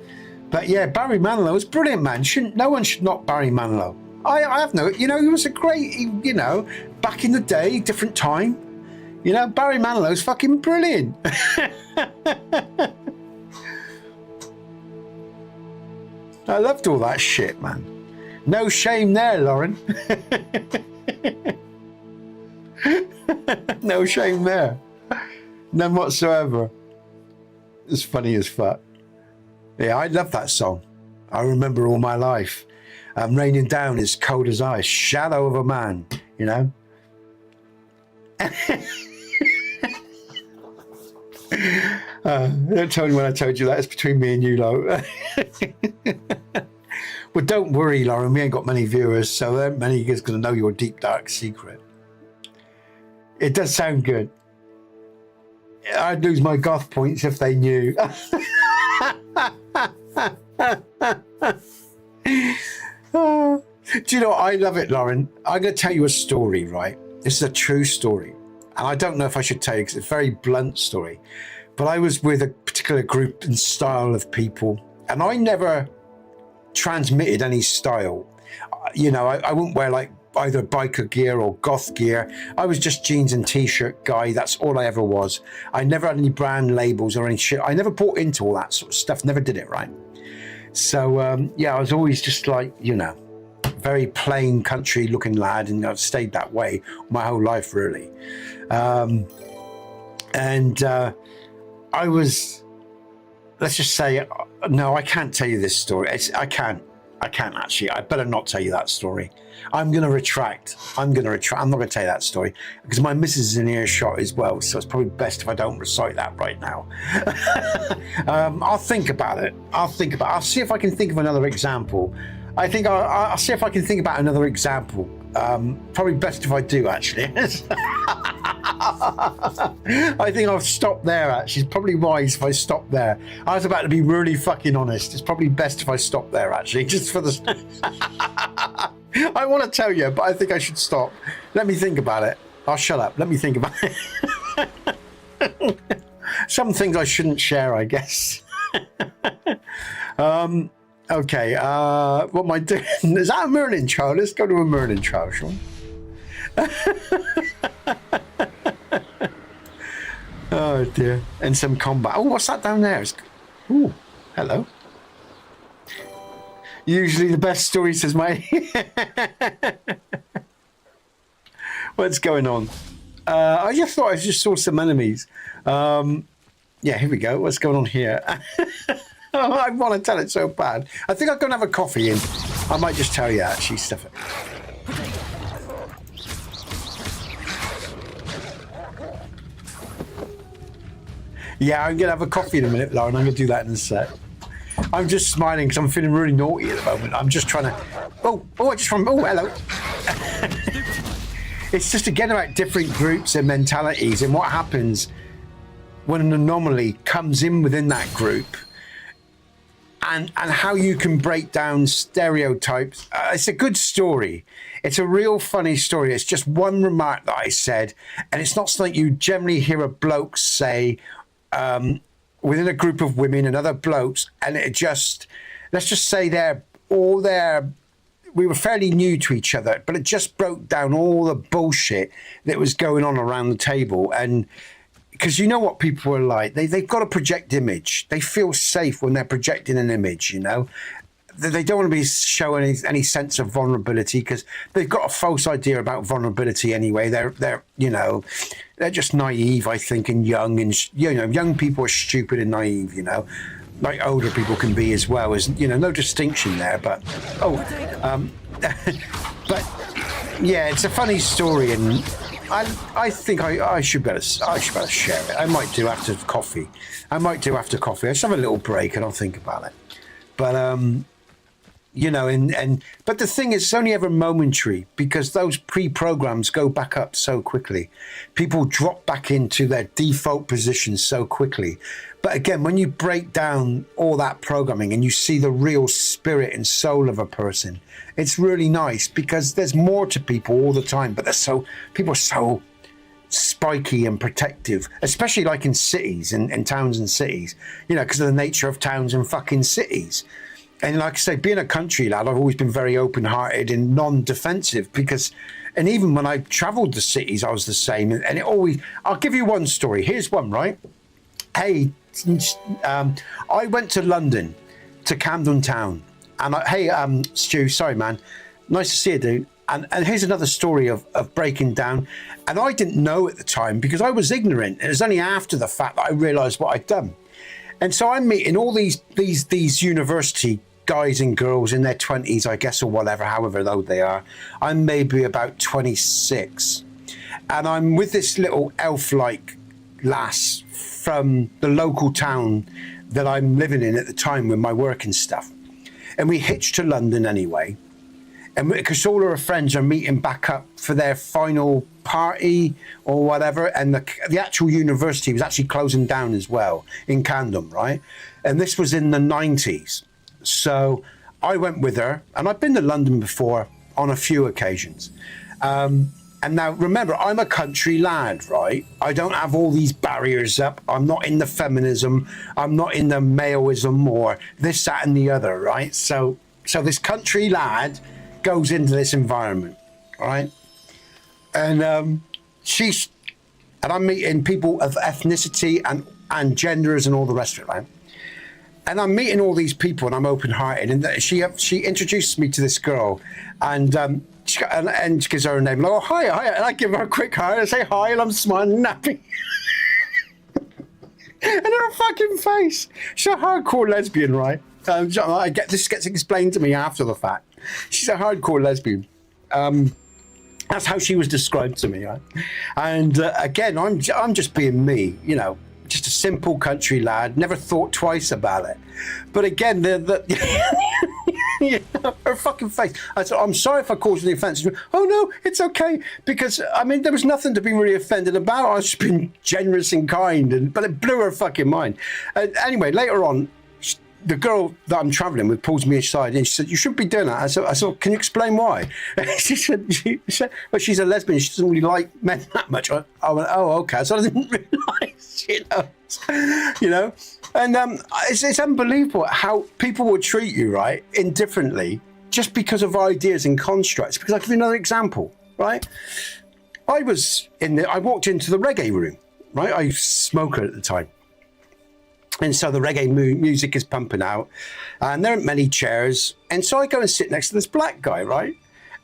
But yeah, Barry Manilow was brilliant, man. No one should knock Barry Manilow. I have no, you know, he was a great, you know, back in the day, different time. You know, Barry Manilow's fucking brilliant. I loved all that shit, man. No shame there, Lauren. No shame there. None whatsoever. It's funny as fuck. Yeah, I love that song. I remember all my life. Raining down as cold as ice, shadow of a man, you know. Don't tell me when I told you that. It's between me and you, Lo. Well, don't worry, Lauren. We ain't got many viewers, so there aren't many is going to know your deep, dark secret. It does sound good. I'd lose my goth points if they knew. Do you know what? I love it, Lauren. I'm going to tell you a story, right? This is a true story. And I don't know if I should tell you because it's a very blunt story. But I was with a particular group and style of people. And I never transmitted any style. You know, I wouldn't wear like either biker gear or goth gear. I was just jeans and t-shirt guy. That's all I ever was. I never had any brand labels or any shit. I never bought into all that sort of stuff. Never did it, right? So, yeah, I was always just like, you know, very plain country looking lad. And I've stayed that way my whole life, really. I was, let's just say, no, I can't tell you this story. I can't actually. I better not tell you that story. I'm going to retract. I'm not going to tell you that story because my missus is in earshot as well. So it's probably best if I don't recite that right now. I'll think about it. I'll see if I can think of another example. I think I'll see if I can think about another example. Probably best if I do, actually. I think I'll stop there, actually. It's probably wise if I stop there. I was about to be really fucking honest. It's probably best if I stop there, actually, just for the... I want to tell you, but I think I should stop. Let me think about it. I'll shut up. Let me think about it. Some things I shouldn't share, I guess. Okay, what am I doing? Is that a Merlin trial? Let's go to a Merlin trial, Sean. Oh dear. And some combat. Oh, what's that down there? Oh, hello. Usually the best story, says mate. What's going on? I just thought I just saw some enemies. Yeah, here we go. What's going on here? I want to tell it so bad. I think I'm going to have a coffee and I might just tell you actually stuff it. Yeah, I'm going to have a coffee in a minute, Lauren. I'm going to do that in a sec. I'm just smiling because I'm feeling really naughty at the moment. I'm just trying to... Oh, hello. It's just again about different groups and mentalities and what happens when an anomaly comes in within that group and how you can break down stereotypes. It's a good story. It's a real funny story. It's just one remark that I said, and it's not something you generally hear a bloke say within a group of women and other blokes, and it just, let's just say we were fairly new to each other, but it just broke down all the bullshit that was going on around the table. And because you know what people are like, they've got to project image. They feel safe when they're projecting an image, you know. They don't want to be showing any sense of vulnerability because they've got a false idea about vulnerability anyway. They're you know, they're just naive, I think, and young, and you know, young people are stupid and naive, you know, like older people can be as well. As you know, no distinction there. But but yeah, it's a funny story, and I think I should better share it. I might do after coffee. I just have a little break and I'll think about it. But you know, but the thing is, it's only ever momentary because those pre-programs go back up so quickly. People drop back into their default positions so quickly. But again, when you break down all that programming and you see the real spirit and soul of a person, it's really nice because there's more to people all the time. But people are so spiky and protective, especially like in cities and towns and cities, you know, because of the nature of towns and fucking cities. And like I say, being a country lad, I've always been very open-hearted and non-defensive and even when I travelled the cities, I was the same. And it always, I'll give you one story. Here's one, right? Hey, I went to London, to Camden Town. And Stu, sorry, man. Nice to see you, dude. And here's another story of breaking down. And I didn't know at the time because I was ignorant. It was only after the fact that I realised what I'd done. And so I'm meeting all these university guys and girls in their 20s, I guess, or whatever, however old they are. I'm maybe about 26. And I'm with this little elf-like lass from the local town that I'm living in at the time with my work and stuff. And we hitched to London anyway. And because all our friends are meeting back up for their final party or whatever, and the actual university was actually closing down as well in Camden, right? And this was in the 90s. So I went with her, and I've been to London before on a few occasions. And now remember, I'm a country lad, right? I don't have all these barriers up. I'm not in the feminism. I'm not in the maleism or this, that, and the other, right? So this country lad goes into this environment, right? And I'm meeting people of ethnicity and genders and all the rest of it, right? And I'm meeting all these people and I'm open-hearted. And she introduced me to this girl, and she gives her a name. Like, oh, hi. And I give her a quick hi and I say hi, and I'm smiling and happy. And her fucking face. She's a hardcore lesbian, right? This gets explained to me after the fact. She's a hardcore lesbian. That's how she was described to me, right? And again, I'm just being me, you know, just a simple country lad. Never thought twice about it. But again, you know, her fucking face. I said, I'm sorry if I caused any offence. Oh no, it's okay, because I mean there was nothing to be really offended about. I was just being generous and kind, but it blew her fucking mind. Anyway, later on, the girl that I'm travelling with pulls me aside and she said, "You shouldn't be doing that." I said, "Can you explain why?" she said, "Well, she's a lesbian. She doesn't really like men that much." I went, "Oh, okay." So I didn't realise, you know. And it's unbelievable how people will treat you, right, indifferently just because of ideas and constructs. Because I'll give you another example, right? I walked into the reggae room, right? I was a smoker at the time. And so the reggae music is pumping out, and there aren't many chairs. And so I go and sit next to this black guy, right?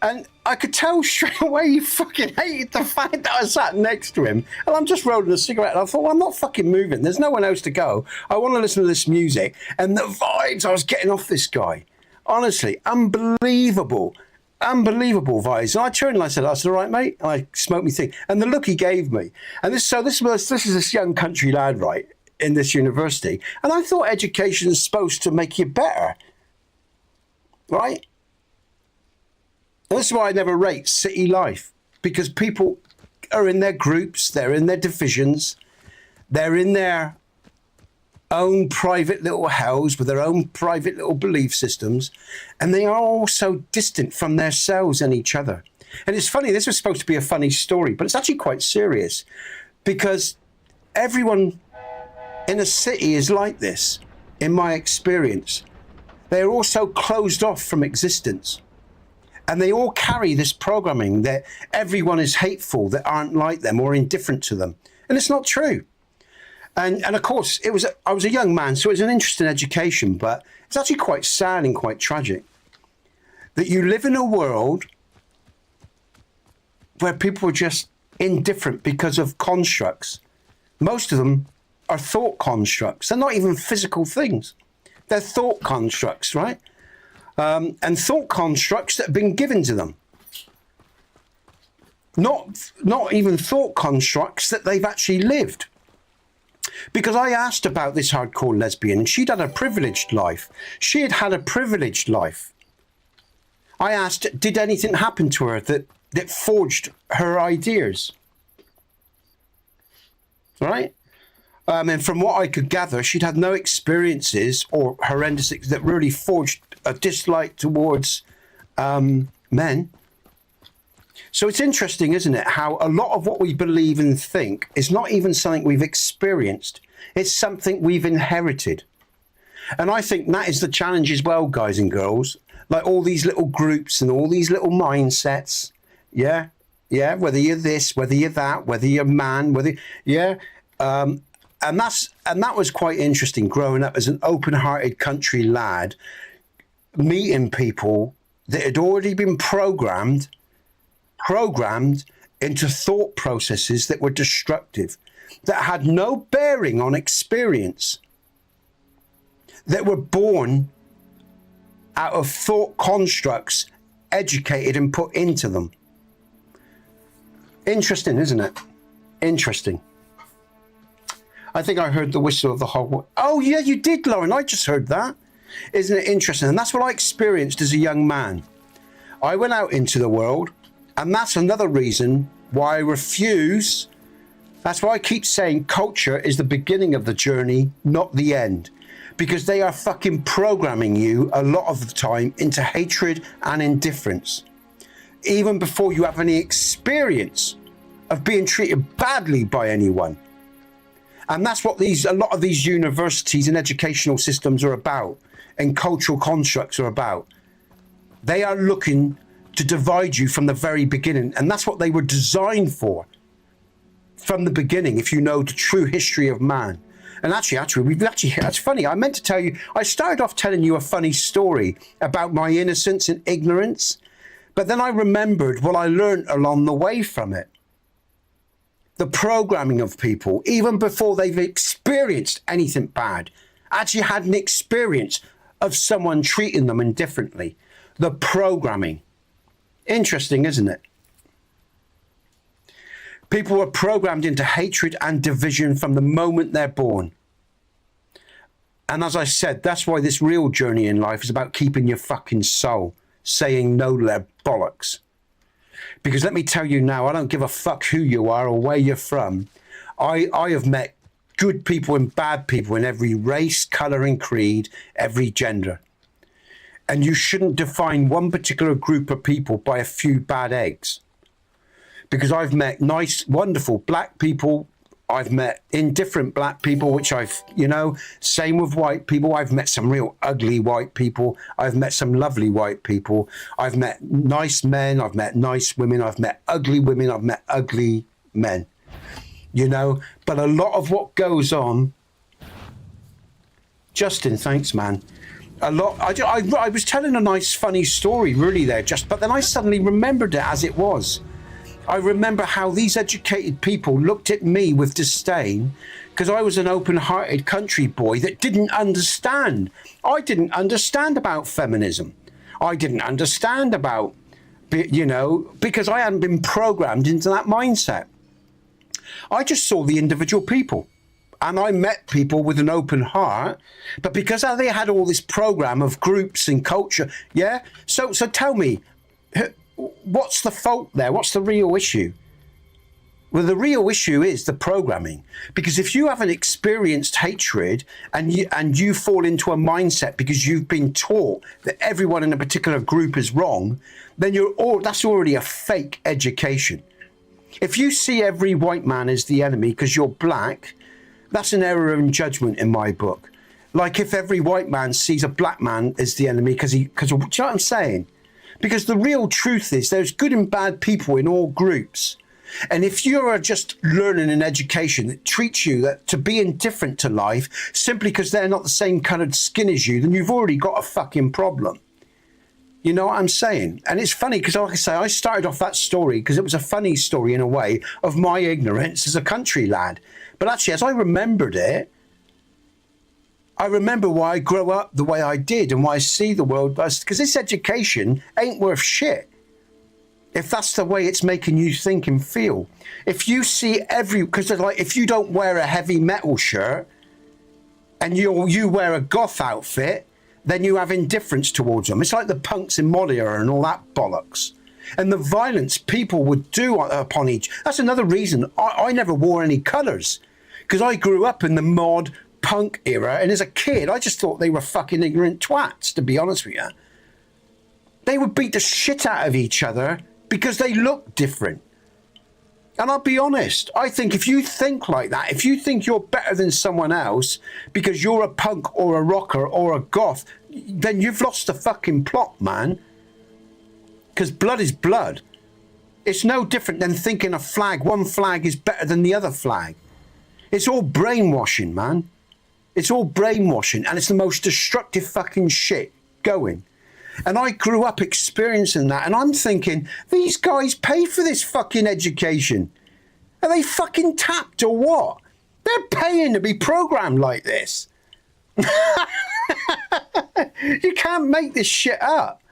And I could tell straight away he fucking hated the fact that I sat next to him. And I'm just rolling a cigarette. And I thought, well, I'm not fucking moving. There's no one else to go. I want to listen to this music. And the vibes I was getting off this guy. Honestly, unbelievable. Unbelievable vibes. And I turned and I said, that's all right, mate. And I smoked me thing. And the look he gave me. And this is this young country lad, right, in this university. And I thought education is supposed to make you better. Right? And this is why I never rate city life, because people are in their groups, they're in their divisions, they're in their own private little hells with their own private little belief systems, and they are all so distant from themselves and each other. And it's funny, this was supposed to be a funny story, but it's actually quite serious, because everyone in a city is like this, in my experience. They're all so closed off from existence. And they all carry this programming that everyone is hateful, that aren't like them or indifferent to them. And it's not true. And of course, I was a young man, so it was an interesting education, but it's actually quite sad and quite tragic that you live in a world where people are just indifferent because of constructs. Most of them are thought constructs. They're not even physical things. They're thought constructs, right? And thought constructs that have been given to them. Not even thought constructs that they've actually lived. Because I asked about this hardcore lesbian, and she'd had a privileged life. She had had a privileged life. I asked, did anything happen to her that forged her ideas? Right? And from what I could gather, she'd had no experiences or horrendous that really forged a dislike towards men. So it's interesting, isn't it, how a lot of what we believe and think is not even something we've experienced. It's something we've inherited. And I think that is the challenge as well, guys and girls. Like all these little groups and all these little mindsets. Yeah, whether you're this, whether you're that, whether you're a man, and that was quite interesting, growing up as an open-hearted country lad, meeting people that had already been programmed into thought processes that were destructive, that had no bearing on experience, that were born out of thought constructs educated and put into them. Interesting, isn't it? Interesting. I think I heard the whistle of the Hogwarts. Oh, yeah, you did, Lauren. I just heard that. Isn't it interesting? And that's what I experienced as a young man. I went out into the world, and that's another reason why I refuse. That's why I keep saying culture is the beginning of the journey, not the end. Because they are fucking programming you a lot of the time into hatred and indifference. Even before you have any experience of being treated badly by anyone. And that's what a lot of these universities and educational systems are about, and cultural constructs are about. They are looking to divide you from the very beginning, and that's what they were designed for from the beginning, if you know the true history of man. And actually, that's funny. I meant to tell you, I started off telling you a funny story about my innocence and ignorance, but then I remembered what I learned along the way from it. The programming of people, even before they've experienced anything bad, actually had an experience of someone treating them indifferently. The programming. Interesting, isn't it? People are programmed into hatred and division from the moment they're born. And as I said, that's why this real journey in life is about keeping your fucking soul, saying no to their bollocks. Because let me tell you now, I don't give a fuck who you are or where you're from. I have met good people and bad people in every race, colour and creed, every gender. And you shouldn't define one particular group of people by a few bad eggs. Because I've met nice, wonderful black people. I've met indifferent black people, which same with white people. I've met some real ugly white people. I've met some lovely white people. I've met nice men. I've met nice women. I've met ugly women. I've met ugly men. But a lot of what goes on, Justin, thanks, man. a lot. I was telling a nice, funny story, really, there, but then I suddenly remembered it as it was. I remember how these educated people looked at me with disdain because I was an open-hearted country boy that didn't understand. I didn't understand about feminism. I didn't understand about, you know, because I hadn't been programmed into that mindset. I just saw the individual people. And I met people with an open heart, but because they had all this program of groups and culture, yeah. So tell me, what's the fault there? What's the real issue? Well, the real issue is the programming. Because if you haven't experienced hatred and you fall into a mindset because you've been taught that everyone in a particular group is wrong, then that's already a fake education. If you see every white man as the enemy because you're black, that's an error in judgment in my book. Like if every white man sees a black man as the enemy because do you know what I'm saying? Because the real truth is there's good and bad people in all groups. And if you're just learning an education that treats you to be indifferent to life simply because they're not the same coloured skin as you, then you've already got a fucking problem. You know what I'm saying? And it's funny because, like I say, I started off that story because it was a funny story in a way of my ignorance as a country lad. But actually, as I remembered it, I remember why I grew up the way I did and why I see the world. Because this education ain't worth shit. If that's the way it's making you think and feel. If you see because like if you don't wear a heavy metal shirt and you wear a goth outfit, then you have indifference towards them. It's like the punks in Molia and all that bollocks. And the violence people would do upon each. That's another reason I never wore any colours. Because I grew up in the mod punk era. And as a kid, I just thought they were fucking ignorant twats, to be honest with you. They would beat the shit out of each other because they looked different. And I'll be honest, I think if you think like that, if you think you're better than someone else because you're a punk or a rocker or a goth, then you've lost the fucking plot, man. Because blood is blood. It's no different than thinking one flag is better than the other flag. It's all brainwashing, man. It's all brainwashing, and it's the most destructive fucking shit going. And I grew up experiencing that, and I'm thinking, these guys pay for this fucking education. Are they fucking tapped or what? They're paying to be programmed like this. You can't make this shit up.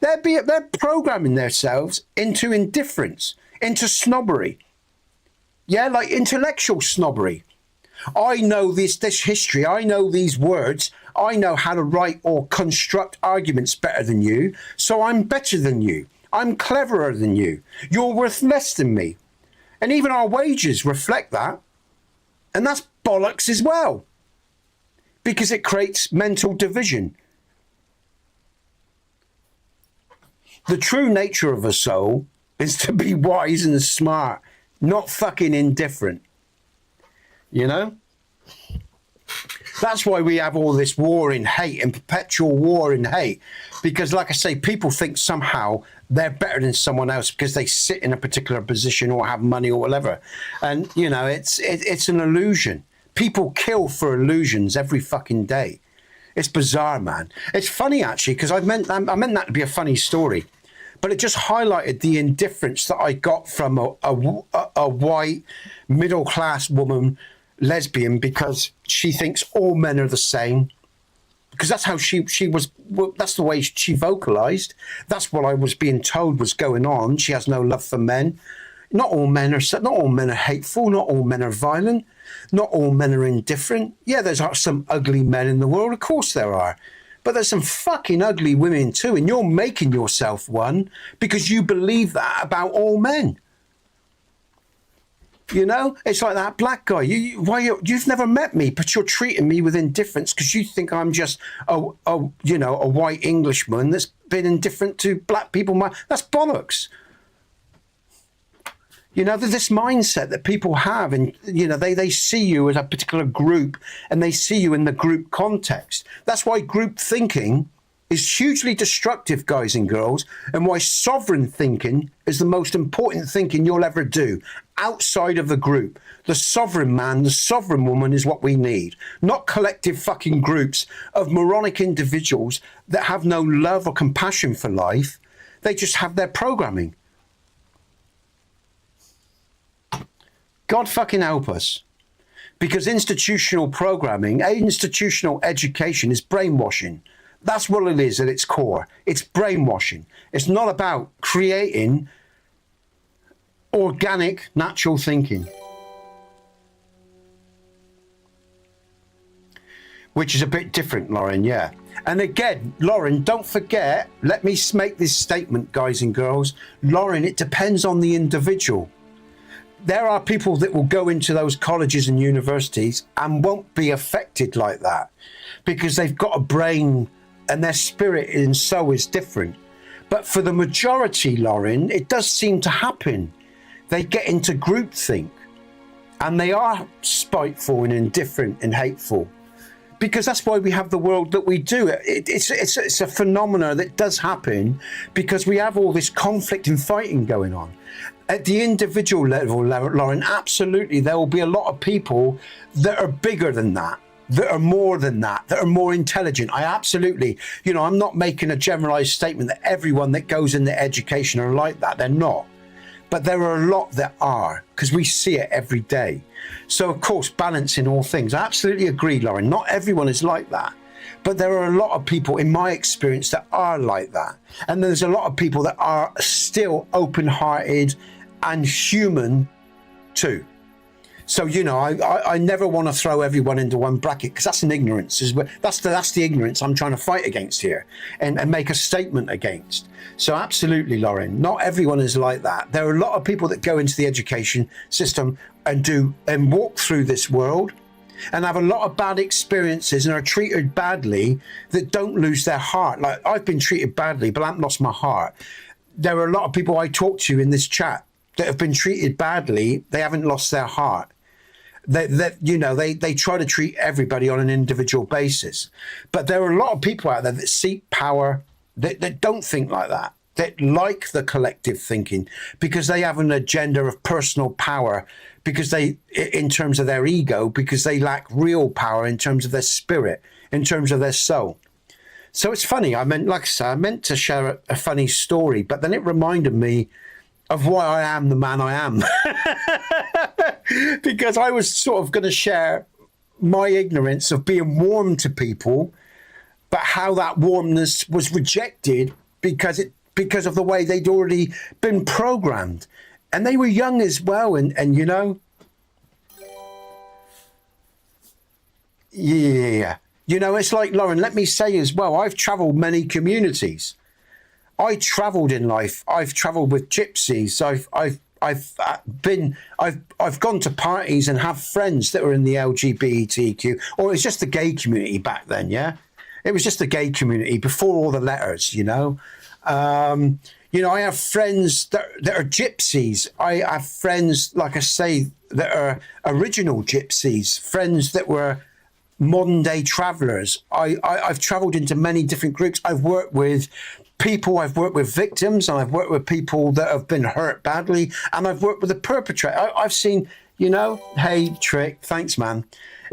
They're programming themselves into indifference, into snobbery. Yeah, like intellectual snobbery. I know this history. I know these words. I know how to write or construct arguments better than you. So I'm better than you. I'm cleverer than you. You're worth less than me. And even our wages reflect that. And that's bollocks as well. Because it creates mental division. The true nature of a soul is to be wise and smart, not fucking indifferent. You know? That's why we have all this war in hate and perpetual war in hate. Because, like I say, people think somehow they're better than someone else because they sit in a particular position or have money or whatever. And, you know, it's an illusion. People kill for illusions every fucking day. It's bizarre, man. It's funny, actually, because I meant that to be a funny story. But it just highlighted the indifference that I got from a white, middle-class woman, lesbian, because she thinks all men are the same. Because that's how she was, that's the way she vocalized. That's what I was being told was going on. She has no love for men. Not all men are hateful. Not all men are violent. Not all men are indifferent. Yeah, there's some ugly men in the world. Of course there are. But there's some fucking ugly women too, and you're making yourself one because you believe that about all men. You know, it's like that black guy. You've never met me, but you're treating me with indifference because you think I'm just a white Englishman that's been indifferent to black people. That's bollocks. You know, this mindset that people have, and, you know, they see you as a particular group and they see you in the group context. That's why group thinking is hugely destructive, guys and girls, and why sovereign thinking is the most important thinking you'll ever do outside of a group. The sovereign man, the sovereign woman is what we need, not collective fucking groups of moronic individuals that have no love or compassion for life. They just have their programming. God fucking help us. Because institutional programming, institutional education is brainwashing. That's what it is at its core. It's brainwashing. It's not about creating organic, natural thinking. Which is a bit different, Lauren, yeah. And again, Lauren, don't forget, let me make this statement, guys and girls. Lauren, it depends on the individual. There are people that will go into those colleges and universities and won't be affected like that because they've got a brain and their spirit and soul is different. But for the majority, Lauren, it does seem to happen. They get into groupthink and they are spiteful and indifferent and hateful because that's why we have the world that we do. It's a phenomena that does happen because we have all this conflict and fighting going on. At the individual level, Lauren, absolutely, there will be a lot of people that are bigger than that, that are more than that, that are more intelligent. I absolutely, you know, I'm not making a generalized statement that everyone that goes into education are like that. They're not. But there are a lot that are, because we see it every day. So, of course, balancing all things. I absolutely agree, Lauren. Not everyone is like that. But there are a lot of people, in my experience, that are like that. And there's a lot of people that are still open-hearted and human too. So, you know, I never want to throw everyone into one bracket because that's an ignorance. That's the ignorance I'm trying to fight against here and make a statement against. So absolutely, Lauren, not everyone is like that. There are a lot of people that go into the education system and walk through this world and have a lot of bad experiences and are treated badly that don't lose their heart. Like I've been treated badly, but I haven't lost my heart. There are a lot of people I talk to in this chat that have been treated badly. They haven't lost their heart. They try to treat everybody on an individual basis. But there are a lot of people out there that seek power that don't think like that like the collective thinking because they have an agenda of personal power, because they, in terms of their ego, because they lack real power in terms of their spirit, in terms of their soul. So it's funny. I meant to share a funny story, but then it reminded me of why I am the man I am. Because I was sort of going to share my ignorance of being warm to people, but how that warmness was rejected because of the way they'd already been programmed. And they were young as well. And you know, yeah. You know, it's like, Lauren, let me say as well, I've traveled many communities. I traveled in life. I've traveled with gypsies. I've gone to parties and have friends that were in the LGBTQ, or it's just the gay community back then. Yeah, it was just the gay community before all the letters. You know, I have friends that are gypsies. I have friends, like I say, that are original gypsies. Friends that were modern day travelers. I've traveled into many different groups. I've worked with people, I've worked with victims, and I've worked with people that have been hurt badly, and I've worked with the perpetrator. I've seen, you know, hey, Trick, thanks, man.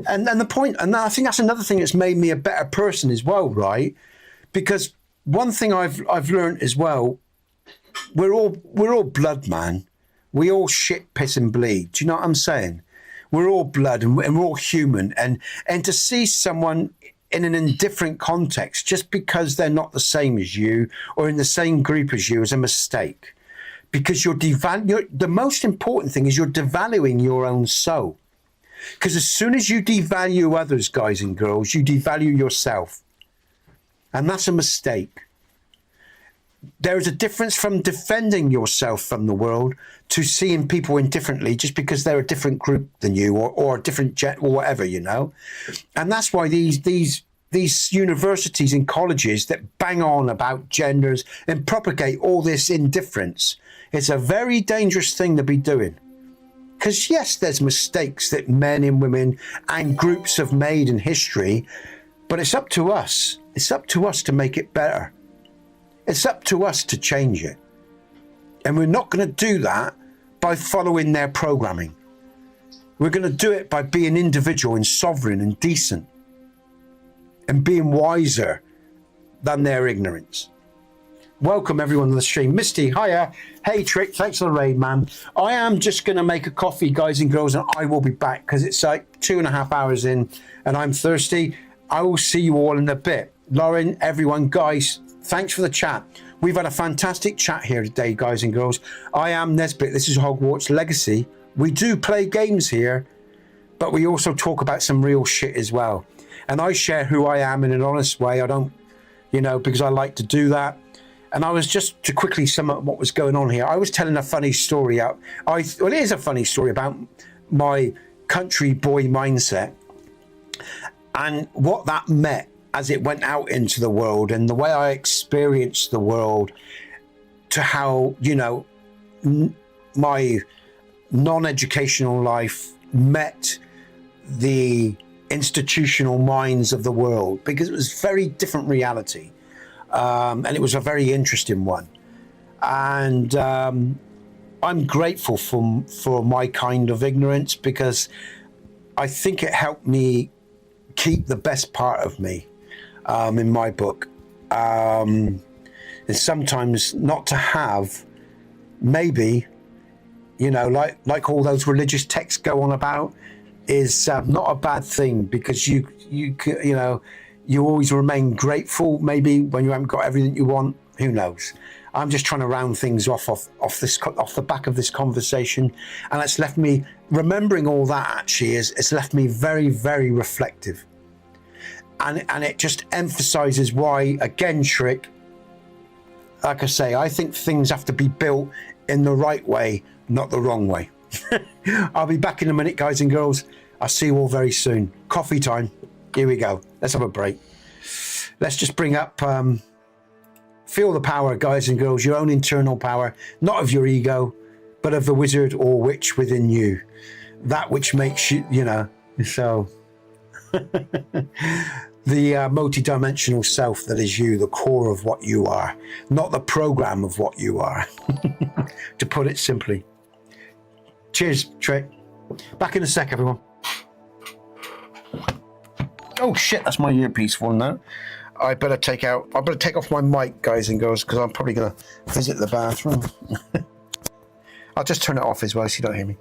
And the point, and I think that's another thing that's made me a better person as well, right? Because one thing I've learned as well, we're all blood, man. We all shit, piss, and bleed. Do you know what I'm saying? We're all blood and we're all human. And to see someone in an indifferent context just because they're not the same as you or in the same group as you is a mistake. Because the most important thing is you're devaluing your own soul. Because as soon as you devalue others, guys and girls, you devalue yourself. And that's a mistake. There is a difference from defending yourself from the world to seeing people indifferently just because they're a different group than you or a different jet or whatever, you know. And that's why these universities and colleges that bang on about genders and propagate all this indifference, it's a very dangerous thing to be doing. Because yes, there's mistakes that men and women and groups have made in history, but it's up to us It's up to us to make it better. It's up to us to change it. And we're not going to do that by following their programming. We're going to do it by being individual and sovereign and decent and being wiser than their ignorance. Welcome everyone to the stream. Misty, hiya. Hey Trick, thanks for the raid, man. I am just going to make a coffee, guys and girls, and I will be back because it's like 2.5 hours in and I'm thirsty. I will see you all in a bit. Lauren, everyone, guys, thanks for the chat. We've had a fantastic chat here today, guys and girls. I am Nesbit. This is Hogwarts Legacy. We do play games here, but we also talk about some real shit as well. And I share who I am in an honest way. I don't, you know, because I like to do that. And I was just to quickly sum up what was going on here. I was telling a funny story out. Well, it is a funny story about my country boy mindset and what that meant as it went out into the world and the way I experienced the world to how, you know, my non-educational life met the institutional minds of the world, because it was a very different reality. And it was a very interesting one. And I'm grateful for my kind of ignorance, because I think it helped me keep the best part of me in my book. And sometimes not to have, maybe, you know, like all those religious texts go on about, is not a bad thing, because you know, you always remain grateful, maybe when you haven't got everything you want. Who knows? I'm just trying to round things off the back of this conversation, and it's left me remembering all that. Actually, it's left me very, very reflective, and it just emphasizes why, again, Trick, like I say, I think things have to be built in the right way, not the wrong way. I'll be back in a minute, guys and girls. I'll see you all very soon. Coffee time. Here we go. Let's have a break. Let's just bring up, feel the power, guys and girls, your own internal power, not of your ego, but of the wizard or witch within you. That which makes you, you know, so the multi-dimensional self that is you, the core of what you are, not the program of what you are, to put it simply. Cheers, Trick. Back in a sec, everyone. Oh shit, that's my earpiece falling out. I better take off my mic, guys and girls, because I'm probably gonna visit the bathroom. I'll just turn it off as well so you don't hear me.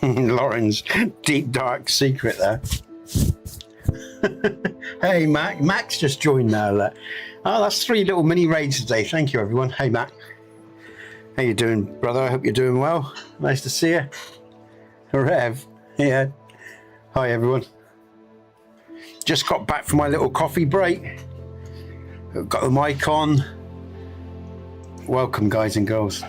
Lauren's deep dark secret there. Hey Mac, Mac's just joined now. Oh, that's 3 little mini raids today. Thank you everyone. Hey Mac, how you doing, brother? I hope you're doing well. Nice to see you. Rev, yeah. Hi everyone. Just got back from my little coffee break. Got the mic on. Welcome guys and girls.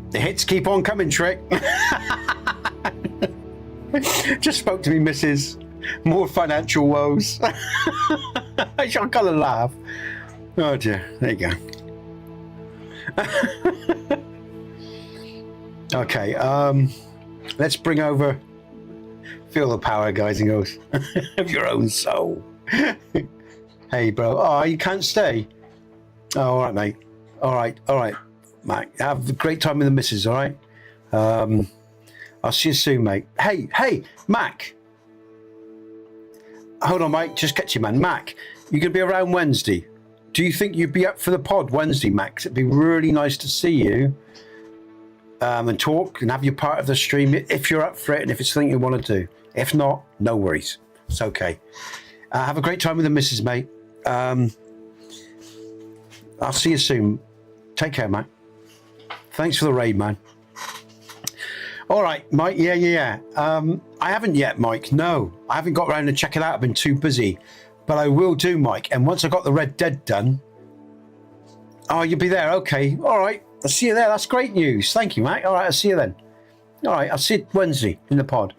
The hits keep on coming, Trick. Just spoke to me, missus. More financial woes. I gotta laugh. Oh dear, there you go. Okay, let's bring over. Feel the power, guys and girls, of your own soul. Hey, bro. Oh, you can't stay? Oh, all right, mate. All right, Mac. Have a great time with the missus, all right? I'll see you soon, mate. Hey, Mac. Hold on, mate. Just catch you, man. Mac, you going to be around Wednesday? Do you think you'd be up for the pod Wednesday, Max? It'd be really nice to see you and talk and have you part of the stream if you're up for it and if it's something you want to do. If not, no worries. It's okay. Have a great time with the missus, mate. I'll see you soon. Take care, mate. Thanks for the raid, man. All right, Mike. Yeah. I haven't yet, Mike. No, I haven't got around to check it out. I've been too busy, but I will do, Mike. And once I got the Red Dead done, oh, you'll be there. Okay. All right. I'll see you there. That's great news. Thank you, Mike. All right. I'll see you then. All right. I'll see you Wednesday in the pod.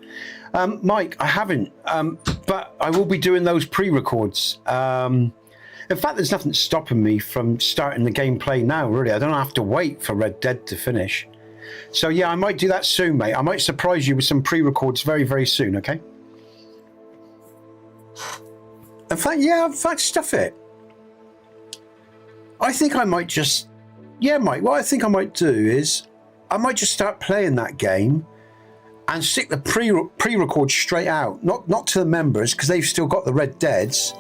Mike, I haven't, but I will be doing those pre-records. In fact, there's nothing stopping me from starting the gameplay now, really. I don't have to wait for Red Dead to finish. So, yeah, I might do that soon, mate. I might surprise you with some pre-records very, very soon, okay? In fact, stuff it. I think I might just... Yeah, Mike, what I think I might do is I might just start playing that game and stick the pre-record straight out. Not to the members, because they've still got the Red Deads.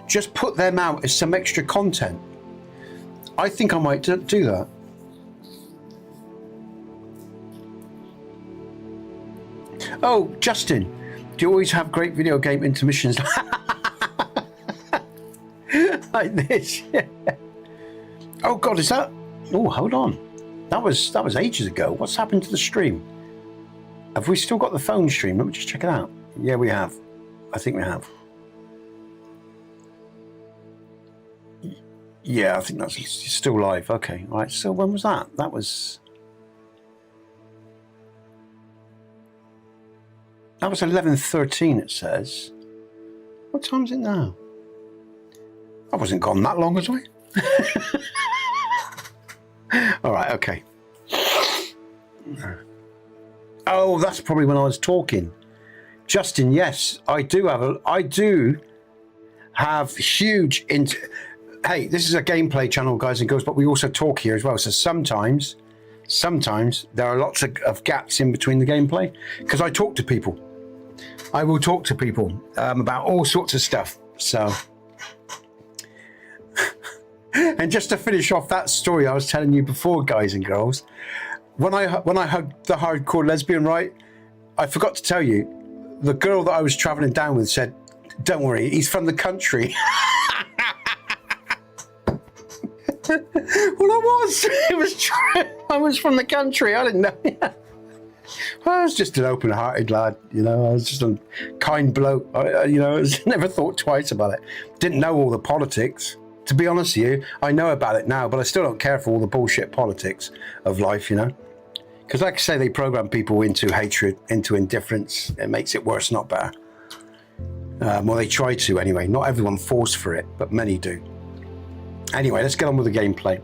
Just put them out as some extra content. I think I might do that. Oh, Justin, do you always have great video game intermissions like this? Yeah. Oh God, is that? Oh, hold on. That was ages ago. What's happened to the stream? Have we still got the phone stream? Let me just check it out. Yeah, we have. I think we have. Yeah, I think that's still live. Okay, all right. So when was that? That was 11:13. It says. What time is it now? I wasn't gone that long, was I? All right. Okay. Oh, that's probably when I was talking. Justin, yes, I do have huge Hey, this is a gameplay channel, guys and girls, but we also talk here as well. So sometimes there are lots of gaps in between the gameplay because I talk to people. I will talk to people about all sorts of stuff. So, and just to finish off that story I was telling you before, guys and girls, when I hugged the hardcore lesbian, right? I forgot to tell you, the girl that I was traveling down with said, "Don't worry, he's from the country." Well, I was. It was true. I was from the country. I didn't know. I was just an open-hearted lad, you know. I was just a kind bloke. I never thought twice about it. Didn't know all the politics. To be honest with you, I know about it now, but I still don't care for all the bullshit politics of life, you know. Because, like I say, they program people into hatred, into indifference. It makes it worse, not better. Well, they try to anyway. Not everyone falls for it, but many do. Anyway, let's get on with the gameplay.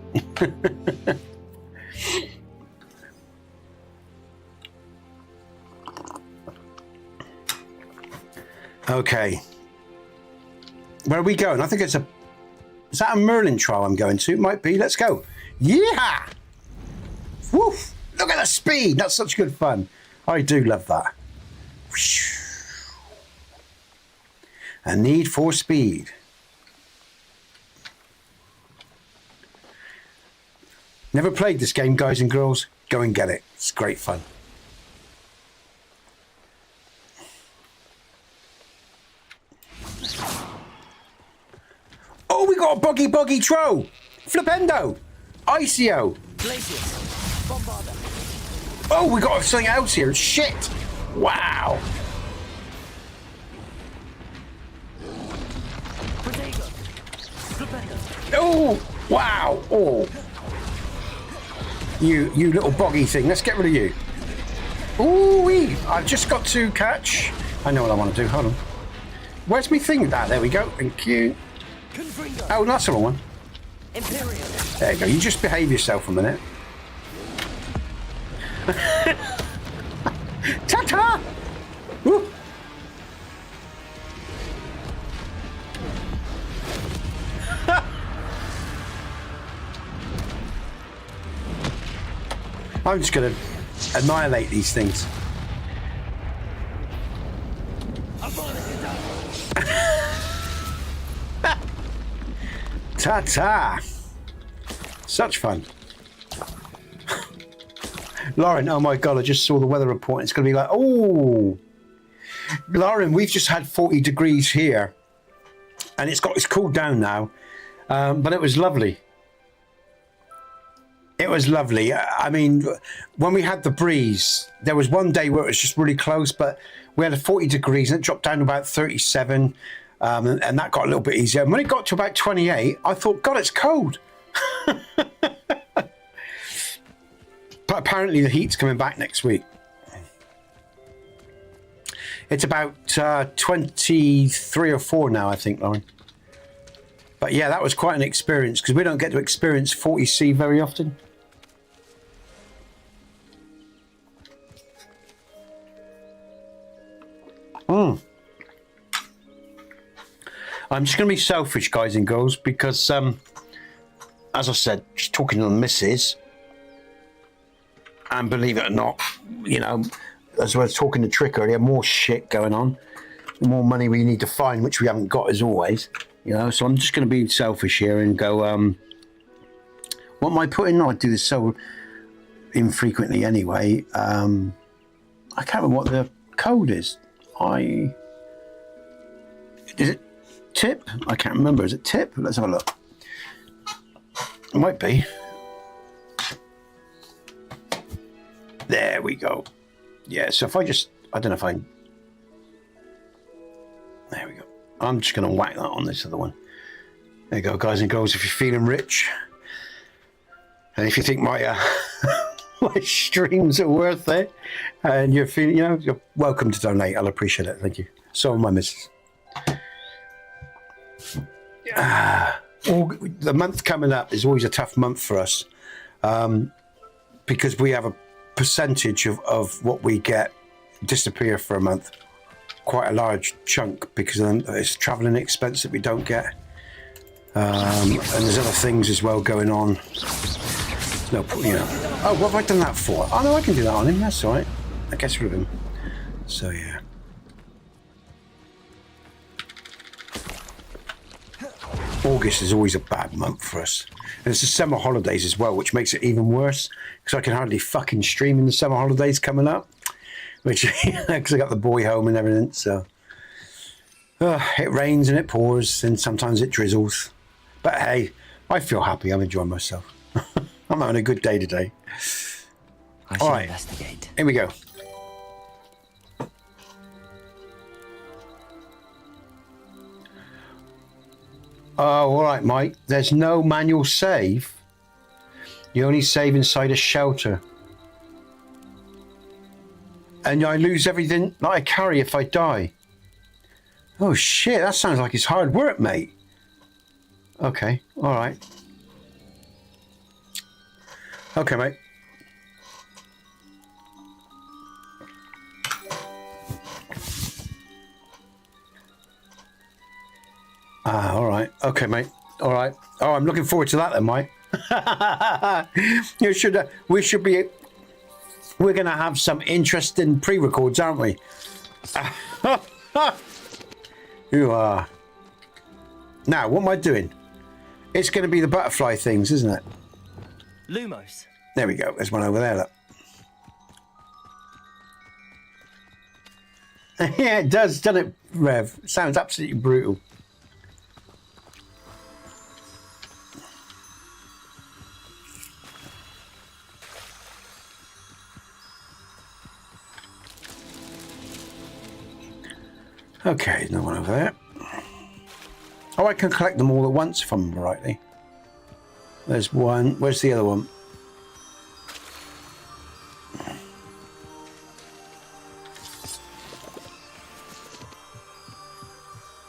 Okay. Where are we going? I think it's is that a Merlin trial I'm going to? It might be. Let's go. Yeah! Woof! Look at the speed. That's such good fun. I do love that. A need for speed. Never played this game, guys and girls. Go and get it. It's great fun. Oh, we got a buggy tro. Flipendo. Icio. Glacius. Bombarder. Oh, we got something else here. Shit. Wow. Protego. Flipendo. Oh, wow. Oh. You little boggy thing. Let's get rid of you. Ooh-wee. I've just got to catch. I know what I want to do. Hold on. Where's my thing? Ah, there we go. Thank you. Confringo. Oh, that's the wrong one. Imperial. There you go. You just behave yourself a minute. Ta-ta! Woo. I'm just going to annihilate these things. Ta-ta! Such fun. Lauren, oh my God, I just saw the weather report. It's going to be like, oh. Lauren, we've just had 40 degrees here. And it's cooled down now. But it was lovely. It was lovely. I mean, when we had the breeze, there was one day where it was just really close, but we had 40 degrees and it dropped down to about 37. And that got a little bit easier. And when it got to about 28, I thought, God, it's cold. But apparently the heat's coming back next week. It's about 23 or 4 now, I think, Lauren. But yeah, that was quite an experience because we don't get to experience 40C very often. I'm just going to be selfish, guys and girls, because, as I said, just talking to the missus, and believe it or not, you know, as well as talking to Trick earlier, more shit going on, the more money we need to find, which we haven't got as always, you know, so I'm just going to be selfish here and go, what am I putting? I do this so infrequently anyway. I can't remember what the code is. Is it tip? I can't remember. Is it tip? Let's have a look. It might be. There we go. Yeah, so if I just, I don't know if I, there we go. I'm just going to whack that on this other one. There you go, guys and girls. If you're feeling rich, and if you think my my streams are worth it, and you're feeling, you know, you're welcome to donate. I'll appreciate it. Thank you. So are my missus. The month coming up is always a tough month for us, because we have a percentage of what we get disappear for a month, quite a large chunk, because it's traveling expense that we don't get, and there's other things as well going on. No, you know. Oh, what have I done that for? Oh no, I can do that on him. That's all right. I guess rid of him. So yeah. August is always a bad month for us. And it's the summer holidays as well, which makes it even worse because I can hardly fucking stream in the summer holidays coming up, which because I got the boy home and everything. So it rains and it pours and sometimes it drizzles. But hey, I feel happy. I'm enjoying myself. I'm having a good day today. I should investigate. Here we go. Oh, all right, Mike. There's no manual save. You only save inside a shelter. And I lose everything that I carry if I die. Oh, shit. That sounds like it's hard work, mate. Okay. All right. Okay, mate. All right. Okay, mate. All right. Oh, I'm looking forward to that then, Mike. We should be, we're going to have some interesting pre-records, aren't we? You are. Now, what am I doing? It's going to be the butterfly things, isn't it? Lumos. There we go. There's one over there, look. Yeah, it does, doesn't it, Rev? It sounds absolutely brutal. Okay, no one over there. Oh, I can collect them all at once if I remember rightly. There's one. Where's the other one?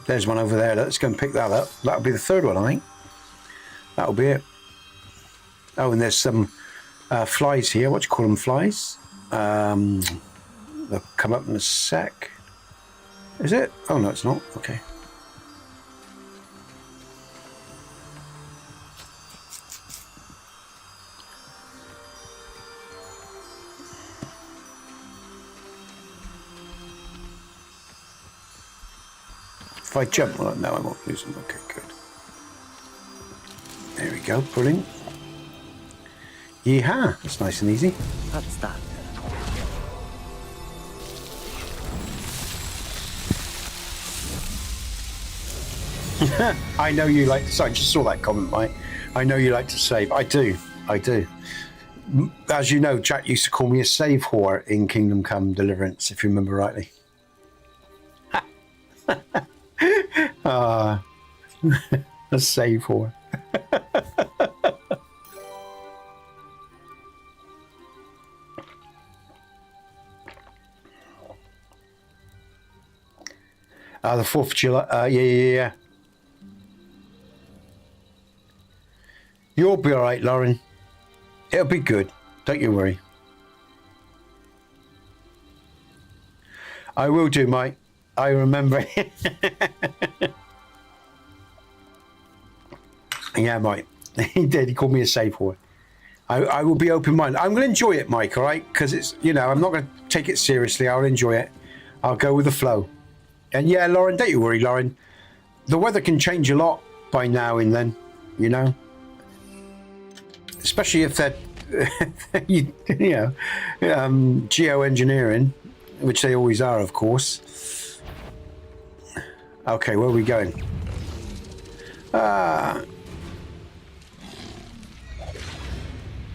There's one over there. Let's go and pick that up. That'll be the third one, I think. That'll be it. Oh, and there's some flies here. What do you call them, flies? They'll come up in a sec. Is it? Oh, no, it's not. Okay. If I jump, well, no, I won't lose them. Okay, good. There we go, brilliant. Yeehaw, that's nice and easy. That's that. I know you like to, sorry, I just saw that comment, Mike. I know you like to save. I do. As you know, Jack used to call me a save whore in Kingdom Come Deliverance, if you remember rightly. A save whore. The 4th of July. Yeah. You'll be all right, Lauren. It'll be good. Don't you worry. I will do, Mike. I remember. Yeah, Mike. He did. He called me a safe word. I will be open-minded. I'm going to enjoy it, Mike, all right? Because it's, you know, I'm not going to take it seriously. I'll enjoy it. I'll go with the flow. And yeah, Lauren, don't you worry, Lauren. The weather can change a lot by now and then, you know? Especially if they're, geoengineering, which they always are, of course. Okay, where are we going?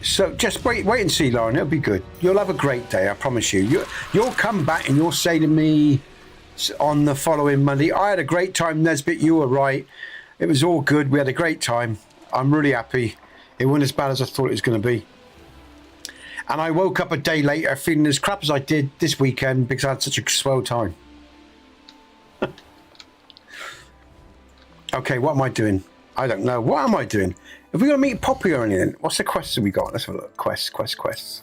So just wait and see, Lauren. It'll be good. You'll have a great day, I promise you. You'll come back and you'll say to me on the following Monday, I had a great time, Nesbit. You were right. It was all good. We had a great time. I'm really happy. It wasn't as bad as I thought it was going to be. And I woke up a day later feeling as crap as I did this weekend because I had such a swell time. Okay, what am I doing? I don't know. What am I doing? Have we got to meet Poppy or anything? What's the quests we got? Let's have a look. Quests.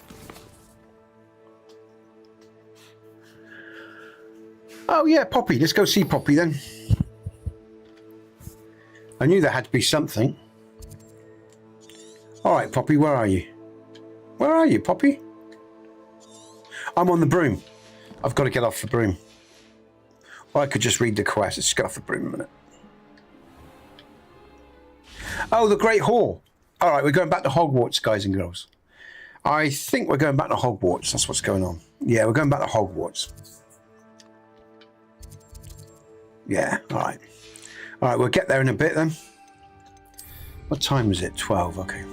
Oh, yeah, Poppy. Let's go see Poppy then. I knew there had to be something. All right, Poppy, where are you? Where are you, Poppy? I'm on the broom. I've got to get off the broom. Or I could just read the quest. Let's get off the broom a minute. Oh, the Great Hall. All right, we're going back to Hogwarts, guys and girls. I think we're going back to Hogwarts. That's what's going on. Yeah, we're going back to Hogwarts. Yeah, all right. All right, we'll get there in a bit then. What time is it? 12, okay.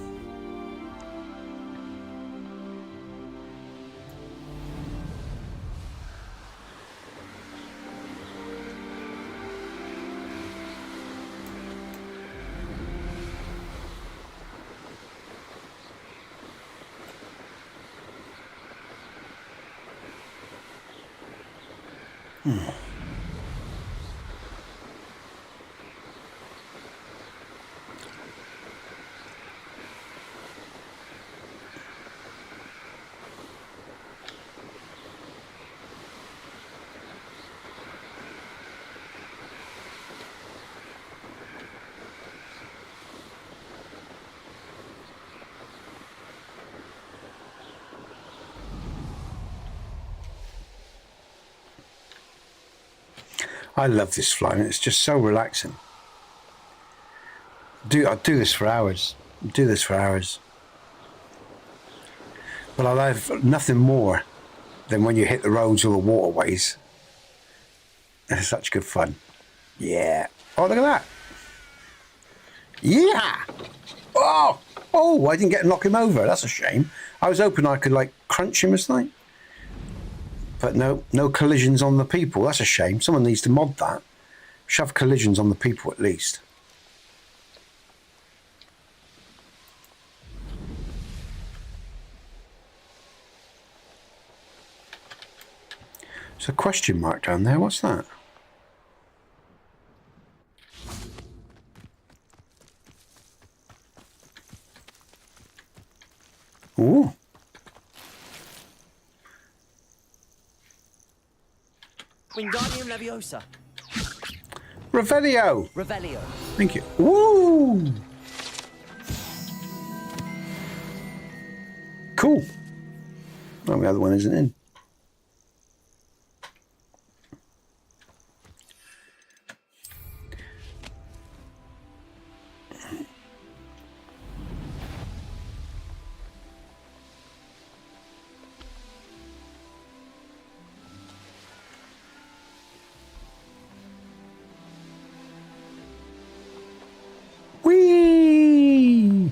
I love this flying. It's just so relaxing. I'll do this for hours. But I'll have nothing more than when you hit the roads or the waterways It's such good fun. Yeah. Oh, look at that. Yeah. Oh, I didn't get to knock him over. That's a shame. I was hoping I could like crunch him or something. But no collisions on the people. That's a shame. Someone needs to mod that. Shove collisions on the people at least. There's a question mark down there. What's that? Ooh. Wingardium Leviosa. Revelio. Revelio. Thank you. Woo! Cool. Oh, the other one isn't in. Whee!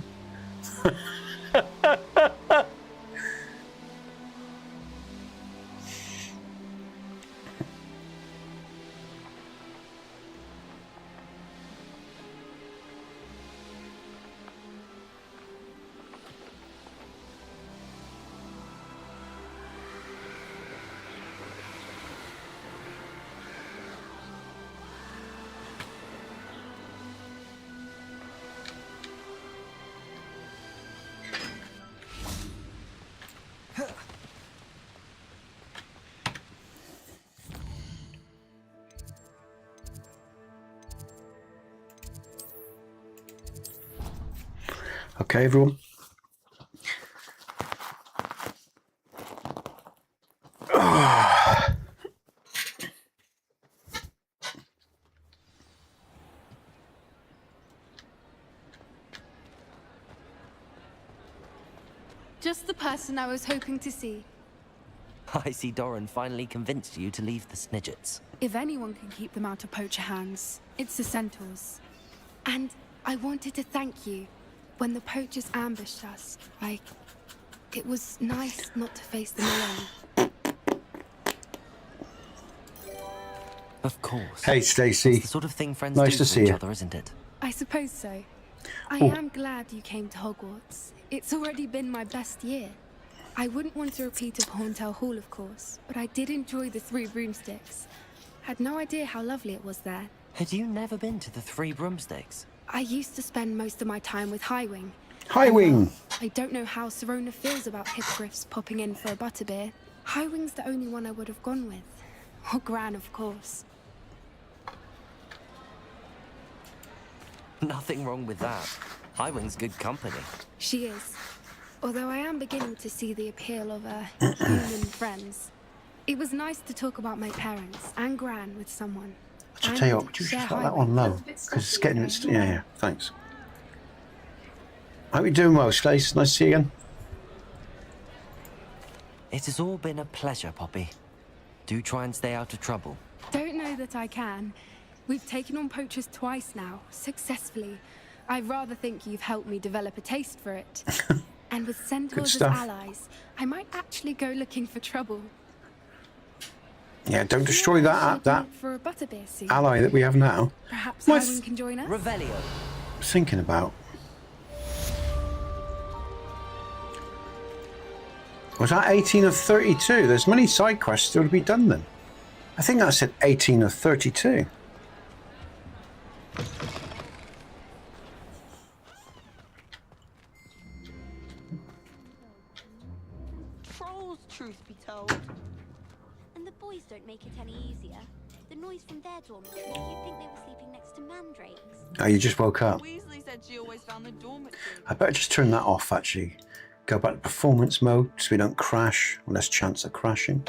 Okay, everyone. Just the person I was hoping to see. I see Doran finally convinced you to leave the Snidgets. If anyone can keep them out of poacher hands, it's the centaurs. And I wanted to thank you. When the poachers ambushed us, it was nice not to face them alone. Of course. Hey, Stacey. It's the sort of thing friends Nice do to for see each you. other, isn't it? I suppose so. I Oh. am glad you came to Hogwarts. It's already been my best year. I wouldn't want a repeat of Horntail Hall, of course, but I did enjoy the Three Broomsticks. Had no idea how lovely it was there. Had you never been to the Three Broomsticks? I used to spend most of my time with Highwing. Hi, Wing. I don't know how Serona feels about hippogriffs popping in for a butterbeer. Highwing's the only one I would have gone with. Or Gran, of course. Nothing wrong with that. Highwing's good company. She is. Although I am beginning to see the appeal of human friends. It was nice to talk about my parents and Gran with someone. I'll tell you what, would you just put that on low? Because it's getting... yeah, thanks. Hope you're doing well, Stace. Nice to see you again. It has all been a pleasure, Poppy. Do try and stay out of trouble. Don't know that I can. We've taken on poachers twice now, successfully. I rather think you've helped me develop a taste for it. And with centaurs as stuff. allies, I might actually go looking for trouble. Yeah, don't destroy that For a butterbeer soon. ally that we have now. Perhaps My Highwing can join us? Revelio. I was thinking about... Was that 18 of 32? There's many side quests still to be done then. I think that said 18 of 32. Trolls, truth be told. And the boys don't make it any easier. The noise from their dormitory, you'd think they were sleeping next to mandrakes. Oh, you just woke up. Weasley said she always found the dormitory. I better just turn that off, actually. Go back to performance mode so we don't crash. Less chance of crashing.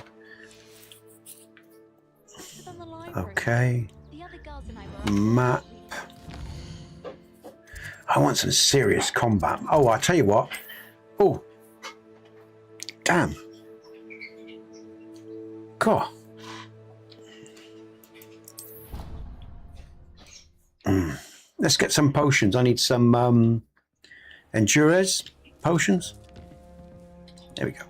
But then the library. Okay. The other girls and I were Map. I want some serious combat. Oh, I'll tell you what. Oh. Damn. God. Let's get some potions. I need some endurance potions. There we go.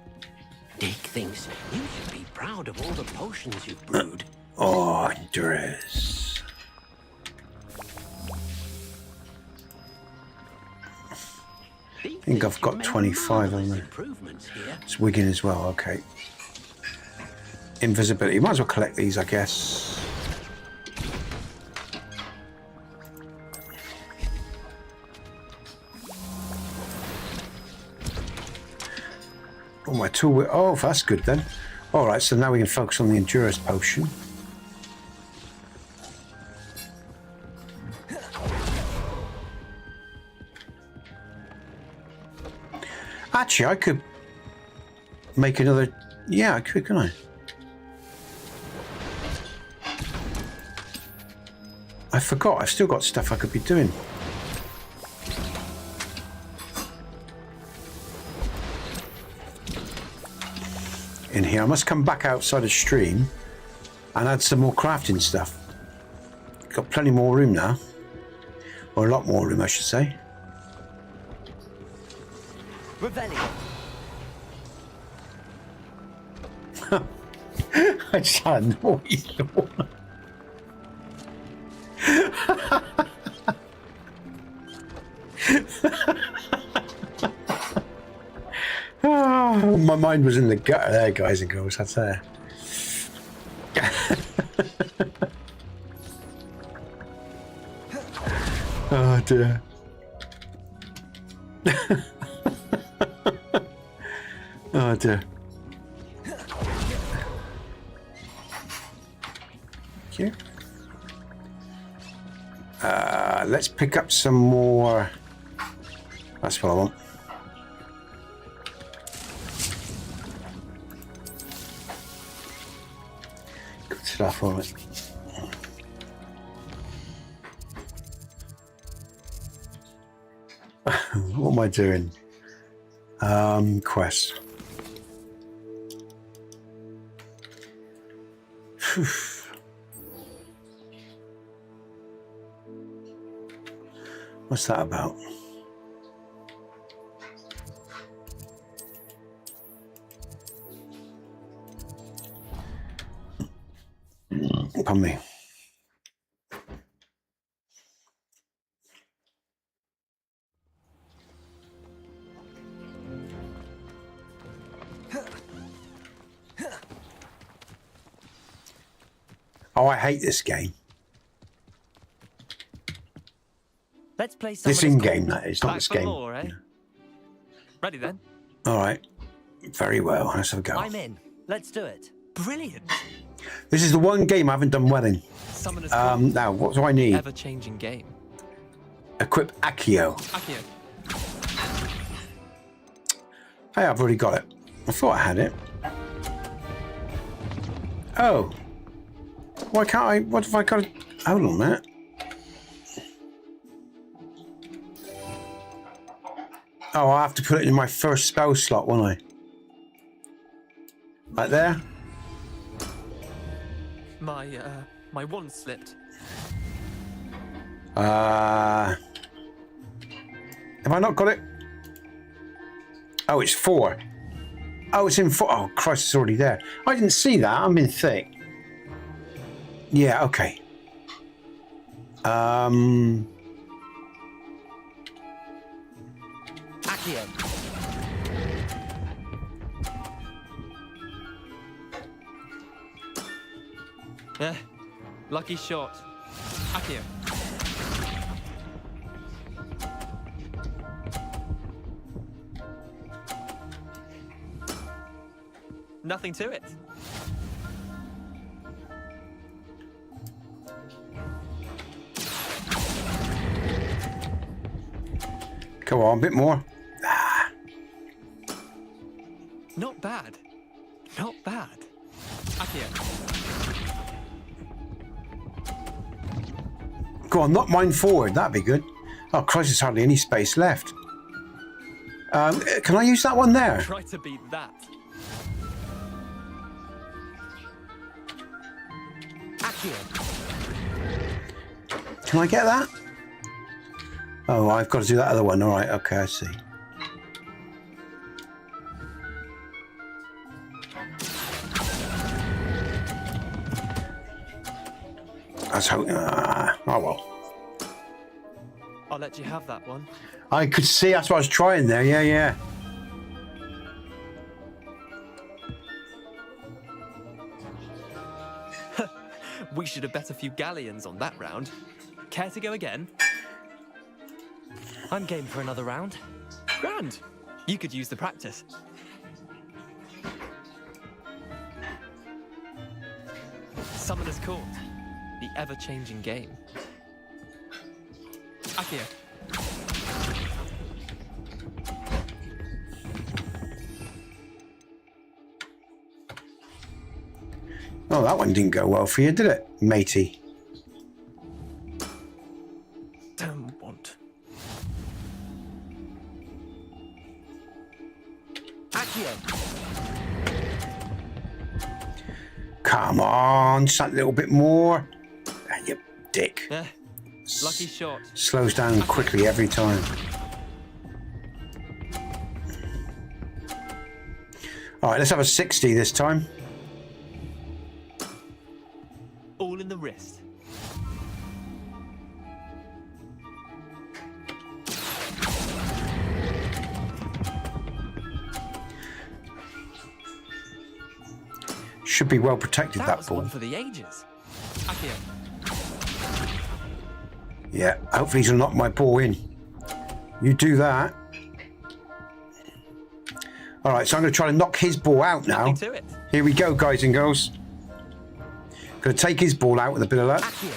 Dick thinks you should be proud of all the potions you've brewed. Oh, endurance. I think I've got 25 on there. It's Wigan as well, okay. Invisibility. Might as well collect these, I guess. Oh, my tool. Oh, that's good then. All right, so now we can focus on the endurance potion. Actually, I could make another. Yeah, I could, couldn't I? I forgot. I've still got stuff I could be doing. In here, I must come back outside the stream and add some more crafting stuff. Got plenty more room now, or a lot more room, I should say. Revelio. I just had a noise. Oh, my mind was in the gutter there, guys and girls. That's there. Oh dear. Oh dear. Thank you. Let's pick up some more. That's what I want. Good stuff on it. What am I doing? Quest. What's that about? Pardon me. Oh, I hate this game. Let's play some This in-game, that is, not this game. more, eh? Ready then? All right. Very well. Let's have a go. I'm in. Let's do it. Brilliant. This is the one game I haven't done well in. Summoner's Now, what do I need? ever-changing game. Equip Accio. Accio. Hey, I've already got it. I thought I had it. Oh. Why can't I? What have I got to... Hold on a minute. Oh, I have to put it in my first spell slot, won't I? Right there? My wand slipped. Have I not got it? Oh, it's 4. Oh, it's in 4. Oh, Christ, it's already there. I didn't see that. I'm in thick. Yeah, okay. Accio. Lucky shot. Accio. Nothing to it. Come on, a bit more. Not bad. Not bad. Accio. Go on, knock mine forward. That'd be good. Oh, Christ, there's hardly any space left. Can I use that one there? Try to beat that. Accio. Can I get that? Oh, I've got to do that other one. All right, okay, I see. That's how. Oh well. I'll let you have that one. I could see. That's what I was trying there. Yeah, yeah. We should have bet a few galleons on that round. Care to go again? I'm game for another round. Grand. You could use the practice. Summoner's Court. The ever-changing game. Accio. Oh, that one didn't go well for you, did it, matey? Damn want. Accio. Come on, just a little bit more. Ah, you dick. Lucky shot. Slows down quickly every time. All right, let's have a 60 this time. All in the wrist. Should be well protected, that was ball. one for the ages. Accio. Yeah, hopefully he'll knock my ball in. You do that. All right, so I'm going to try to knock his ball out now. Nothing to it. Here we go, guys and girls. Going to take his ball out with a bit of luck. Accio.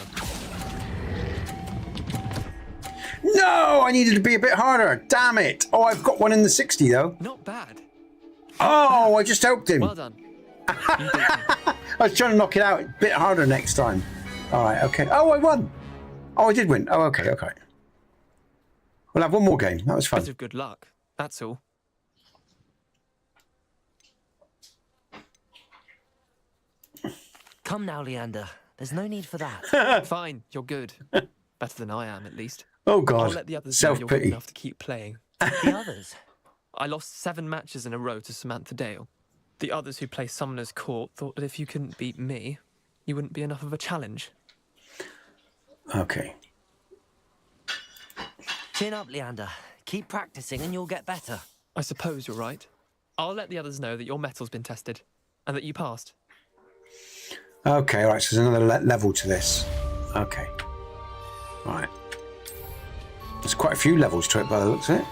No, I needed to be a bit harder. Damn it. Oh, I've got one in the 60, though. Not bad. Oh, I just helped him. Well done. You beat me. I was trying to knock it out a bit harder next time. All right, okay. Oh, I won. Oh, I did win. Oh, okay, okay. We'll have one more game. That was fun. Bit of good luck. That's all. Come now, Leander. There's no need for that. Fine, you're good. Better than I am, at least. Oh, I'll God. let the others know you're good Self-pity. enough to keep playing. The others. I lost 7 matches in a row to Samantha Dale. The others who play Summoner's Court thought that if you couldn't beat me, you wouldn't be enough of a challenge. Okay. Chin up, Leander. Keep practicing and you'll get better. I suppose you're right. I'll let the others know that your metal's been tested, and that you passed. Okay, all right, so there's another level to this. Okay. All right. There's quite a few levels to it by the looks of it.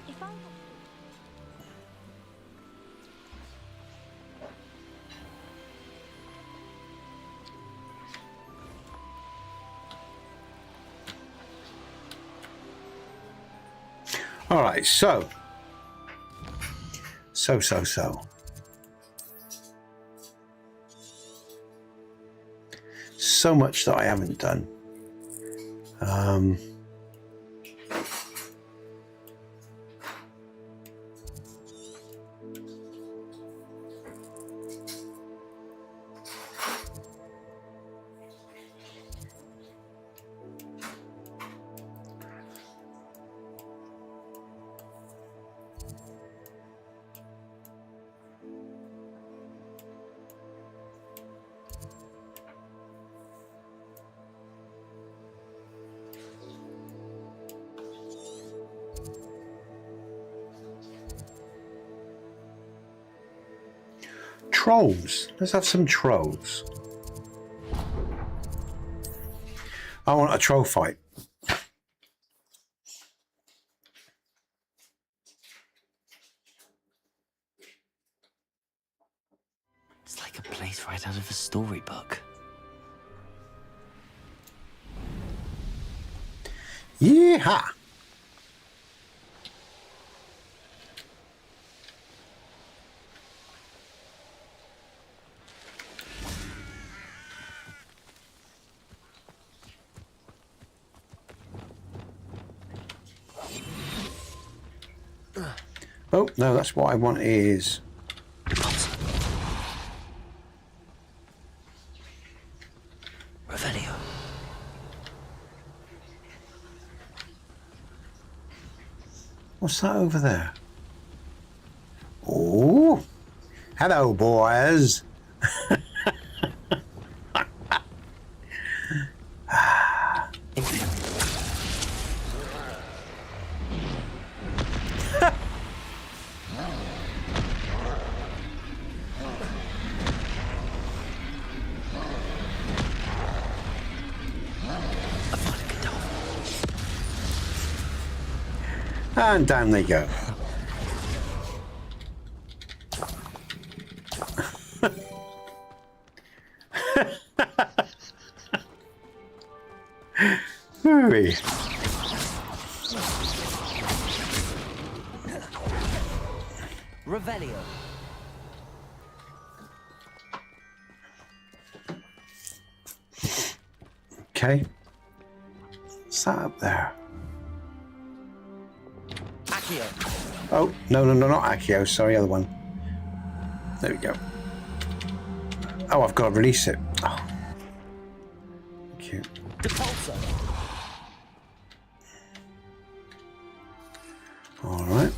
If I had All right, so. So much that I haven't done. Trolls. Let's have some trolls. I want a troll fight. It's like a place right out of a storybook. Yeehaw! Oh, no, that's what I want is... What's that over there? Oh, hello, boys. And down they go. Hurry. Revelio. Okay. What's that up there? Accio. Oh, no, not Accio. Sorry, other one. There we go. Oh, I've got to release it. Oh. Cute. Depulso. All right.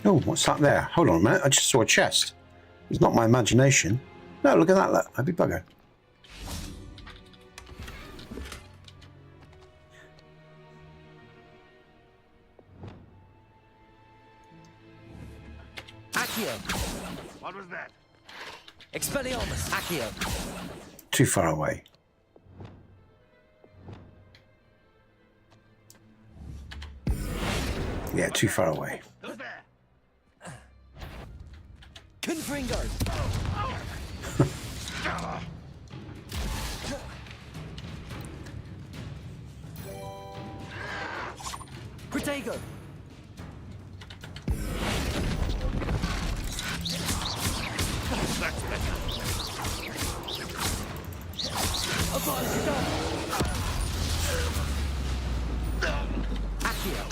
Oh, what's that there? Hold on a minute. I just saw a chest. It's not my imagination. No, look at that. Look. I'd be bugger. Accio. What was that? Expelliarmus. Accio. Too far away. Yeah, too far away. Who's there? Confringo. Protego. That's better. Accio.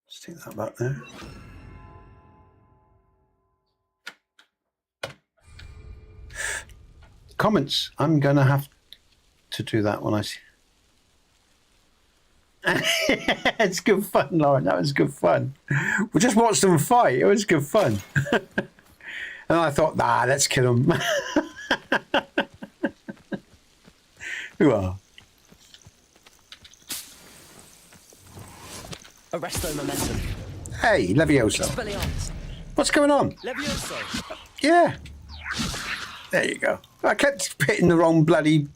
Stick that back there. Comments. I'm going to have to do that when I see. It's good fun, Lauren. That was good fun. We just watched them fight. It was good fun. And I thought, nah, let's kill them. Who are? Arresto momentum. Hey, Levioso. Expelliarmus. What's going on? Levioso. Yeah. There you go. I kept hitting the wrong bloody...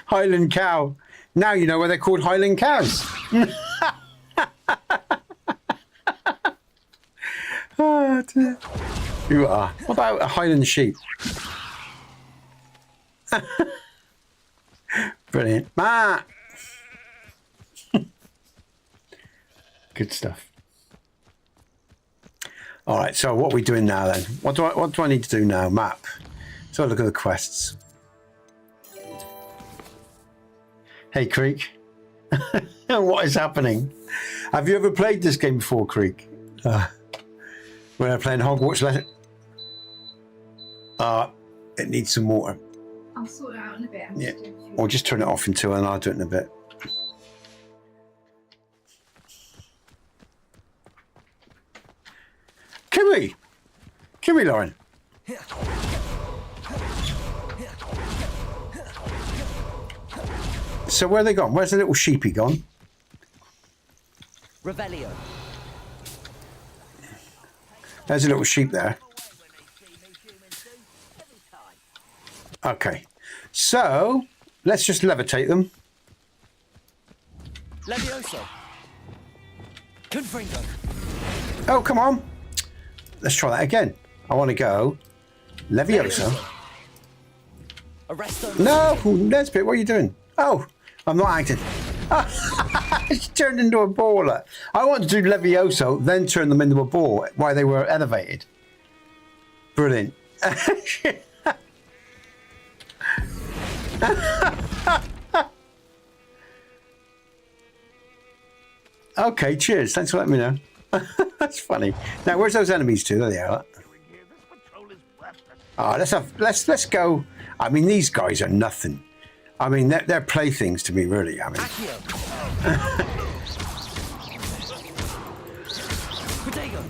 Highland cow. Now you know why they're called Highland cows. Oh, dear. You are. What about a Highland sheep? Brilliant. Matt. Good stuff. All right. So what are we doing now then? What do I need to do now? Map. So look at the quests. Hey, Creek. What is happening? Have you ever played this game before, Creek? We're playing Hogwarts. It needs some water. I'll sort it out in a bit. Yeah. Or just turn it off until, and I'll do it in a bit. Can we, Lauren? So where are they gone? Where's the little sheepy gone? Revelio. There's a little sheep there. Okay. So let's just levitate them. Levioso. Confringo. Oh, come on. Let's try that again. I want to go Leviosa. Arresto. No, Nesbit, what are you doing? Oh, I'm not acting. It's turned into a baller. I want to do Levioso, then turn them into a ball while they were elevated. Brilliant. Okay, cheers. Thanks for letting me know. That's funny. Now, where's those enemies to? There they are. Let's go. I mean, these guys are nothing. I mean, they're playthings to me, really. I mean. Potato.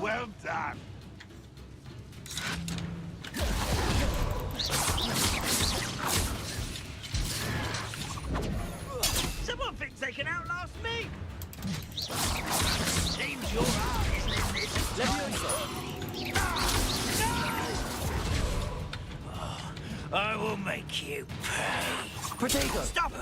Well done. Someone thinks they can outlast me. Seems your art isn't in this. I will make you pay. Potato. Stop!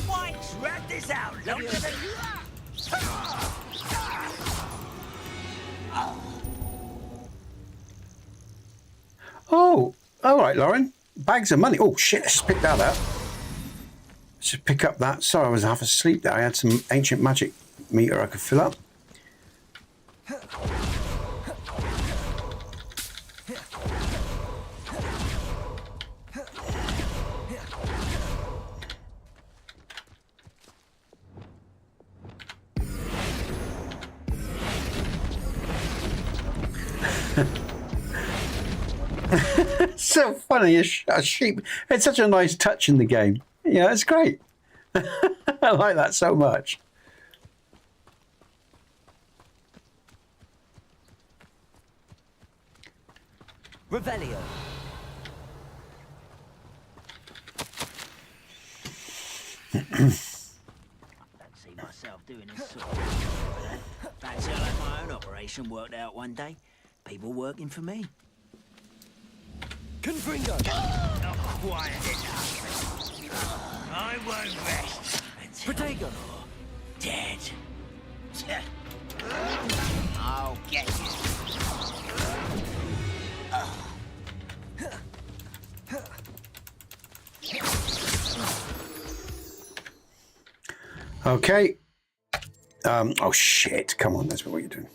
Why drag this out longer than you are? Oh, all right, Lauren. Bags of money. Oh, shit. Let's pick that up. Let's just pick up that. Sorry, I was half asleep there. I had some ancient magic meter I could fill up. So funny, a sheep. It's such a nice touch in the game. Yeah, it's great. I like that so much. Revelio. Don't see myself doing this sort of thing. Fancy I'll have my own operation worked out one day. People working for me. Confringo. Not quiet enough. I won't rest until Potato. you're dead. I'll get you. Okay. Oh shit! Come on, that's what you're doing.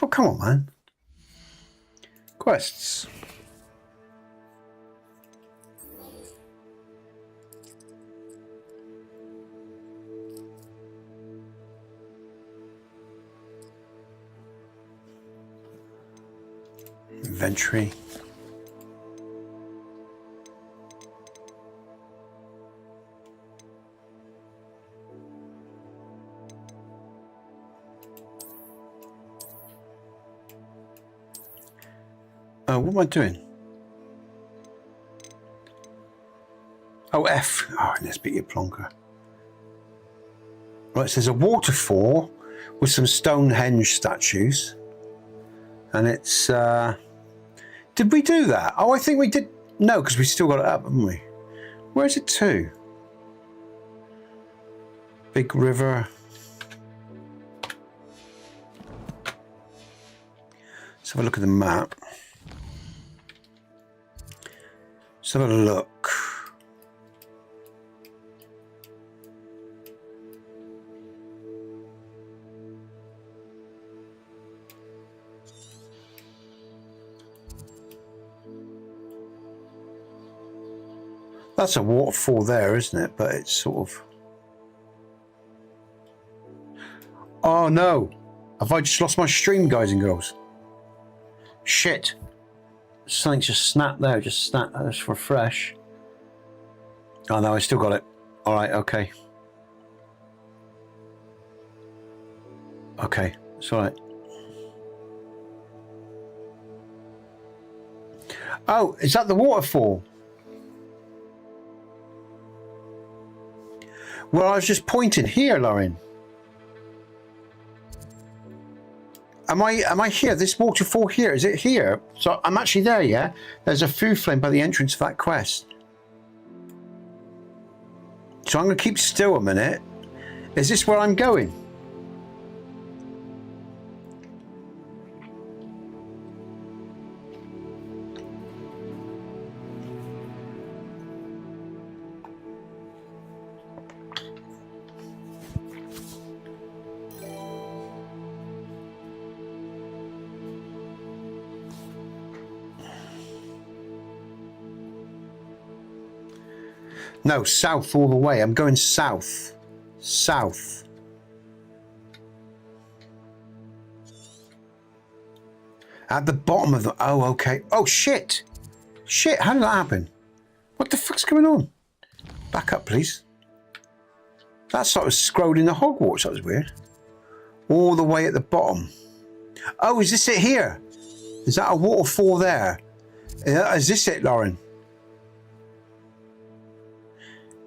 Oh come on, man. Quests. Inventory. Oh, what am I doing? Oh, F. Oh, Nesbit, you plonker. Right, so there's a waterfall with some Stonehenge statues. And it's... Did we do that? Oh, I think we did. No, because we still got it up, haven't we? Where's it to? Big river. Let's have a look at the map. Let's have a look. That's a waterfall there, isn't it? But it's sort of... Oh no! Have I just lost my stream, guys and girls? Shit! Something just snapped there, just snapped. Let's refresh. Oh no, I still got it. Alright, okay. Okay, it's alright. Oh, is that the waterfall? Well, I was just pointing here, Lauren. Am I here? This waterfall here, is it here? So I'm actually there, yeah? There's a food flame by the entrance of that quest. So I'm going to keep still a minute. Is this where I'm going? No, south all the way. I'm going south. South. At the bottom of the... Oh, okay. Oh, shit. Shit, how did that happen? What the fuck's going on? Back up, please. That sort of scrolled into Hogwarts. That was weird. All the way at the bottom. Oh, is this it here? Is that a waterfall there? Is this it, Lauren?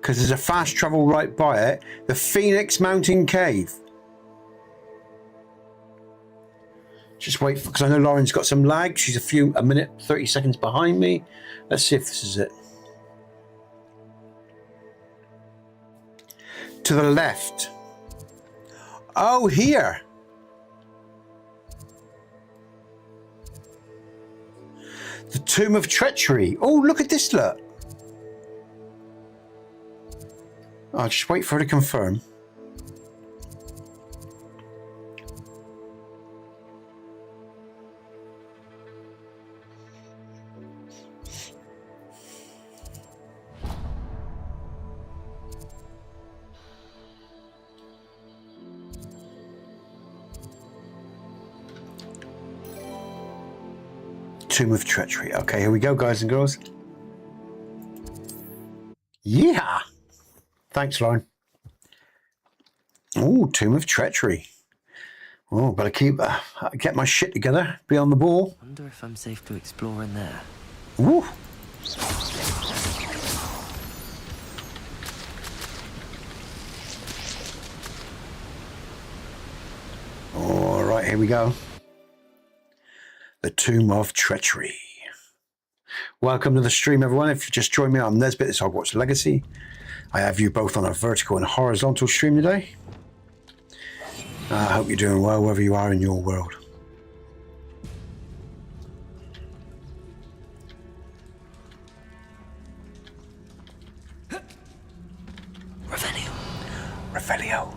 Because there's a fast travel right by it. The Phoenix Mountain Cave. Just wait, because I know Lauren's got some lag. She's a minute, 30 seconds behind me. Let's see if this is it. To the left. Oh, here. The Tomb of Treachery. Oh, look at this, look. I'll just wait for her to confirm. Tomb of Treachery. Okay, here we go, guys and girls. Yeah. Thanks, Lauren. Oh, Tomb of Treachery. Oh, better get my shit together. Be on the ball. Wonder if I'm safe to explore in there. Ooh. All right, here we go. The Tomb of Treachery. Welcome to the stream, everyone. If you just joined me, I'm Nesbit. It's Hogwarts Legacy. I have you both on a vertical and horizontal stream today. I hope you're doing well wherever you are in your world. Revelio. Revelio.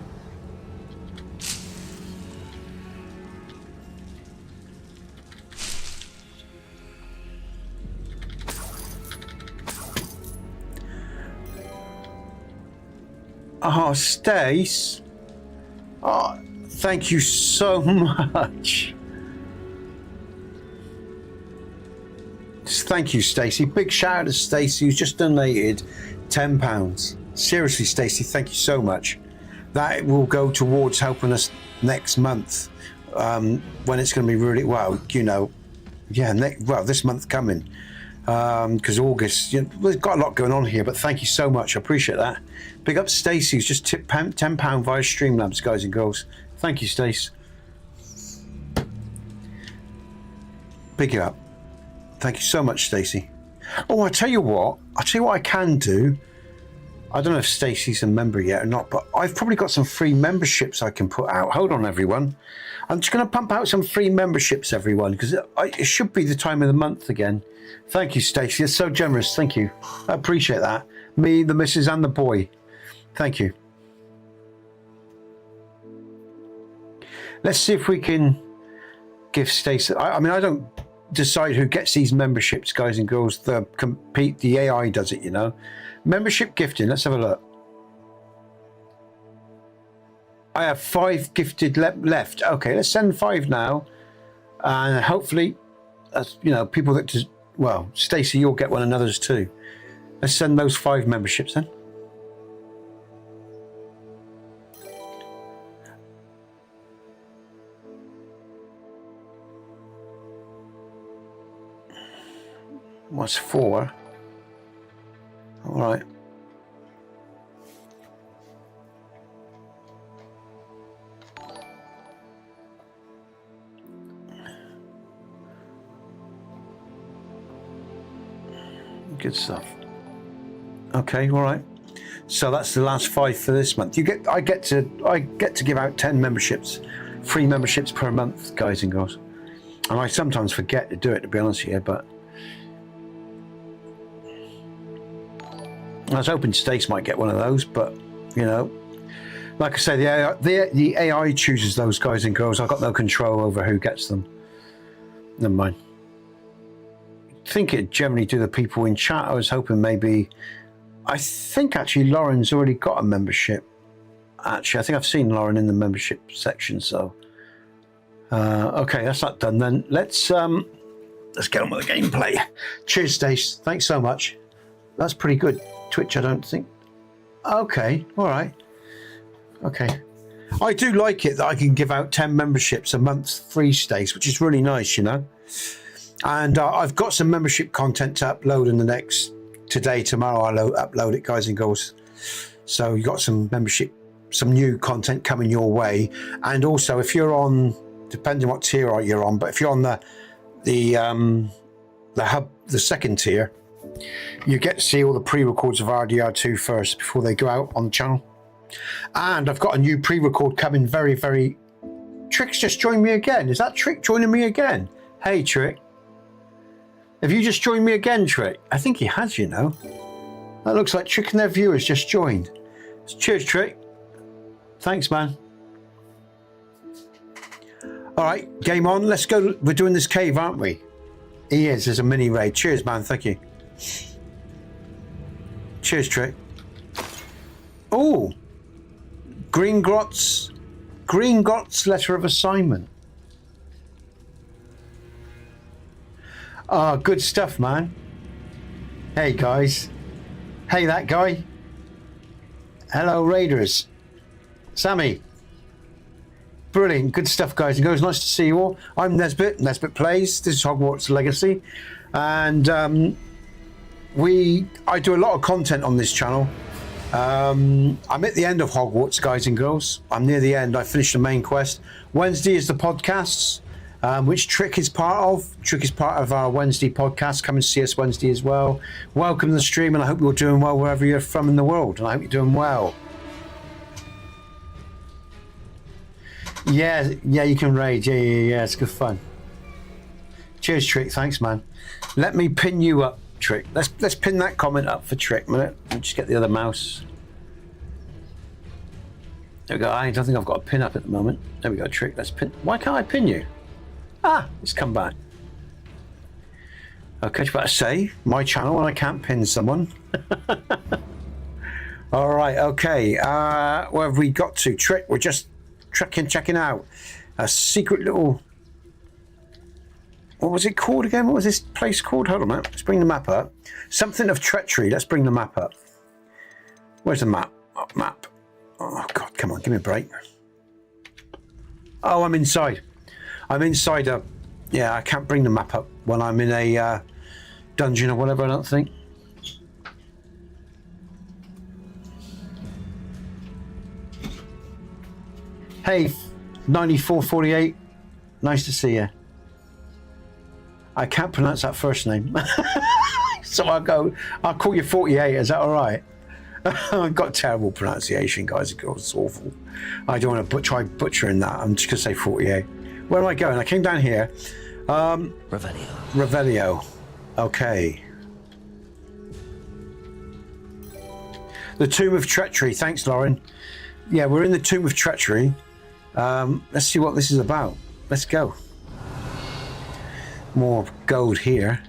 Oh, Stace. Oh, thank you so much. Thank you, Stacey. Big shout out to Stacey, who's just donated £10. Seriously, Stacey, thank you so much. That will go towards helping us next month, when it's going to be really, well, you know, yeah, this month coming. Because August, you know, we've got a lot going on here, but thank you so much. I appreciate that. Big up Stacey, who's just tipped £10 via Streamlabs, guys and girls. Thank you, Stace. Big you up. Thank you so much, Stacey. Oh, I tell you what I can do. I don't know if Stacey's a member yet or not, but I've probably got some free memberships I can put out. Hold on, everyone. I'm just going to pump out some free memberships, everyone, because it should be the time of the month again. Thank you, Stacey. It's so generous. Thank you. I appreciate that. Me, the missus, and the boy. Thank you. Let's see if we can give Stacey... I mean, I don't decide who gets these memberships, guys and girls. The AI does it, you know. Membership gifting. Let's have a look. I have 5 gifted left. Okay, let's send 5 now. And hopefully, you know, people that just... Well, Stacey, you'll get one and others too. Let's send those 5 memberships then. What's 4? All right. Good stuff. Okay, all right. So that's the last 5 for this month. I get to give out 10 memberships, free memberships per month, guys and girls. And I sometimes forget to do it, to be honest with you, but I was hoping Stace might get one of those, but you know, like I say, the AI chooses those guys and girls. I've got no control over who gets them. Never mind. I think it'd generally do the people in chat. I was hoping maybe, I think actually Lauren's already got a membership. Actually, I think I've seen Lauren in the membership section, so okay, that's not done then. Let's get on with the gameplay. Cheers, Stace. Thanks so much. That's pretty good. Twitch, I don't think. Okay, all right. Okay. I do like it that I can give out 10 memberships a month free, Stace, which is really nice, you know. And I've got some membership content to upload in the next, today, tomorrow, I'll upload it, guys and girls. So you got some membership, some new content coming your way. And also, if you're on, depending what tier you're on, but if you're on the hub, the second tier, you get to see all the pre-records of RDR2 first before they go out on the channel. And I've got a new pre-record coming very, very... Trick's just joined me again. Is that Trick joining me again? Hey, Trick. Have you just joined me again, Trick? I think he has, you know. That looks like Trick and their viewers just joined. Cheers, Trick. Thanks, man. All right, game on. Let's go. We're doing this cave, aren't we? He is. There's a mini raid. Cheers, man. Thank you. Cheers, Trick. Oh, Greengrot's letter of assignment. Oh, good stuff, man. Hey, guys. Hey, that guy. Hello, Raiders. Sammy. Brilliant. Good stuff, guys and girls. Nice to see you all. I'm Nesbit. Nesbit Plays. This is Hogwarts Legacy. And I do a lot of content on this channel. I'm at the end of Hogwarts, guys and girls. I'm near the end. I finished the main quest. Wednesday is the podcasts, which Trick is part of. Trick is part of our Wednesday podcast. Come and see us Wednesday as well. Welcome to the stream, and I hope you're doing well wherever you're from in the world. And I hope you're doing well. Yeah, you can raid. Yeah, it's good fun. Cheers, Trick. Thanks, man. Let me pin you up, Trick. Let's pin that comment up for Trick a minute. Let me just get the other mouse. There we go. I don't think I've got a pin up at the moment. There we go, Trick. Let's pin. Why can't I pin you? Ah, it's come back. Okay, you better say my channel and I can't pin someone. All right, okay. Where have we got to? Trick, we're just checking out a secret little... What was it called again? What was this place called? Hold on a minute. Let's bring the map up. Something of treachery. Let's bring the map up. Where's the map? Oh, map. Oh, God, come on. Give me a break. Oh, I'm inside. I'm inside a... Yeah, I can't bring the map up when I'm in a dungeon or whatever, I don't think. Hey, 9448. Nice to see you. I can't pronounce that first name. So I'll call you 48. Is that all right? I've got terrible pronunciation, guys and girls. It's awful. I don't want to try butchering that. I'm just going to say 48. Where am I going? I came down here. Revelio. Okay. The Tomb of Treachery. Thanks, Lauren. Yeah, we're in the Tomb of Treachery. Let's see what this is about. Let's go. More gold here.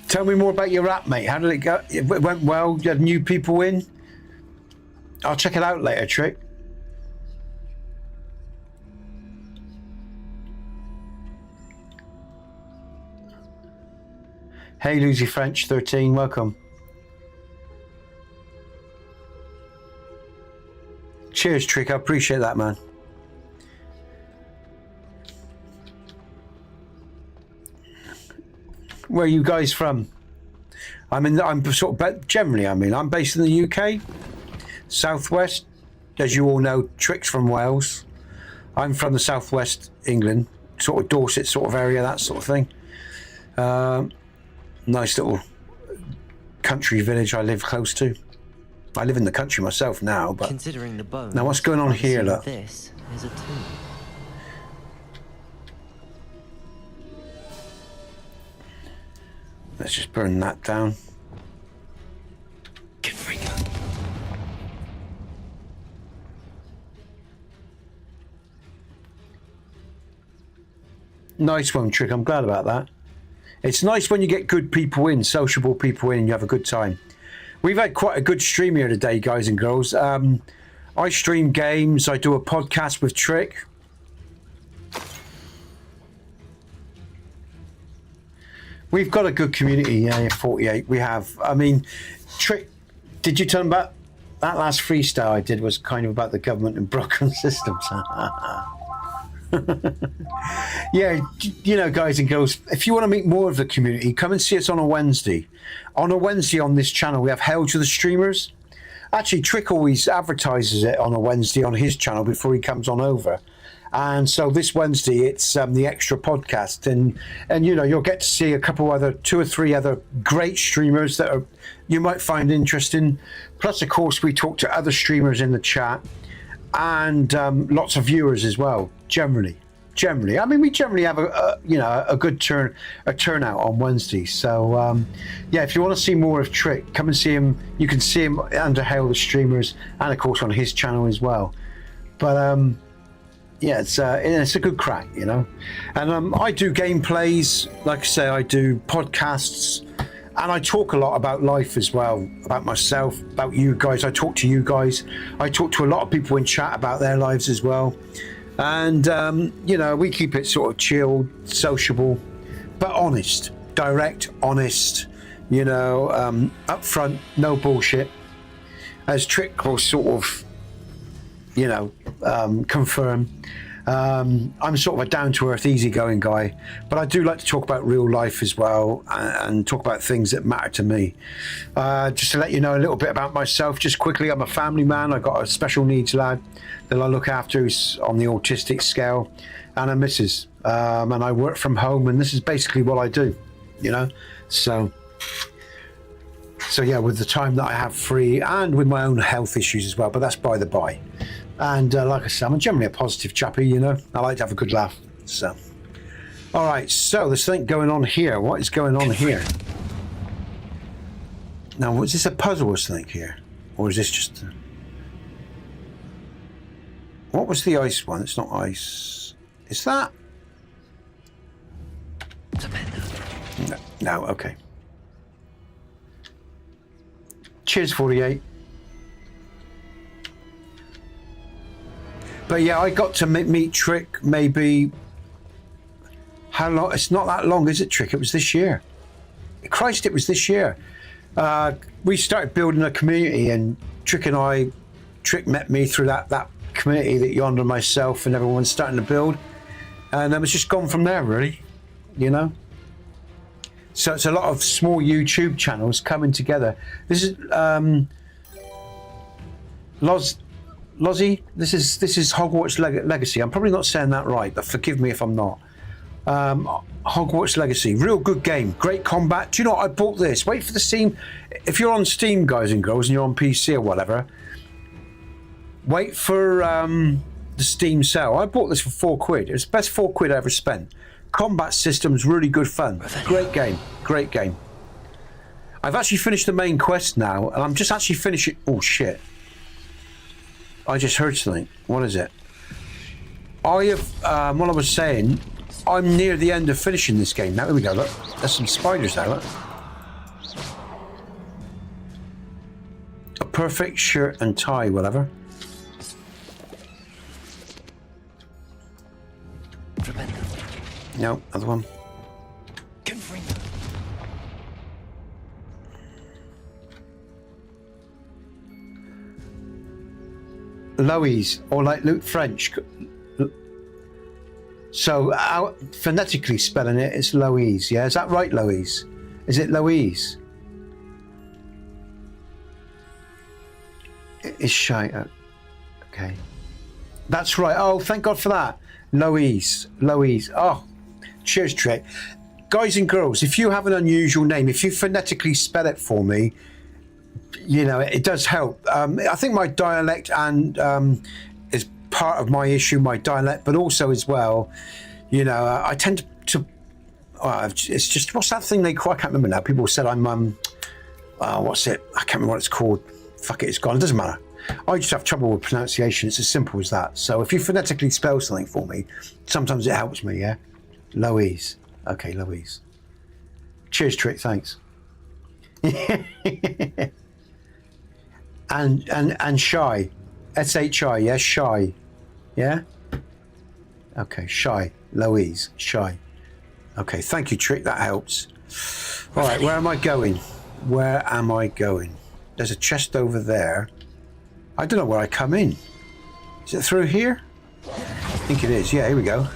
Tell me more about your app, mate. How did it go? It went well. You had new people in. I'll check it out later, Trick. Hey, Lucy French 13, welcome. Cheers, Trick. I appreciate that, man. Where are you guys from? I'm sort of generally. I'm based in the UK, southwest. As you all know, Trick's from Wales. I'm from the southwest England, sort of Dorset sort of area, that sort of thing. Nice little country village I live close to. I live in the country myself now, but Considering the bones, now what's going on I'd here? assume Look, this is a tomb. let's just burn that down. Nice one, Trick. I'm glad about that. It's nice when you get good people in, sociable people in, and you have a good time. We've had quite a good stream here today, guys and girls. I stream games. I do a podcast with Trick. We've got a good community, yeah, 48. We have. I mean, Trick, did you tell them about that last freestyle I did was kind of about the government and broken systems? Yeah, you know, guys and girls, if you want to meet more of the community, come and see us on a Wednesday. On a Wednesday on this channel, we have Hail to the Streamers. Actually, Trick always advertises it on a Wednesday on his channel before he comes on over. And so this Wednesday, it's the extra podcast, and you know, you'll get to see a couple other, 2 or 3 other great streamers that are you might find interesting. Plus, of course, we talk to other streamers in the chat, and lots of viewers as well. Generally, I mean, we generally have a good turnout on Wednesday. So yeah, if you want to see more of Trick, come and see him. You can see him under Hail the Streamers, and of course on his channel as well. But yeah, it's a good crack, you know. And I do gameplays, like I say, I do podcasts, and I talk a lot about life as well, about myself, about you guys. I talk to you guys. I talk to a lot of people in chat about their lives as well. And you know, we keep it sort of chilled, sociable, but honest, direct, honest, you know, upfront, no bullshit. As Trick will sort of, you know, confirm, I'm sort of a down-to-earth, easygoing guy, but I do like to talk about real life as well, and talk about things that matter to me. Just to let you know a little bit about myself, just quickly, I'm a family man. I got a special needs lad that I look after who's on the autistic scale, and a missus, and I work from home, and this is basically what I do, you know. So yeah, with the time that I have free, and with my own health issues as well, but that's by the by. And like I said, I'm generally a positive chappy, you know. I like to have a good laugh. So, all right. So there's something going on here. What is going on here? Now, was this a puzzle or something here, or is this just? What was the ice one? It's not ice. Is that? No. No. Okay. Cheers, 48. But yeah, I got to meet Trick maybe, how long? It's not that long, is it, Trick? It was this year. Christ, it was this year. We started building a community, and Trick met me through that community that Yonder and myself and everyone's starting to build. And it was just gone from there, really, you know? So it's a lot of small YouTube channels coming together. This is Lozzie, this is Hogwarts Legacy. I'm probably not saying that right, but forgive me if I'm not. Hogwarts Legacy, real good game, great combat. Do you know what? I bought this. Wait for the Steam. If you're on Steam, guys and girls, and you're on PC or whatever, wait for the Steam sale. I bought this for £4. It was the best £4 I ever spent. Combat system's really good fun. Great game. Great game. I've actually finished the main quest now, and I'm just actually finishing. Oh shit! I just heard something. What is it? I have. What I was saying, I'm near the end of finishing this game now. Here we go. Look, there's some spiders there. Look. A perfect shirt and tie, whatever. No, other one. Lois, or like Luke French. So phonetically spelling it, it's Lois. Yeah, is that right, Lois? Is it Lois? It's shy. Okay, that's right. Oh, thank God for that, Lois. Oh, cheers, Trick. Guys and girls, if you have an unusual name, if you phonetically spell it for me, you know, it does help. I think my dialect and is part of my issue, my dialect, but also as well, you know, I tend to it's just, what's that thing they call? I can't remember now. People said I'm what's it? I can't remember what it's called. Fuck it, it's gone. It doesn't matter. I just have trouble with pronunciation. It's as simple as that. So if you phonetically spell something for me, sometimes it helps me. Yeah, Louise. Okay, Louise. Cheers, Trick. Thanks. and shy, SHI. Yeah, shy. Yeah. Okay, shy. Louise. Shy. Okay, thank you, Trick. That helps. All right, where am I going? Where am I going? There's a chest over there. I don't know where I come in. Is it through here? I think it is. Yeah, here we go.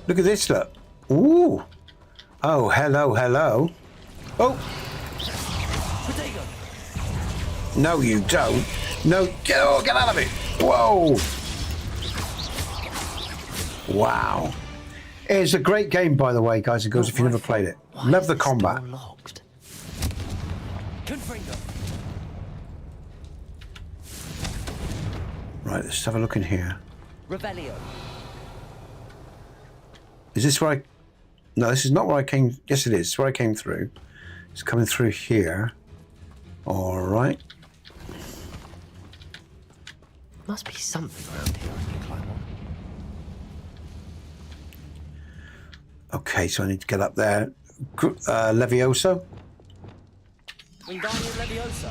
Look at this, look. Ooh. Oh, hello, hello. Oh. No, you don't. No, get out of it. Whoa. Wow. It's a great game, by the way, guys and girls, if you've never played it. Love the combat. Right, let's have a look in here. Revelio. Is this where I... No, this is not where I came... Yes, it is. It's where I came through. It's coming through here. All right. Must be something around here I can climb on. Okay, so I need to get up there. Levioso. Wingardium Leviosa.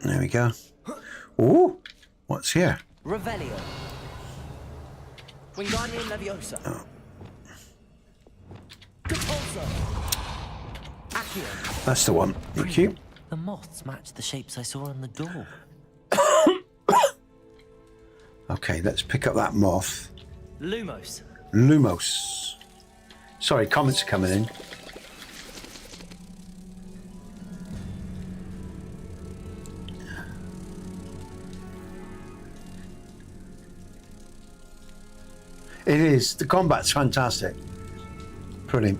There we go. Ooh, what's here? Revelio. Wingardium Leviosa. Oh. Capulso. Accio. That's the one. Thank you. The moths match the shapes I saw on the door. Okay, let's pick up that moth. Lumos. Lumos. Sorry, comments are coming in. It is. The combat's fantastic. Brilliant.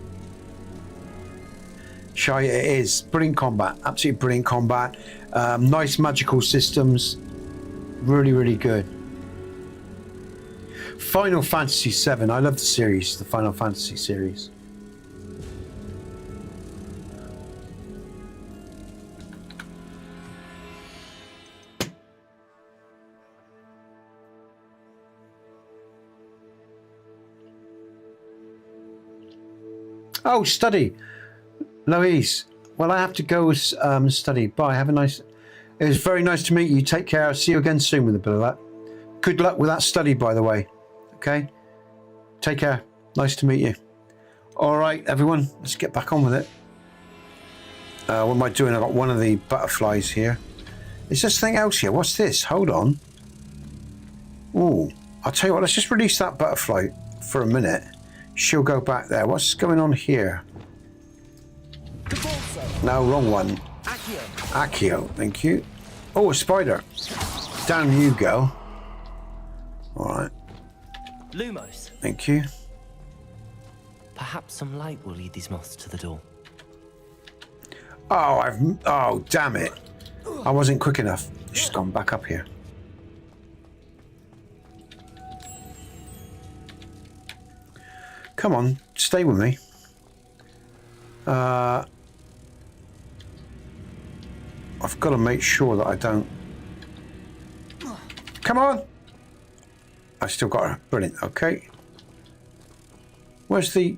Shy, it is. Brilliant combat. Absolutely brilliant combat. Nice magical systems. Really, really good. Final Fantasy VII. I love the series, the Final Fantasy series. Oh, study. Louise. Well, I have to go study. Bye. Have a nice... It was very nice to meet you. Take care. I'll see you again soon with a bit of that. Good luck with that study, by the way. Okay? Take care. Nice to meet you. All right, everyone. Let's get back on with it. What am I doing? I've got one of the butterflies here. Is there something else here? What's this? Hold on. Ooh. I'll tell you what. Let's just release that butterfly for a minute. She'll go back there. What's going on here? No, wrong one. Accio, thank you. Oh, a spider. Down you go. All right. Lumos. Thank you. Perhaps some light will lead these moths to the door. Oh, damn it. I wasn't quick enough. She's gone back up here. Come on, stay with me. I've got to make sure that I don't... Come on! I still got her. Brilliant, okay. Where's the...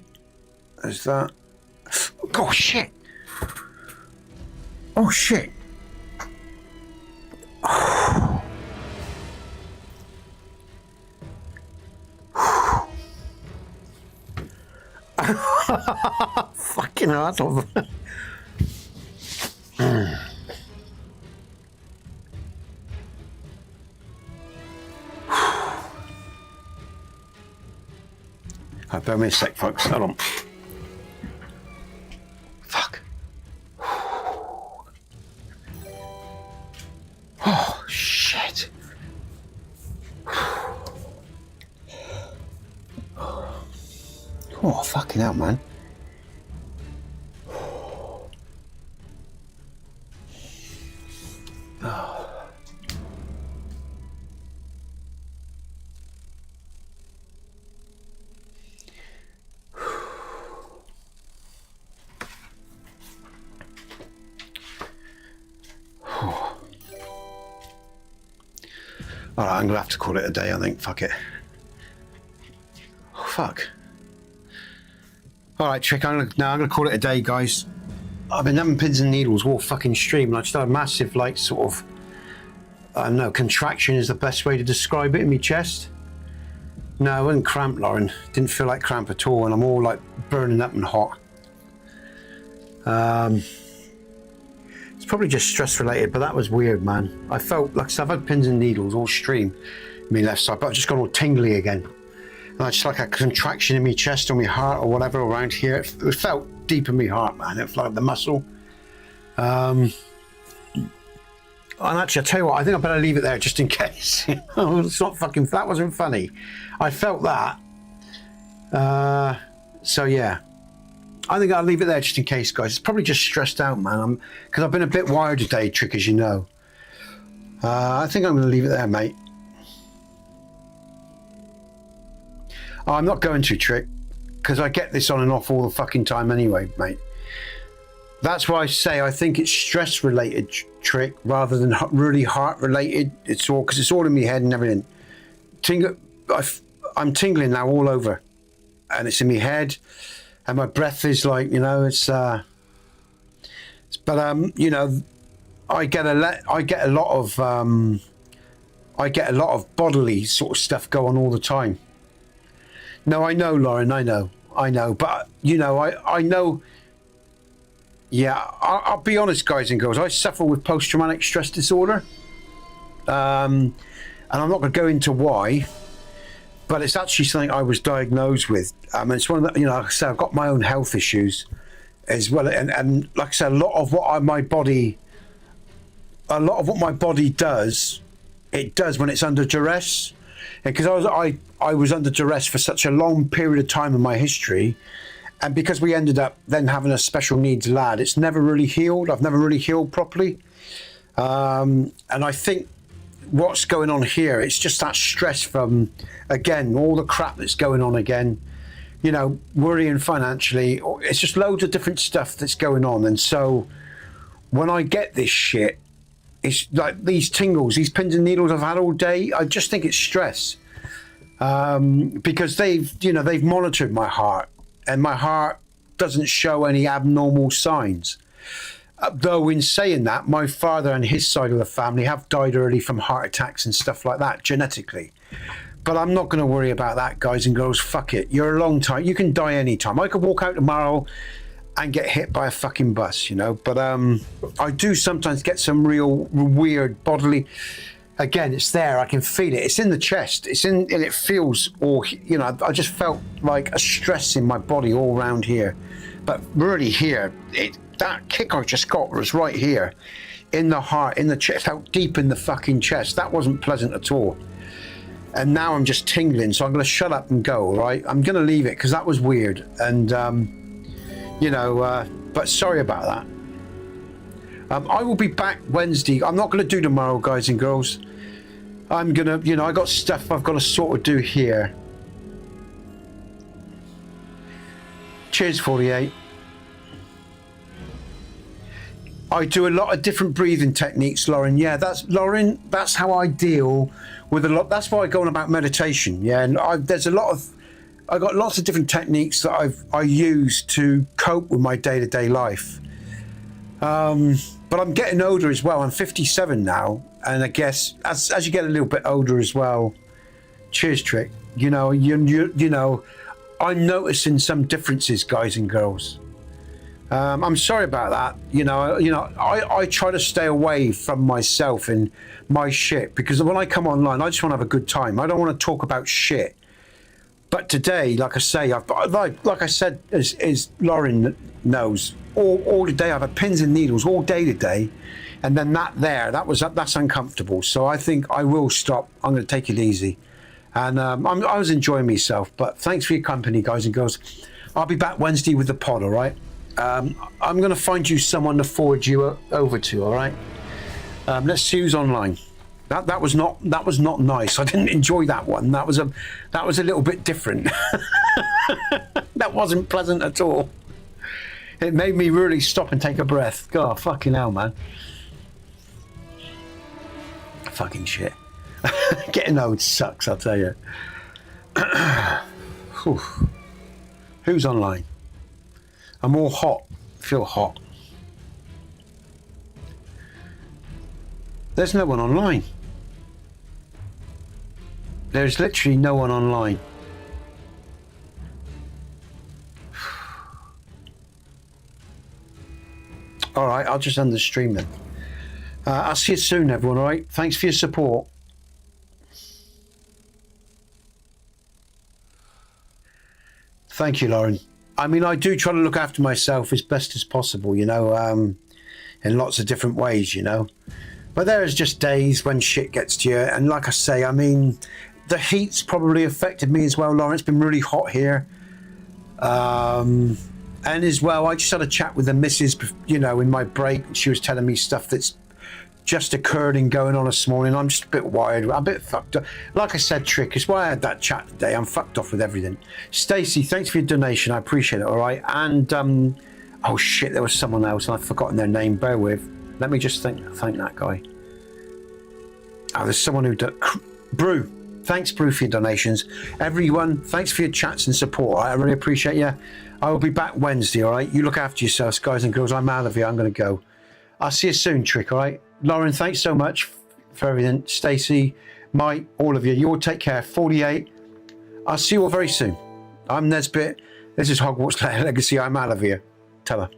There's that... Oh, shit! Oh, shit! Fucking hard of bear me a sec, folks. Hold on. Fuck. Oh, shit. Oh, fucking hell, man. All right, I'm gonna have to call it a day. I think. Fuck it. Oh, fuck. All right, Trick. I'm gonna call it a day, guys. I've been having pins and needles all fucking stream, and I just had a massive, like, sort of, I don't know, contraction is the best way to describe it in my chest. No, I wasn't cramp, Lauren. Didn't feel like cramp at all, and I'm all like burning up and hot. It's probably just stress related, but that was weird, man. I felt like I've had pins and needles all stream in my left side, but I've just gone all tingly again. And I just like a contraction in my chest or my heart or whatever around here. It felt deep in my heart, man. It felt like the muscle. And actually, I'll tell you what, I think I better leave it there just in case. It's not fucking, that wasn't funny. I felt that. So yeah, I think I'll leave it there just in case, guys. It's probably just stressed out, man. Because I've been a bit wired today, Trick, as you know. I think I'm going to leave it there, mate. Oh, I'm not going to, Trick, because I get this on and off all the fucking time anyway, mate. That's why I say I think it's stress-related, Trick, rather than really heart-related. It's all because it's all in my head and everything. I'm tingling now all over, and it's in my head, and my breath is like, you know, it's. But you know, I get a lot of bodily sort of stuff going on all the time. No, I know, Lauren, I know, but you know, I know. Yeah, I'll be honest, guys and girls. I suffer with post-traumatic stress disorder, and I'm not going to go into why, but it's actually something I was diagnosed with. It's one of the, you know, like I said, I've got my own health issues as well, and like I said, a lot of what my body does, it does when it's under duress. Because I was under duress for such a long period of time in my history, and because we ended up then having a special needs lad, it's never really healed. I've never really healed properly, and I think what's going on here, it's just that stress from, again, all the crap that's going on again, you know, worrying financially. It's just loads of different stuff that's going on, and so when I get this shit, it's like these tingles, these pins and needles I've had all day. I just think it's stress, because they've monitored my heart, and my heart doesn't show any abnormal signs. Though in saying that, my father and his side of the family have died early from heart attacks and stuff like that, genetically. But I'm not going to worry about that, guys and girls. Fuck it. You're a long time. You can die anytime. I could walk out tomorrow and get hit by a fucking bus, you know. But I do sometimes get some real weird bodily. Again, it's there. I can feel it. It's in the chest. And it feels all, you know. I just felt like a stress in my body all around here, but really here, that kick I just got was right here, in the heart, in the chest, out deep in the fucking chest. That wasn't pleasant at all. And now I'm just tingling, so I'm going to shut up and go. All right, I'm going to leave it because that was weird. And you know, but sorry about that. I will be back Wednesday. I'm not going to do tomorrow, guys and girls. I'm going to, you know, I got stuff I've got to sort of do here. Cheers, 48. I do a lot of different breathing techniques, Lauren. Yeah, that's how I deal with a lot. That's why I go on about meditation. Yeah, and I got lots of different techniques that I use to cope with my day-to-day life. But I'm getting older as well. I'm 57 now, and I guess as you get a little bit older as well. Cheers, Trick. You know, you know, I'm noticing some differences, guys and girls. I'm sorry about that. You know, I try to stay away from myself and my shit, because when I come online, I just want to have a good time. I don't want to talk about shit. But today, like I say, like I said, as Lauren knows, all today I've had pins and needles all day today, and then that's uncomfortable. So I think I will stop. I'm going to take it easy, and I was enjoying myself. But thanks for your company, guys and girls. I'll be back Wednesday with the pod. All right. I'm going to find you someone to forward you over to. All right. Let's see who's online. That was not nice. I didn't enjoy that one. That was a little bit different. That wasn't pleasant at all. It made me really stop and take a breath. God, fucking hell, man. Fucking shit. Getting old sucks, I'll tell you. Who's online? I'm all hot. Feel hot. There's no one online. There's literally no one online. All right, I'll just end the stream then. I'll see you soon, everyone, all right? Thanks for your support. Thank you, Lauren. I mean, I do try to look after myself as best as possible, you know, in lots of different ways, you know. But there's just days when shit gets to you. And like I say, I mean, the heat's probably affected me as well, Lauren. It's been really hot here. And as well, I just had a chat with the missus, you know, in my break. She was telling me stuff that's just occurred and going on this morning. I'm just a bit wired. I'm a bit fucked up. Like I said, Trick, it's why I had that chat today. I'm fucked off with everything. Stacey, thanks for your donation. I appreciate it, all right? And, oh shit, there was someone else and I've forgotten their name. Bear with. Let me just thank that guy. Oh, there's someone who... Brew. Thanks, Brew, for your donations. Everyone, thanks for your chats and support. I really appreciate you. I will be back Wednesday, all right? You look after yourselves, guys and girls. I'm out of here. I'm going to go. I'll see you soon, Trick, all right? Lauren, thanks so much for everything. Stacey, Mike, all of you. You all take care. 48. I'll see you all very soon. I'm Nesbit. This is Hogwarts Legacy. I'm out of here. Tell her.